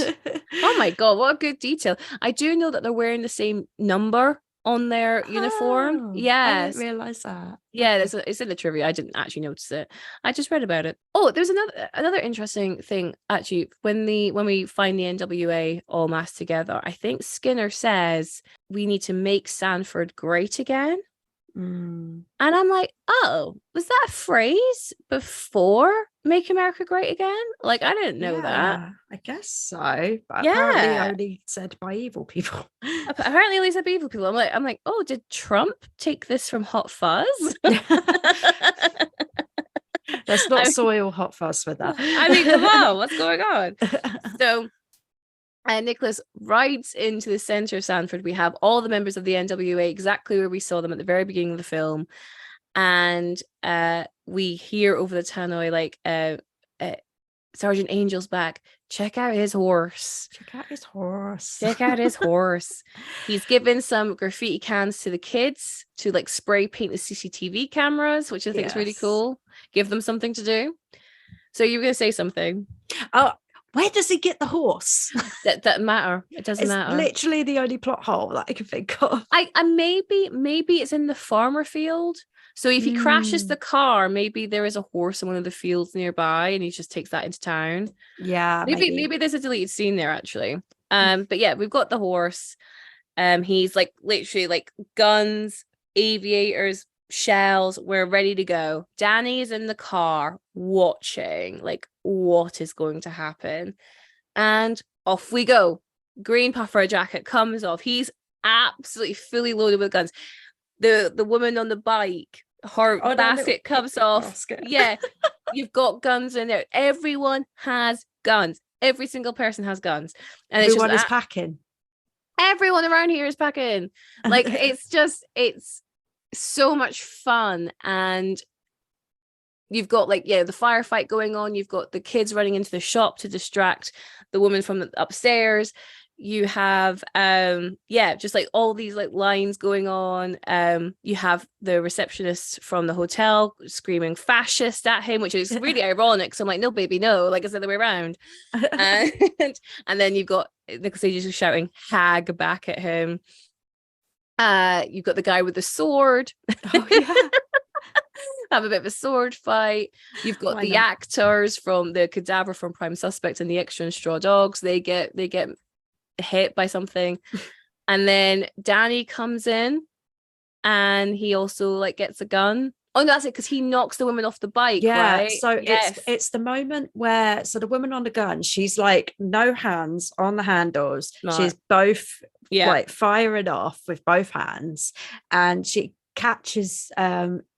Oh my God, what a good detail. I do know that they're wearing the same number on their uniform. I Yes. didn't realize that. Yeah, it's in the trivia. I didn't actually notice it. I just read about it. Oh, there's another interesting thing actually. When we find the NWA all massed together, I think Skinner says we need to make Sanford great again. Mm. And I'm like, oh, was that a phrase before Make America Great Again? Like, I didn't know that. I guess so. But Yeah. apparently only said by evil people. Apparently at least the evil people. I'm like, oh, did Trump take this from Hot Fuzz? Let's not soil Hot Fuzz with that. I mean, come on, what's going on? So Nicholas rides into the center of Sanford. We have all the members of the NWA exactly where we saw them at the very beginning of the film. And we hear over the tannoy, like, Sergeant Angel's back. Check out his horse. Check out his horse. Check out his horse. He's given some graffiti cans to the kids to like spray paint the CCTV cameras, which I think is really cool. Give them something to do. So you were going to say something. Oh, where does he get the horse? That doesn't matter. It doesn't matter. Literally the only plot hole that I can think of. I maybe it's in the farmer field. So if he crashes the car, maybe there is a horse in one of the fields nearby, and he just takes that into town. Yeah, maybe there's a deleted scene there actually. But yeah, we've got the horse. He's like literally like guns, aviators, shells. We're ready to go. Danny's in the car watching, like, what is going to happen, and off we go. Green puffer jacket comes off. He's absolutely fully loaded with guns. The woman on the bike, her basket comes off. Basket. Yeah, you've got guns in there. Everyone has guns. Every single person has guns, and everyone is packing. Everyone around here is packing. Like it's so much fun, and you've got like the firefight going on. You've got the kids running into the shop to distract the woman from the upstairs. You have just like all these like lines going on. You have the receptionist from the hotel screaming fascist at him, which is really ironic. So I'm like, no baby, no, like it's the other way around. And then you've got Nicolas Cage just shouting hag back at him. You've got the guy with the sword. Oh yeah. Have a bit of a sword fight. You've got the actors from the cadaver from Prime Suspect and the extra in Straw Dogs. They get hit by something, and then Danny comes in and he also like gets a gun. Oh no, that's it, because he knocks the woman off the bike. Right? So it's the moment where the woman on the gun, she's like no hands on the handles. No. She's both like firing off with both hands, and she catches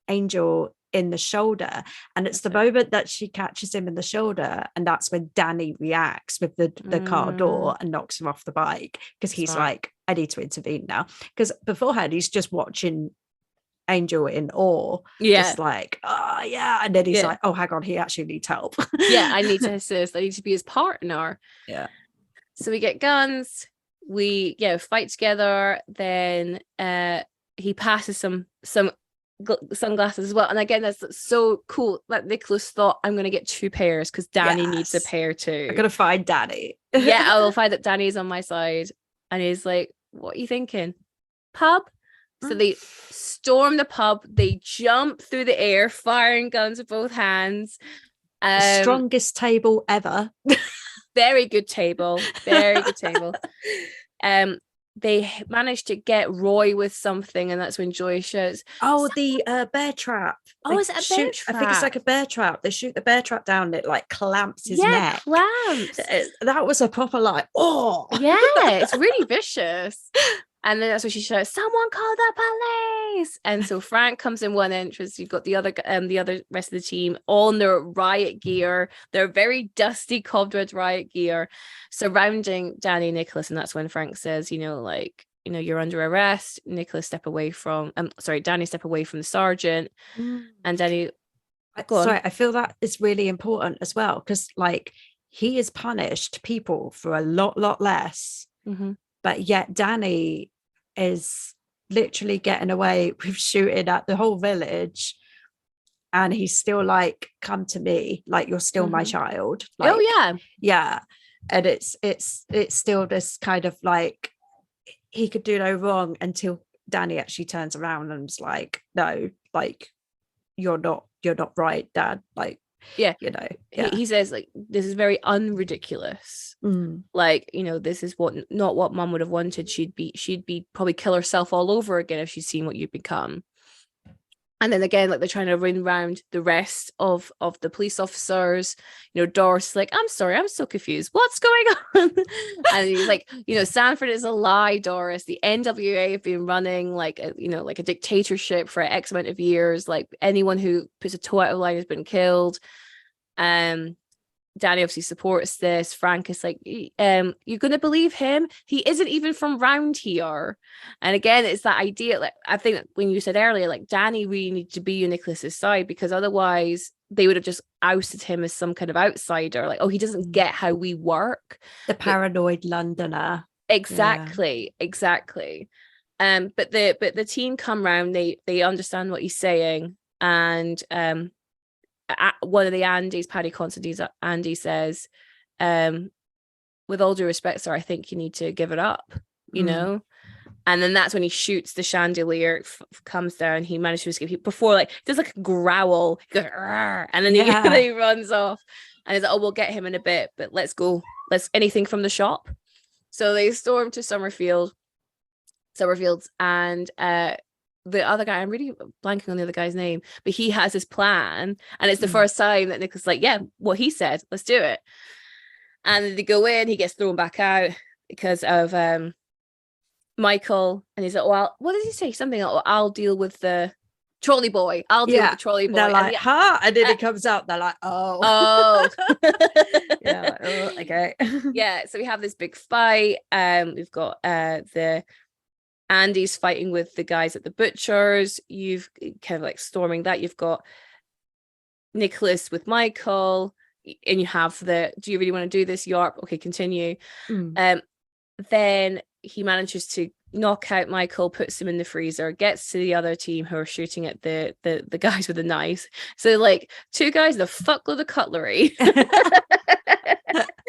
Angel in the shoulder, and it's the moment that she catches him in the shoulder, and that's when Danny reacts with the car door and knocks him off the bike, because he's like, I need to intervene now, because beforehand he's just watching Angel in awe, just like, oh yeah, and then he's like, oh hang on, he actually needs help. I need to assist, I need to be his partner. So we get guns, we fight together, then he passes some sunglasses as well, and again that's so cool that Nicholas thought, I'm gonna get 2 pairs because Danny needs a pair too. I'm gonna find Danny. I will find that Danny is on my side, and he's like, what are you thinking? Pub? So they storm the pub, they jump through the air firing guns with both hands. The strongest table ever. Very good table. They managed to get Roy with something, and that's when Joy shouts, the bear trap. Is it a bear trap? I think it's like a bear trap. They shoot the bear trap down, and it like clamps his neck. Clamps. That was a proper like, it's really vicious. And then that's when she shouts, someone call the police. And so Frank comes in one entrance. You've got the other rest of the team all in their riot gear, their very dusty cobweb riot gear, surrounding Danny and Nicholas. And that's when Frank says, you're under arrest. Danny step away from the sergeant. And Danny, I feel that is really important as well, because like he has punished people for a lot less. Mm-hmm. But yet Danny is literally getting away with shooting at the whole village, and he's still like, come to me, like you're still my child. Like, and it's still this kind of like, he could do no wrong until Danny actually turns around and is like, no, like you're not right, Dad. Like, yeah, yeah. He says like, this is very unridiculous. Like, this is not what Mum would have wanted. She'd be probably kill herself all over again if she'd seen what you've become. And then again, like, they're trying to ring round the rest of the police officers. Doris like, I'm sorry, I'm so confused. What's going on? And he's like, Sanford is a lie, Doris. The NWA have been running like a dictatorship for X amount of years. Like, anyone who puts a toe out of line has been killed. Danny obviously supports this. Frank is like, you're going to believe him? He isn't even from round here. And again, it's that idea, like, I think when you said earlier, like, Danny really needed to be on Nicholas's side, because otherwise they would have just ousted him as some kind of outsider. Like, oh, he doesn't get how we work. The paranoid Londoner. Exactly. But the team come round, they understand what he's saying. And one of the Andys, Paddy Considine's Andy, says, with all due respect, sir, I think you need to give it up, and then that's when he shoots the chandelier, comes down, he manages to escape. Before, like, there's like a growl, he goes, and then he runs off, and he's like, oh, we'll get him in a bit, but let's go, anything from the shop. So they storm to Summerfield's, and the other guy, I'm really blanking on the other guy's name, but he has his plan, and it's the first time that Nicholas is like, yeah, what he said, let's do it. And then they go in, he gets thrown back out because of Michael, and he's like, well, what did he say? Something like, I'll deal with the trolley boy. I'll deal with the trolley boy. They're like, and then he comes out, they're like, oh. Yeah, like, oh, okay. Yeah, so we have this big fight. We've got the Andy's fighting with the guys at the butchers. You've kind of like storming that. You've got Nicholas with Michael, and you have do you really want to do this, Yarp? Okay, continue. Then he manages to knock out Michael, puts him in the freezer, gets to the other team who are shooting at the guys with the knives. So like, two guys with a fuckload of cutlery.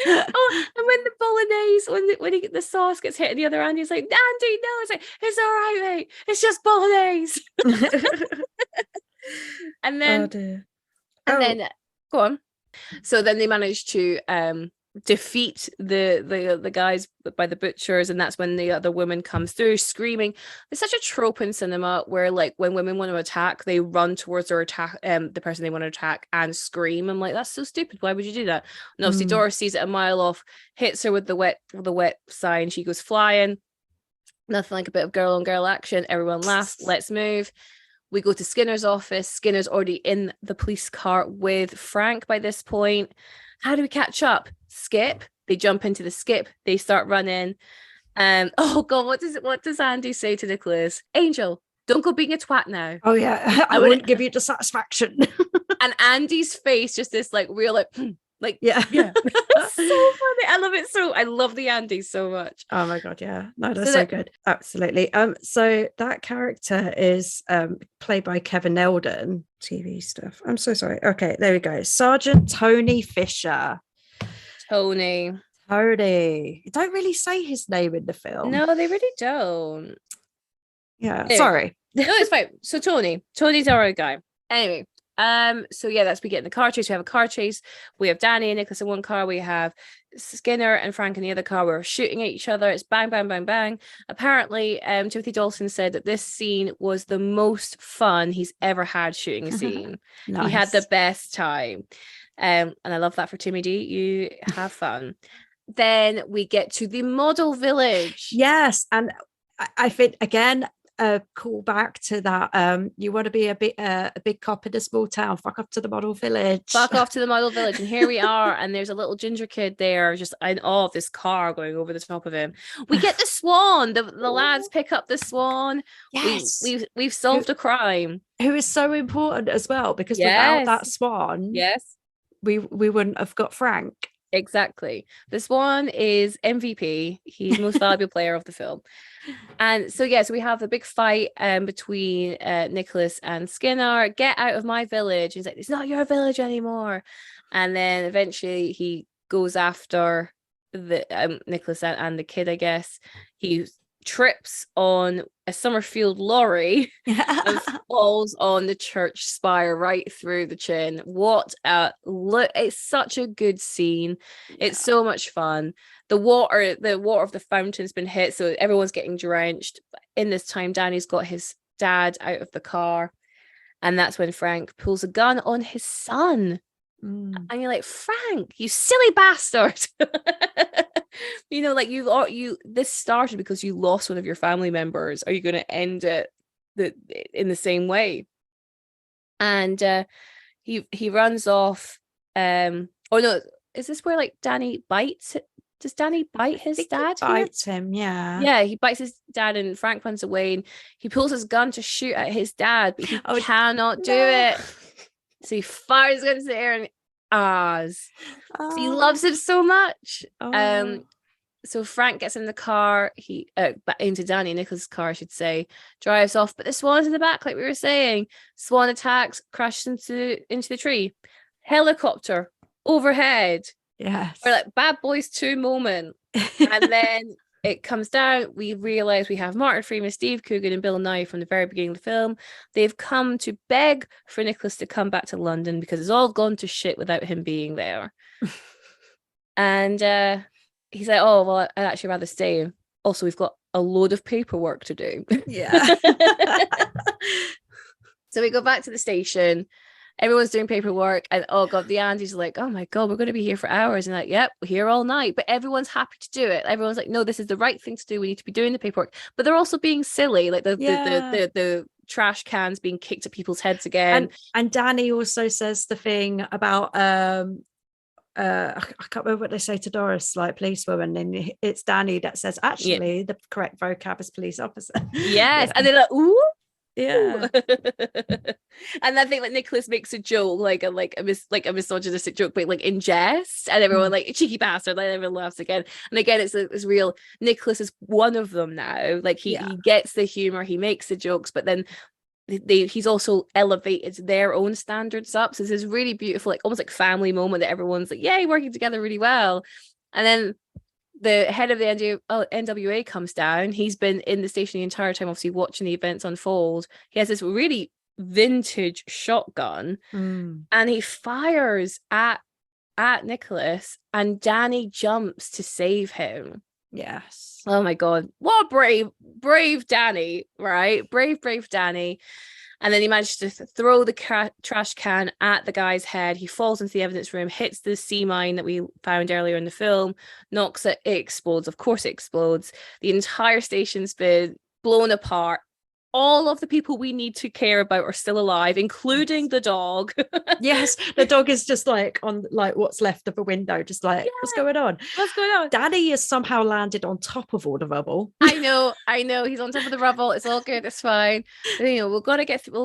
Oh, and when the bolognese, when the sauce gets hit, and the other Andy's like, Andy, no, it's like, it's all right, mate, it's just bolognese. And then, then go on. So then they manage to defeat the guys by the butchers, and that's when the other woman comes through screaming. There's such a trope in cinema where, like, when women want to attack, they run towards or attack the person they want to attack and scream. I'm like, that's so stupid, why would you do that? And obviously Doris sees it a mile off, hits her with the wet sign, she goes flying. Nothing like a bit of girl on girl action. Everyone laughs. Let's move. We go to Skinner's office. Skinner's already in the police car with Frank by this point. How do we catch up? Skip. They jump into the skip. They start running. Oh God, what does Andy say to Nicholas? Angel, don't go being a twat now. Oh yeah, I wouldn't give you the satisfaction. And Andy's face, just this like real like yeah. It's so funny. I love it. I love the Andy so much. Oh my God, yeah. No, that's so good. Absolutely. So that character is played by Kevin Eldon. TV stuff. I'm so sorry. Okay, there we go. Sergeant Tony Fisher. Tony. You don't really say his name in the film. No, they really don't. Yeah, anyway. Sorry. No, it's fine. So Tony's our guy. Anyway, so yeah, we get in the car chase. We have a car chase. We have Danny and Nicholas in one car. We have Skinner and Frank in the other car. We're shooting at each other. It's bang, bang, bang, bang. Apparently, Timothy Dalton said that this scene was the most fun he's ever had shooting a scene. Nice. He had the best time. And I love that for Timmy D. You have fun. Then we get to the model village. Yes, and I think again, call back to that. You want to be a big cop in a small town, fuck off to the model village. And here we are, and there's a little ginger kid there just in awe of this car going over the top of him. We get the swan. The lads pick up the swan. Yes, we've solved a crime, who is so important as well, because without that swan, we wouldn't have got Frank. Exactly. The Swan is MVP. He's the most valuable player of the film. And so, so we have the big fight between Nicholas and Skinner. Get out of my village. He's like, it's not your village anymore. And then eventually he goes after the Nicholas and the kid, I guess. He trips on a Summerfield lorry and falls on the church spire right through the chin. What a look. It's such a good scene. It's so much fun. The water of the fountain's been hit, so everyone's getting drenched. In this time, Danny's got his dad out of the car, and that's when Frank pulls a gun on his son. And you're like, Frank, you silly bastard. Like this started because you lost one of your family members. Are you going to end it in the same way? And he runs off. Oh no, is this where like Danny bites? Does Danny bite his dad? He bites him, yeah. Yeah, he bites his dad, and Frank runs away, and he pulls his gun to shoot at his dad, but he cannot do it. So he fires his gun into the air and he loves him so much. So Frank gets in the car, he into Danny Nicholas' car, I should say, drives off, but the swan's in the back, like we were saying. Swan attacks, crashes into the tree. Helicopter overhead. Yes. We're like Bad Boys 2 moment. And then it comes down. We realize we have Martin Freeman, Steve Coogan, and Bill Nye from the very beginning of the film. They've come to beg for Nicholas to come back to London because it's all gone to shit without him being there. And he's like, oh, well, I'd actually rather stay. Also, we've got a load of paperwork to do. Yeah. So we go back to the station. Everyone's doing paperwork, and oh god, the Andes are like, oh my god, we're going to be here for hours, and like, yep, we're here all night. But everyone's happy to do it. Everyone's like, no, this is the right thing to do. We need to be doing the paperwork. But they're also being silly, like the trash cans being kicked at people's heads again. And Danny also says the thing about I can't remember what they say to Doris, like policewoman, and it's Danny that says actually the correct vocab is police officer. Yes, and they're like, ooh. Yeah. And I think like Nicholas makes a joke, like a misogynistic joke, but like in jest, and everyone like cheeky bastard, like everyone laughs again. And again, it's real. Nicholas is one of them now. Like he gets the humor, he makes the jokes, but then he's also elevated their own standards up. So this is really beautiful, like almost like family moment that everyone's like, yay, working together really well. And then the head of the NWA comes down. He's been in the station the entire time, obviously watching the events unfold. He has this really vintage shotgun, and he fires at Nicholas, and Danny jumps to save him. Yes. Oh my god, what a brave Danny, right? Brave Danny. And then he managed to throw the trash can at the guy's head. He falls into the evidence room, hits the sea mine that we found earlier in the film, knocks it, it explodes. Of course it explodes. The entire station's been blown apart. All of the people we need to care about are still alive, including the dog. Yes, the dog is just like on like what's left of a window, just like, what's going on? What's going on? Danny has somehow landed on top of all the rubble. I know. He's on top of the rubble. It's all good. It's fine. But, we'll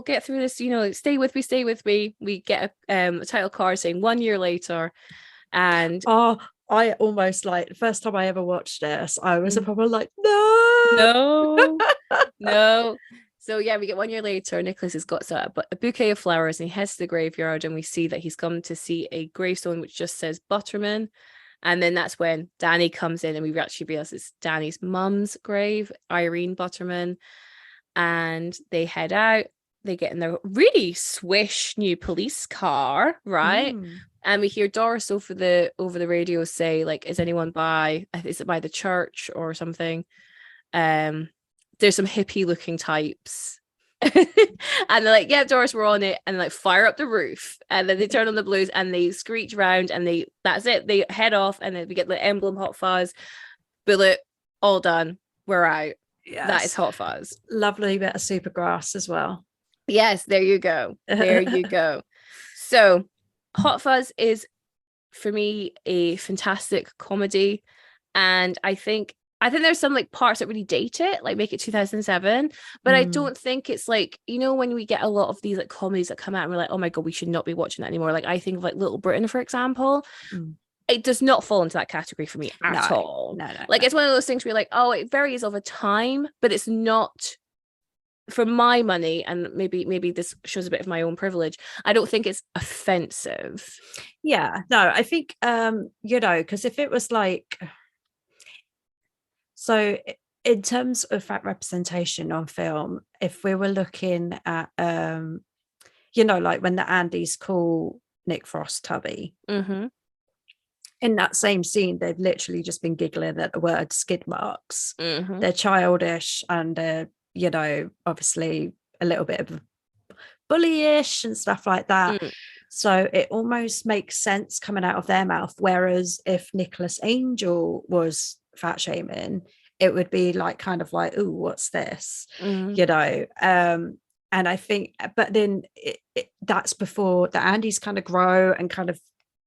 get through this. Stay with me. We get a title card saying 1 year later, and I almost like the first time I ever watched this, I was probably like, no. So yeah, we get 1 year later. Nicholas has got a bouquet of flowers, and he heads to the graveyard, and we see that he's come to see a gravestone which just says Butterman. And then that's when Danny comes in, and we actually realize it's Danny's mum's grave, Irene Butterman. And they head out. They get in their really swish new police car, right? And we hear Doris over the radio say, like, is anyone by the church or something? There's some hippie looking types. And they're like, yeah, Doris, we're on it. And like fire up the roof. And then they turn on the blues and they screech round, and that's it. They head off, and then we get the emblem Hot Fuzz. Bullet, all done. We're out. Yes. That is Hot Fuzz. Lovely bit of Supergrass as well. Yes, there you go. So Hot Fuzz is, for me, a fantastic comedy. And I think there's some like parts that really date it, like make it 2007, but I don't think it's like, when we get a lot of these like comedies that come out and we're like, oh my god, we should not be watching that anymore. Like I think of like Little Britain, for example. It does not fall into that category for me at all. No. Like it's one of those things where you're like, oh, it varies over time, but it's not, for my money, and maybe this shows a bit of my own privilege, I don't think it's offensive. Yeah, no, I think because if it was like, so in terms of fat representation on film, if we were looking at like when the Andes call Nick Frost tubby, Mm-hmm. in that same scene, they've literally just been giggling at the word skid marks. Mm-hmm. They're childish and obviously a little bit of bullyish and stuff like that. So it almost makes sense coming out of their mouth. Whereas if Nicholas Angel was fat shaming, it would be like kind of like, ooh, what's this? And I think, but then that's before the Andys kind of grow and kind of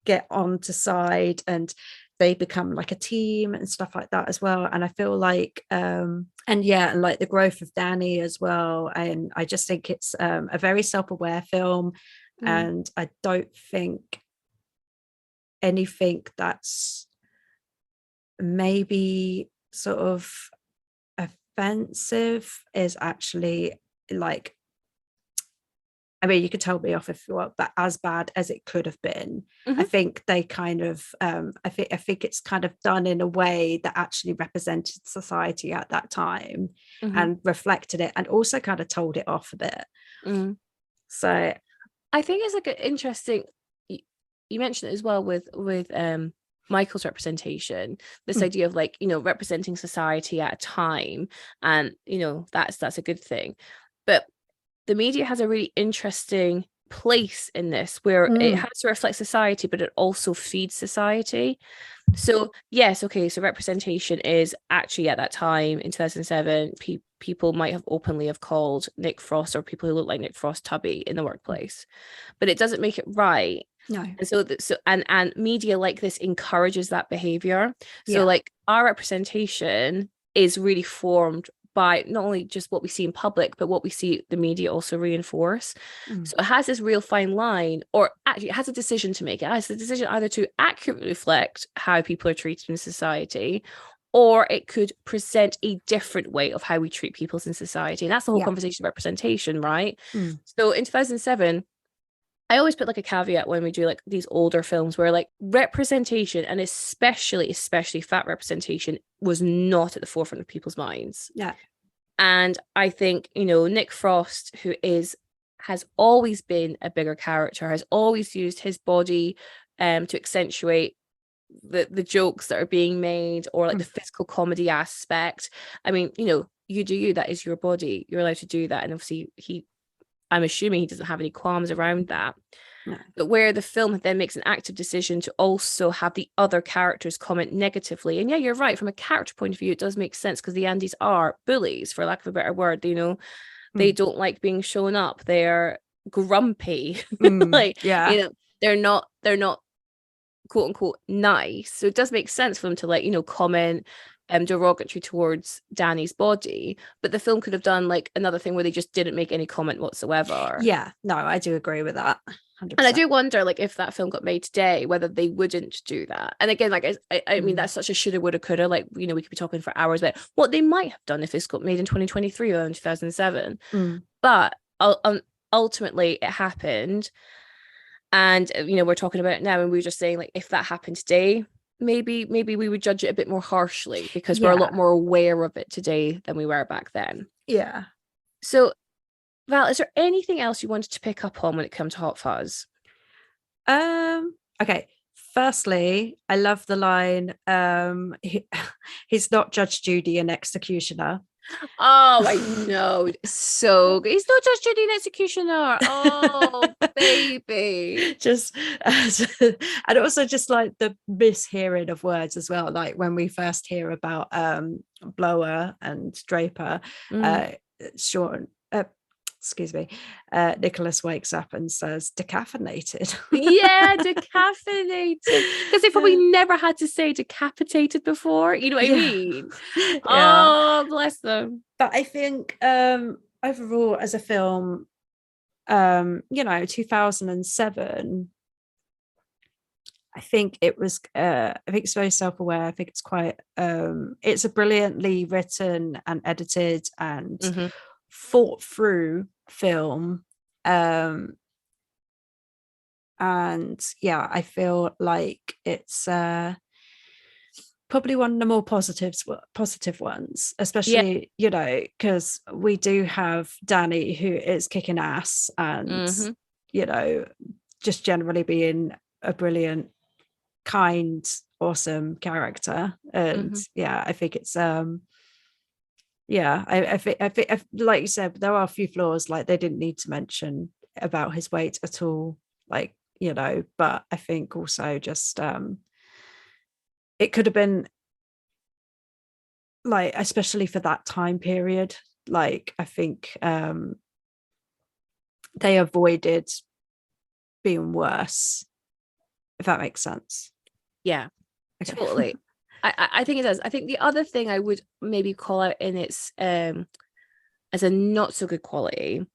get onto side, and they become like a team and stuff like that as well. And I feel like and like the growth of Danny as well. And I just think it's a very self-aware film. And I don't think anything that's maybe sort of offensive is actually like, I mean, you could tell me off if you want, but as bad as it could have been. I think they kind of I think it's kind of done in a way that actually represented society at that time and reflected it, and also kind of told it off a bit. So I think it's like an interesting, you mentioned it as well with Michael's representation, this idea of like, representing society at a time, and that's a good thing. But the media has a really interesting place in this where it has to reflect society, but it also feeds society. So yes, okay, so representation is actually at that time in 2007, people might have openly have called Nick Frost or people who look like Nick Frost tubby in the workplace, but it doesn't make it right. no. And so and media like this encourages that behavior. So like our representation is really formed by not only just what we see in public, but what we see the media also reinforce. So it has this real fine line, or actually it has a decision to make. It has a decision either to accurately reflect how people are treated in society, or it could present a different way of how we treat people in society. And that's the whole conversation of representation, right? So in 2007, I always put like a caveat when we do like these older films where like representation, and especially fat representation, was not at the forefront of people's minds. Yeah. And I think, Nick Frost, who has always been a bigger character, has always used his body to accentuate the jokes that are being made, or like the physical comedy aspect. I mean, you do you, that is your body. You're allowed to do that. And obviously I'm assuming he doesn't have any qualms around that. No. But where the film then makes an active decision to also have the other characters comment negatively. And yeah, you're right. From a character point of view, it does make sense because the Andys are bullies, for lack of a better word. They don't like being shown up. They're grumpy. They're not quote unquote nice. So it does make sense for them to like, comment derogatory towards Danny's body, but the film could have done like another thing where they just didn't make any comment whatsoever. Yeah, no, I do agree with that. 100%. And I do wonder, like, if that film got made today, whether they wouldn't do that. And again, like, I mean, that's such a shoulda, woulda, coulda. Like, we could be talking for hours about what they might have done if this got made in 2023 or in 2007. But ultimately, it happened. And, we're talking about it now, and we were just saying, like, if that happened today, maybe we would judge it a bit more harshly because we're a lot more aware of it today than we were back then. Yeah. So, Val, is there anything else you wanted to pick up on when it comes to Hot Fuzz? Okay. Firstly, I love the line, he's not Judge Judy, an executioner. Oh, I know. So good. He's not Judge Judy, an executioner. Oh, baby. Just and also just like the mishearing of words as well. Like when we first hear about Blower and Draper, Sean, excuse me, Nicholas wakes up and says decaffeinated. Yeah, decaffeinated. Because they probably never had to say decapitated before. You know what I mean? Yeah. Oh, bless them. But I think overall as a film, 2007, I think it was I think it's very self-aware. I think it's quite it's a brilliantly written and edited and thought through film, and yeah, I feel like it's probably one of the more positive ones, especially, you know, because we do have Danny, who is kicking ass and, you know, just generally being a brilliant, kind, awesome character. And yeah, I think it's yeah, I think like you said, there are a few flaws, like they didn't need to mention about his weight at all, like, you know, but I think also just it could have been, like, especially for that time period, like I think they avoided being worse, if that makes sense. Yeah, Okay. totally. I think it does. I think the other thing I would maybe call out in its as a not so good quality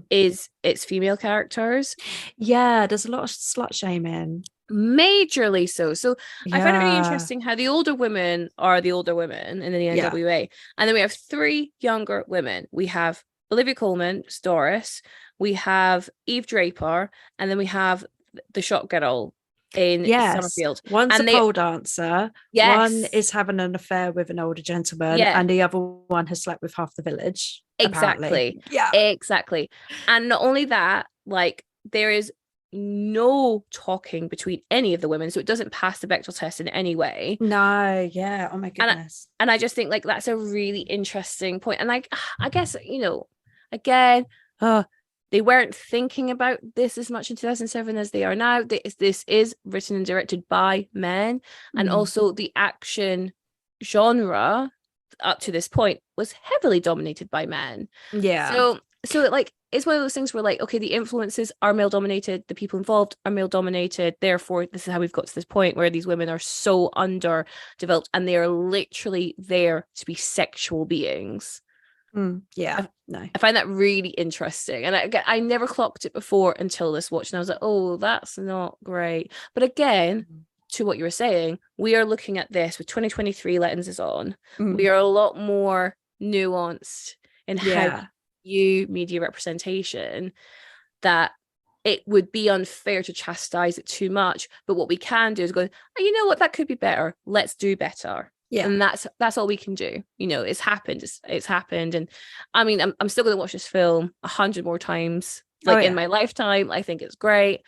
is its female characters. Yeah, there's a lot of slut shaming. Majorly so. So I find it really Yeah. interesting how the older women are the older women in the NWA. And then we have 3 younger women. We have Olivia Colman, Doris, we have Eve Draper, and then we have the shot girl in Summerfield. One's and a pole dancer. Yes. One is having an affair with an older gentleman, and the other one has slept with half the village. Exactly. Apparently. Yeah. Exactly. And not only that, like, there is no talking between any of the women, so it doesn't pass the Bechdel test in any way. No, yeah. Oh my goodness. And I just think, like, that's a really interesting point. And like, I guess, you know, again, they weren't thinking about this as much in 2007 as they are now. This is written and directed by men, and also the action genre up to this point was heavily dominated by men. Yeah. So like, it's one of those things where, like, okay, the influences are male dominated, the people involved are male dominated, therefore this is how we've got to this point where these women are so underdeveloped and they are literally there to be sexual beings. Yeah. I find that really interesting, and I never clocked it before until this watch, and I was like, oh, that's not great. But again, to what you were saying, we are looking at this with 2023 lenses on. We are a lot more nuanced in how you media representation, that it would be unfair to chastise it too much. But what we can do is go, oh, you know what, that could be better. Let's do better. Yeah. And that's all we can do. You know, it's happened. It's happened. And I mean, I'm still going to watch this film 100 more times, like, in my lifetime. I think it's great.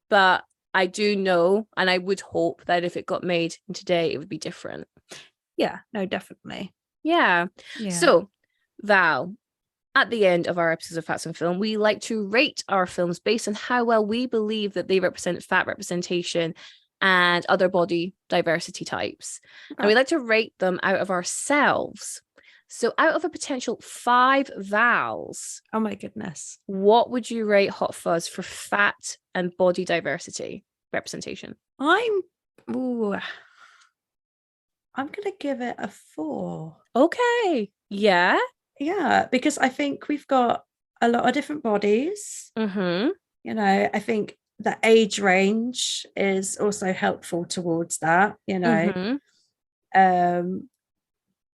But I do know, and I would hope that if it got made today, it would be different. Yeah, no, definitely. Yeah. So, Val, at the end of our episodes of Facts and Film, we like to rate our films based on how well we believe that they represent fat representation and other body diversity types. And we like to rate them out of ourselves. So out of a potential 5 Vals, oh my goodness, what would you rate Hot Fuzz for fat and body diversity representation? I'm gonna give it a 4. Okay. Yeah, because I think we've got a lot of different bodies. You know, I think the age range is also helpful towards that, you know.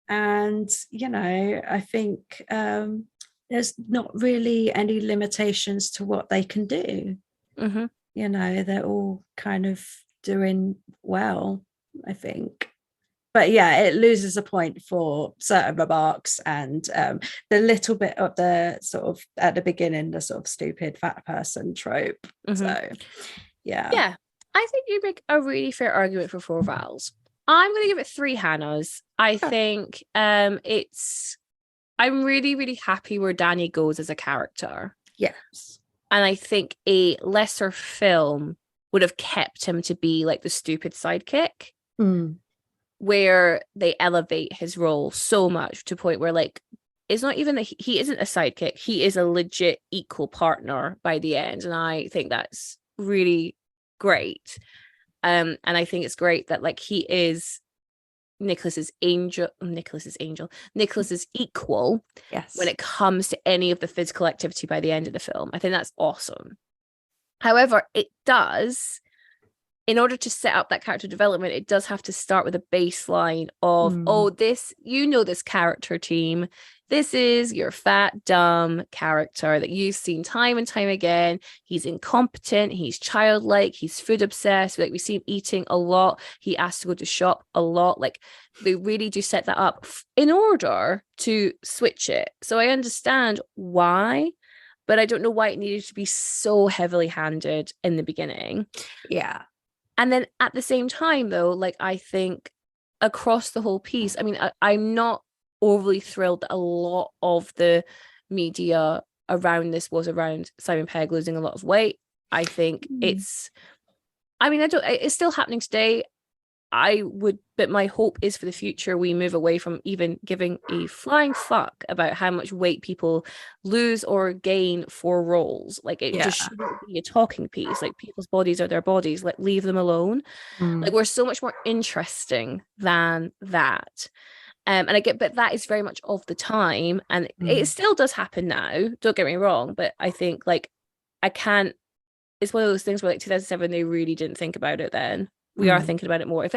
And, you know, I think there's not really any limitations to what they can do. You know, they're all kind of doing well, I think. But yeah, it loses a point for certain remarks and the little bit of the sort of at the beginning, the sort of stupid fat person trope. So yeah, I think you make a really fair argument for 4 Vals. I'm going to give it 3 Hannahs. I think I'm really, really happy where Danny goes as a character. Yes. And I think a lesser film would have kept him to be like the stupid sidekick, where they elevate his role so much to a point where, like, it's not even that he isn't a sidekick. He is a legit equal partner by the end. And I think that's really great. And I think it's great that, like, he is Nicholas's equal when it comes to any of the physical activity by the end of the film. I think that's awesome. However, it does in order to set up that character development, it does have to start with a baseline of, oh, this, this character team. This is your fat, dumb character that you've seen time and time again. He's incompetent. He's childlike. He's food obsessed. Like, we see him eating a lot. He asks to go to shop a lot. Like, they really do set that up in order to switch it. So I understand why, but I don't know why it needed to be so heavily handed in the beginning. Yeah. And then at the same time, though, like, I think across the whole piece, I mean, I'm not overly thrilled that a lot of the media around this was around Simon Pegg losing a lot of weight. I think it's still happening today. But my hope is for the future we move away from even giving a flying fuck about how much weight people lose or gain for roles. Like, it just shouldn't be a talking piece. Like, people's bodies are their bodies. Like, leave them alone. Like, we're so much more interesting than that. And I get, but that is very much of the time, and it still does happen now. Don't get me wrong, but I think, like, it's one of those things where, like, 2007, they really didn't think about it then. We are thinking about it more.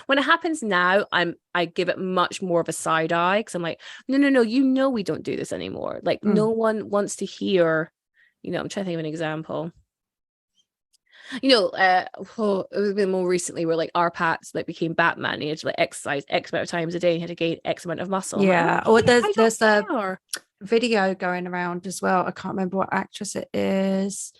When it happens now, I give it much more of a side eye, because I'm like, no, we don't do this anymore. Like, no one wants to hear, I'm trying to think of an example. It was a bit more recently where, like, our Pats, like, became Batman. He had to, like, exercise X amount of times a day. He had to gain X amount of muscle. Yeah. Or there's a video going around as well. I can't remember what actress it is,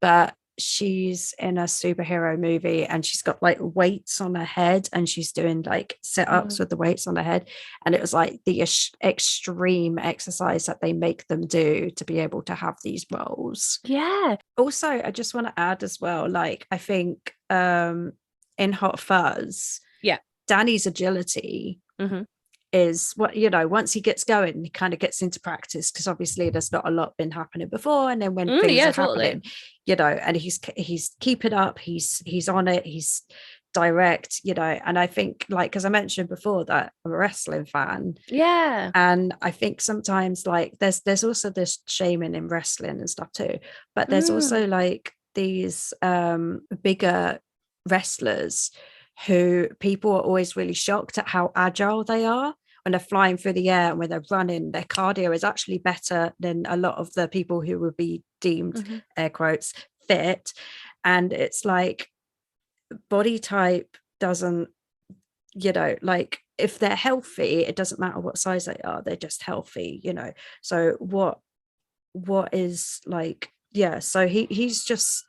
but she's in a superhero movie and she's got, like, weights on her head, and she's doing, like, sit-ups with the weights on her head, and it was like the extreme exercise that they make them do to be able to have these roles. Also, I just want to add as well, like, I think in Hot Fuzz, Danny's agility is what, once he gets going, he kind of gets into practice, because obviously there's not a lot been happening before, and then when things are happening, and he's keeping up, he's on it, he's direct, and I think, like, because I mentioned before that I'm a wrestling fan, and I think sometimes, like, there's also this shaming in wrestling and stuff too, but there's also, like, these bigger wrestlers who people are always really shocked at how agile they are when they're flying through the air, and when they're running, their cardio is actually better than a lot of the people who would be deemed, air quotes, fit. And it's like, body type doesn't, like, if they're healthy, it doesn't matter what size they are, they're just healthy, so what is, like, so he's just,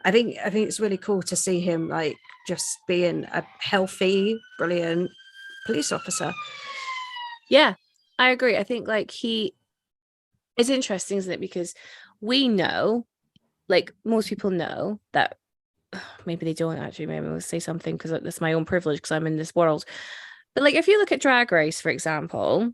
I think it's really cool to see him, like, just being a healthy, brilliant police officer. I agree. I think, like, it's interesting, isn't it, because we know, like, most people know that, maybe they don't actually, maybe I'll say something because that's my own privilege because I'm in this world, but, like, if you look at Drag Race, for example,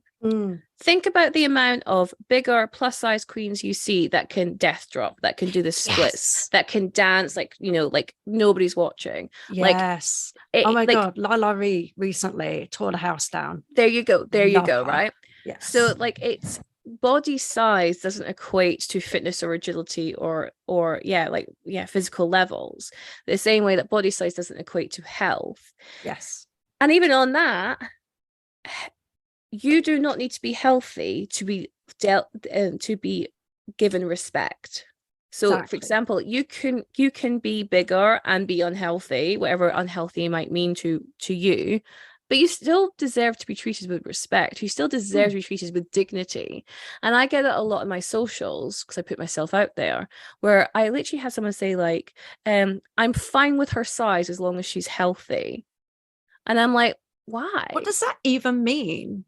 think about the amount of bigger plus size queens you see that can death drop, that can do the splits, that can dance, like, like nobody's watching. Like, oh my God, Lala Ree recently tore the house down. There you go, her. right? So, like, it's body size doesn't equate to fitness or agility or physical levels, the same way that body size doesn't equate to health. And even on that, you do not need to be healthy to be to be given respect. So, for example, you can be bigger and be unhealthy, whatever unhealthy might mean to you, but you still deserve to be treated with respect. You still deserve to be treated with dignity. And I get it a lot in my socials, because I put myself out there, where I literally had someone say, like, I'm fine with her size as long as she's healthy. And I'm like, why? What does that even mean?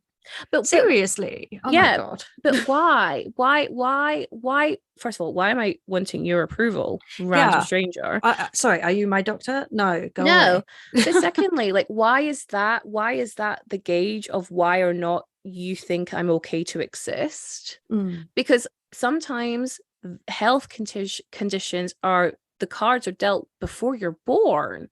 But seriously, oh my God. But why? First of all, why am I wanting your approval, random stranger? Sorry, are you my doctor? No, go no. away. But secondly, like, why is that the gauge of why or not you think I'm okay to exist? Because sometimes health conditions are, the cards are dealt before you're born.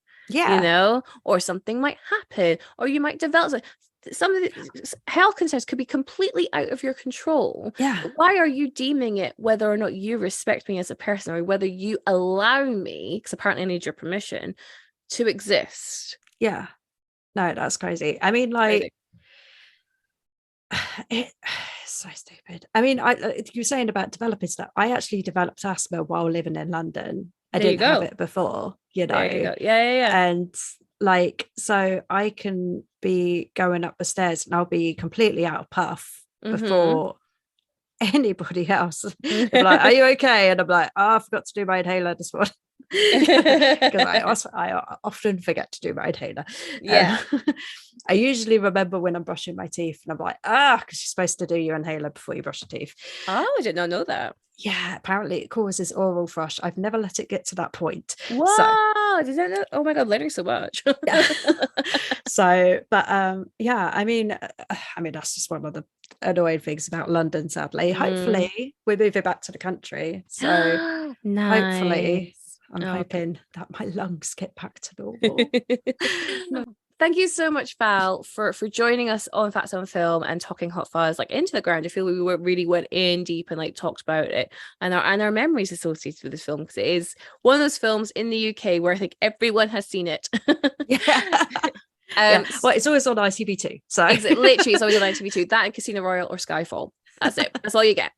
Or something might happen, or you might develop some of the health concerns could be completely out of your control. Why are you deeming it whether or not you respect me as a person, or whether you allow me, because apparently I need your permission, to exist. Yeah. No, that's crazy. I mean, like, it's so stupid. I mean, you were saying about developing stuff. I actually developed asthma while living in London. I There you didn't have go. it before, you know. There you go. Yeah. And like, so I can be going up the stairs and I'll be completely out of puff before anybody else. They're like, are you okay? And I'm like, oh, I forgot to do my inhaler this morning. Because I often forget to do my inhaler. I usually remember when I'm brushing my teeth and I'm like, because you're supposed to do your inhaler before you brush your teeth. Oh, I did not know that. Yeah, apparently it causes oral thrush. I've never let it get to that point. Wow, does that know? Oh my god, learning so much. So, but yeah, I mean that's just one of the annoying things about London, sadly. Hopefully we're moving back to the country, so nice. Hopefully I'm hoping that my lungs get back to normal. No. Thank you so much, Val, for joining us on Facts on Film and talking Hot Fuzz like into the ground. I feel we really went in deep and like talked about it and our memories associated with this film, because it is one of those films in the UK where I think everyone has seen it. Well, it's always on ITV2, so literally it's always on ITV2. That and Casino Royale or Skyfall. That's it. That's all you get.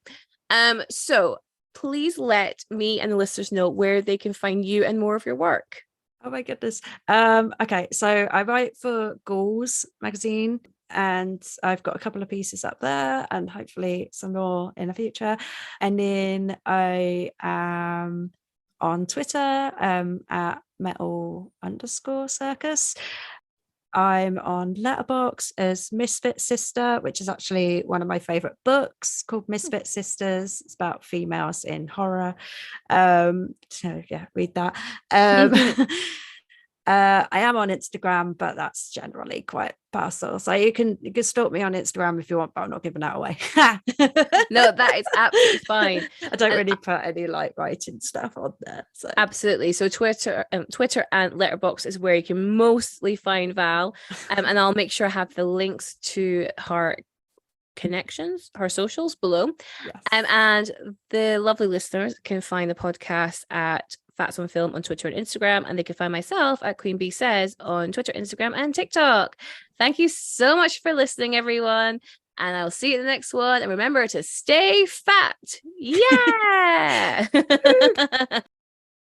So please let me and the listeners know where they can find you and more of your work. Oh my goodness. Okay, so I write for Ghouls Magazine and I've got a couple of pieces up there and hopefully some more in the future. And then I am on Twitter at metal_circus. I'm on Letterboxd as Misfit Sister, which is actually one of my favorite books called Misfit Sisters. It's about females in horror. So yeah, read that. I am on Instagram, but that's generally quite personal. So you can stalk me on Instagram if you want, but I'm not giving that away. No, that is absolutely fine. I don't really put any like writing stuff on there. So absolutely. So Twitter and Letterboxd is where you can mostly find Val. And I'll make sure I have the links to her connections, her socials below. Yes. And the lovely listeners can find the podcast at Facts on Film on Twitter and Instagram, and they can find myself at Queen Bee Says on Twitter, Instagram, and TikTok. Thank you so much for listening, everyone, and I'll see you in the next one. And remember to stay fat. Yeah.